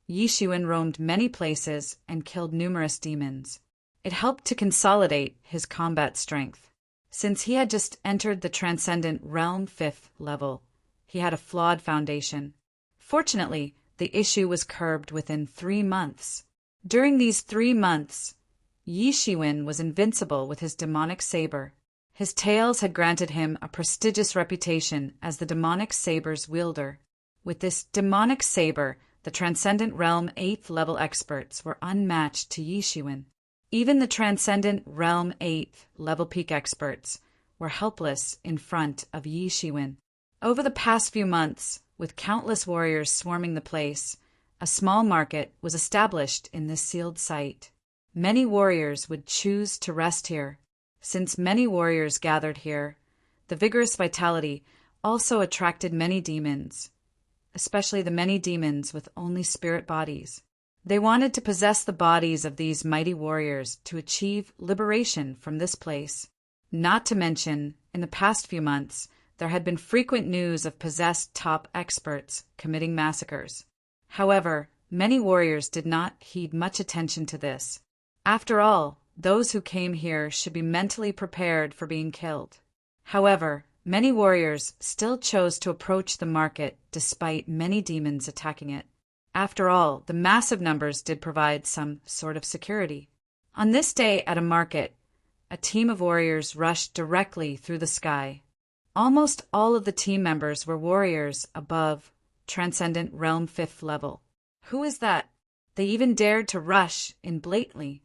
[SPEAKER 1] Yi Shiwen roamed many places and killed numerous demons. It helped to consolidate his combat strength. Since he had just entered the Transcendent Realm 5th level, he had a flawed foundation. Fortunately, the issue was curbed within 3 months. During these 3 months, Yi Shiwen was invincible with his demonic saber. His tales had granted him a prestigious reputation as the demonic saber's wielder. With this demonic saber, the Transcendent Realm 8th level experts were unmatched to Yi Shiwen. Even the Transcendent Realm 8th level peak experts were helpless in front of Yi Shiwen. Over the past few months, with countless warriors swarming the place, a small market was established in this sealed site. Many warriors would choose to rest here. Since many warriors gathered here, the vigorous vitality also attracted many demons, especially the many demons with only spirit bodies. They wanted to possess the bodies of these mighty warriors to achieve liberation from this place. Not to mention, in the past few months, there had been frequent news of possessed top experts committing massacres. However, many warriors did not heed much attention to this. After all, those who came here should be mentally prepared for being killed. However, many warriors still chose to approach the market despite many demons attacking it. After all, the massive numbers did provide some sort of security. On this day at a market, a team of warriors rushed directly through the sky. Almost all of the team members were warriors above Transcendent Realm 5th level. Who is that? They even dared to rush in blatantly.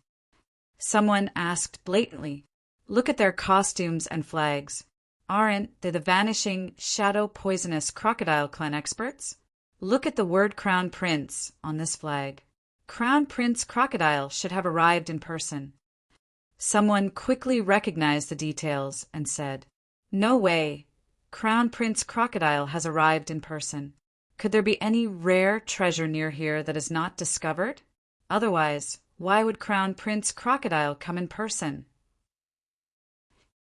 [SPEAKER 1] Someone asked blatantly, "Look at their costumes and flags. Aren't they the vanishing, shadow poisonous crocodile clan experts? Look at the word Crown Prince on this flag. Crown Prince Crocodile should have arrived in person." Someone quickly recognized the details and said, "No way. Crown Prince Crocodile has arrived in person. Could there be any rare treasure near here that is not discovered? Otherwise, why would Crown Prince Crocodile come in person?"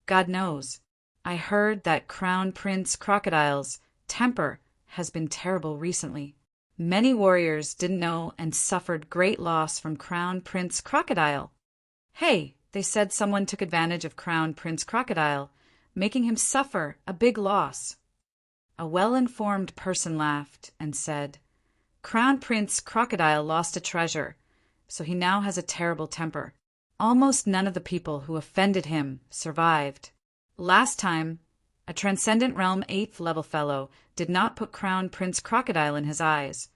[SPEAKER 1] God knows. I heard that Crown Prince Crocodile's temper has been terrible recently. Many warriors didn't know and suffered great loss from Crown Prince Crocodile. Hey, they said someone took advantage of Crown Prince Crocodile, making him suffer a big loss. A well-informed person laughed and said, Crown Prince Crocodile lost a treasure, so he now has a terrible temper. Almost none of the people who offended him survived. Last time, a Transcendent Realm 8th level fellow did not put Crown Prince Crocodile in his eyes,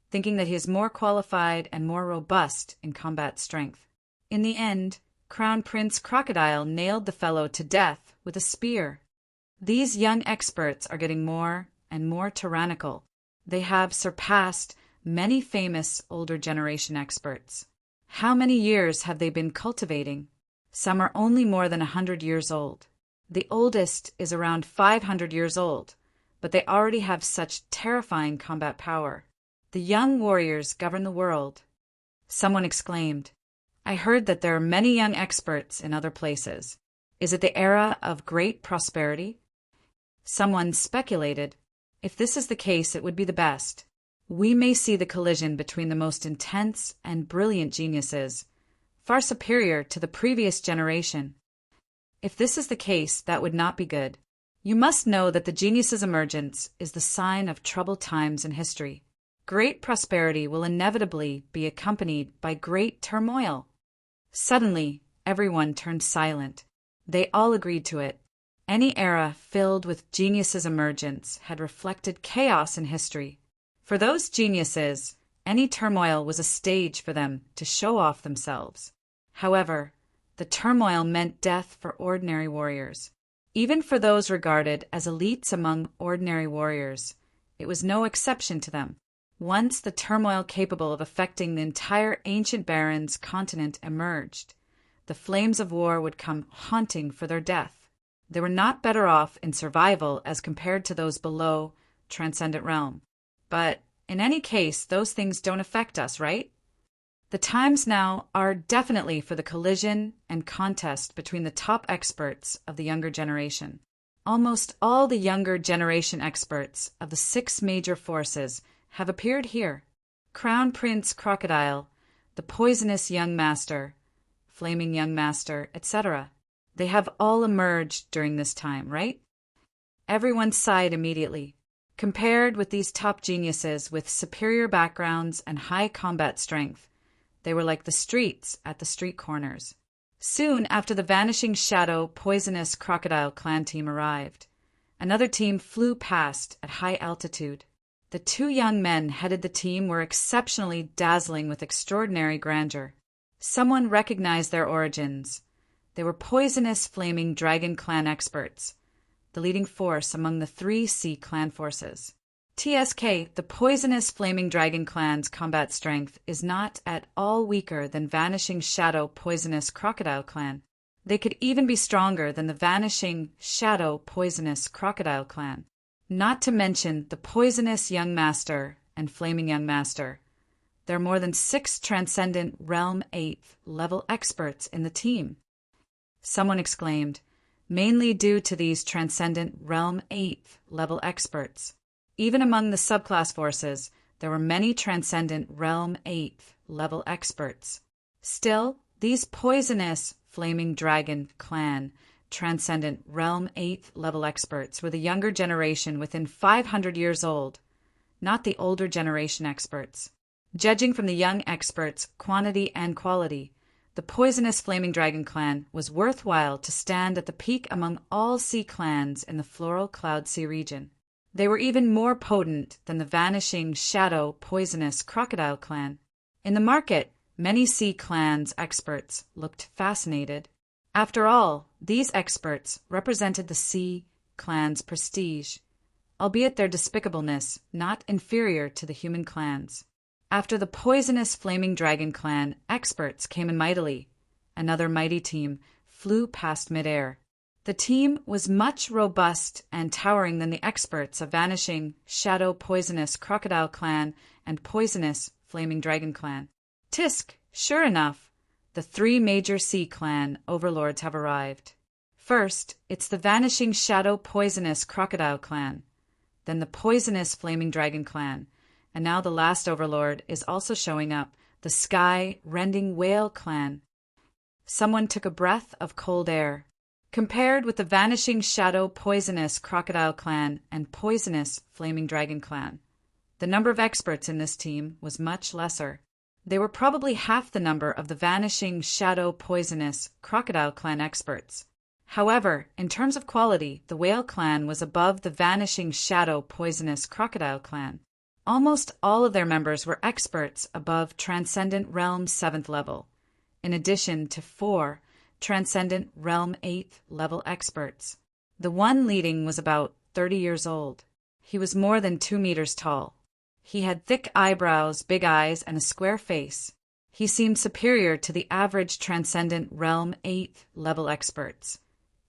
[SPEAKER 1] thinking that he is more qualified and more robust in combat strength. In the end, Crown Prince Crocodile nailed the fellow to death with a spear. These young experts are getting more and more tyrannical. They have surpassed many famous older generation experts. How many years have they been cultivating? Some are only more than 100 years old. The oldest is around 500 years old, but they already have such terrifying combat power. The young warriors govern the world. Someone exclaimed, I heard that there are many young experts in other places. Is it the era of great prosperity? Someone speculated, if this is the case, it would be the best. We may see the collision between the most intense and brilliant geniuses, far superior to the previous generation. If this is the case, that would not be good. You must know that the genius's emergence is the sign of troubled times in history. Great prosperity will inevitably be accompanied by great turmoil. Suddenly, everyone turned silent. They all agreed to it. Any era filled with genius's emergence had reflected chaos in history. For those geniuses, any turmoil was a stage for them to show off themselves. However, the turmoil meant death for ordinary warriors. Even for those regarded as elites among ordinary warriors, it was no exception to them. Once the turmoil capable of affecting the entire ancient barons continent emerged, the flames of war would come haunting for their death. They were not better off in survival as compared to those below Transcendent Realm. But in any case, those things don't affect us, right? The times now are definitely for the collision and contest between the top experts of the younger generation. Almost all the younger generation experts of the 6 major forces have appeared here. Crown Prince Crocodile, the poisonous young master, flaming young master, etc. They have all emerged during this time, right? Everyone sighed immediately. Compared with these top geniuses with superior backgrounds and high combat strength, they were like the streets at the street corners. Soon after the Vanishing Shadow Poisonous Crocodile clan team arrived, another team flew past at high altitude. The 2 young men headed the team were exceptionally dazzling with extraordinary grandeur. Someone recognized their origins. They were Poisonous Flaming Dragon Clan experts, the leading force among the 3 Sea Clan forces. TSK, the Poisonous Flaming Dragon Clan's combat strength is not at all weaker than Vanishing Shadow Poisonous Crocodile Clan. They could even be stronger than the Vanishing Shadow Poisonous Crocodile Clan. Not to mention the Poisonous Young Master and Flaming Young Master. There are more than 6 Transcendent Realm 8th level experts in the team. Someone exclaimed, mainly due to these Transcendent Realm 8th level experts. Even among the subclass forces, there were many Transcendent Realm 8th level experts. Still, these Poisonous Flaming Dragon Clan Transcendent Realm 8th level experts were the younger generation within 500 years old, not the older generation experts. Judging from the young experts' quantity and quality, the Poisonous Flaming Dragon Clan was worthwhile to stand at the peak among all sea clans in the Floral Cloud Sea region. They were even more potent than the Vanishing Shadow Poisonous Crocodile Clan. In the market, many sea clans' experts looked fascinated. After all, these experts represented the sea clan's prestige, albeit their despicableness not inferior to the human clans. After the Poisonous Flaming Dragon Clan, experts came in mightily. Another mighty team flew past midair. The team was much robust and towering than the experts of Vanishing Shadow Poisonous Crocodile Clan and Poisonous Flaming Dragon Clan. Tisk, sure enough, the 3 major sea clan overlords have arrived. First, it's the Vanishing Shadow Poisonous Crocodile Clan, then the Poisonous Flaming Dragon Clan, and now the last overlord is also showing up, the Sky Rending Whale Clan. Someone took a breath of cold air. compared with the Vanishing Shadow Poisonous Crocodile Clan and Poisonous Flaming Dragon Clan. The number of experts in this team was much lesser. They were probably half the number of the Vanishing Shadow Poisonous Crocodile Clan experts. However, in terms of quality, the Whale Clan was above the Vanishing Shadow Poisonous Crocodile Clan. Almost all of their members were experts above Transcendent Realm 7th level, in addition to 4 Transcendent Realm 8th level experts. The one leading was about 30 years old. He was more than 2 meters tall. He had thick eyebrows, big eyes, and a square face. He seemed superior to the average Transcendent Realm 8th level experts,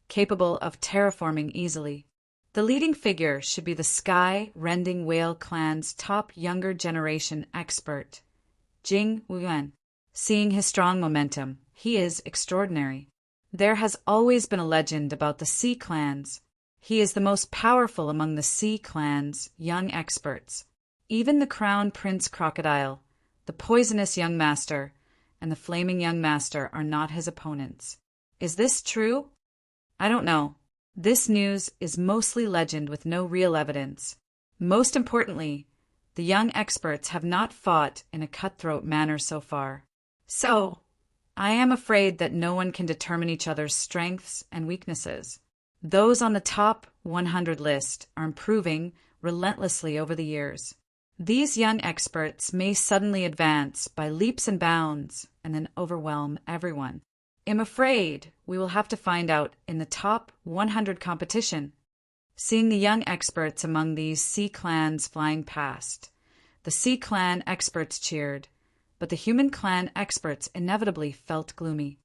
[SPEAKER 1] capable of terraforming easily. The leading figure should be the Sky-Rending Whale Clan's top younger generation expert, Jing Wuan. Seeing his strong momentum, he is extraordinary. There has always been a legend about the Sea Clans. He is the most powerful among the Sea Clan's young experts. Even the Crown Prince Crocodile, the Poisonous Young Master, and the Flaming Young Master are not his opponents. Is this true? I don't know. This news is mostly legend with no real evidence. Most importantly, the young experts have not fought in a cutthroat manner so far. So, I am afraid that no one can determine each other's strengths and weaknesses. Those on the top 100 list are improving relentlessly over the years. These young experts may suddenly advance by leaps and bounds and then overwhelm everyone. I'm afraid we will have to find out in the top 100 competition. Seeing the young experts among these Sea Clans flying past, the Sea Clan experts cheered, but the Human Clan experts inevitably felt gloomy.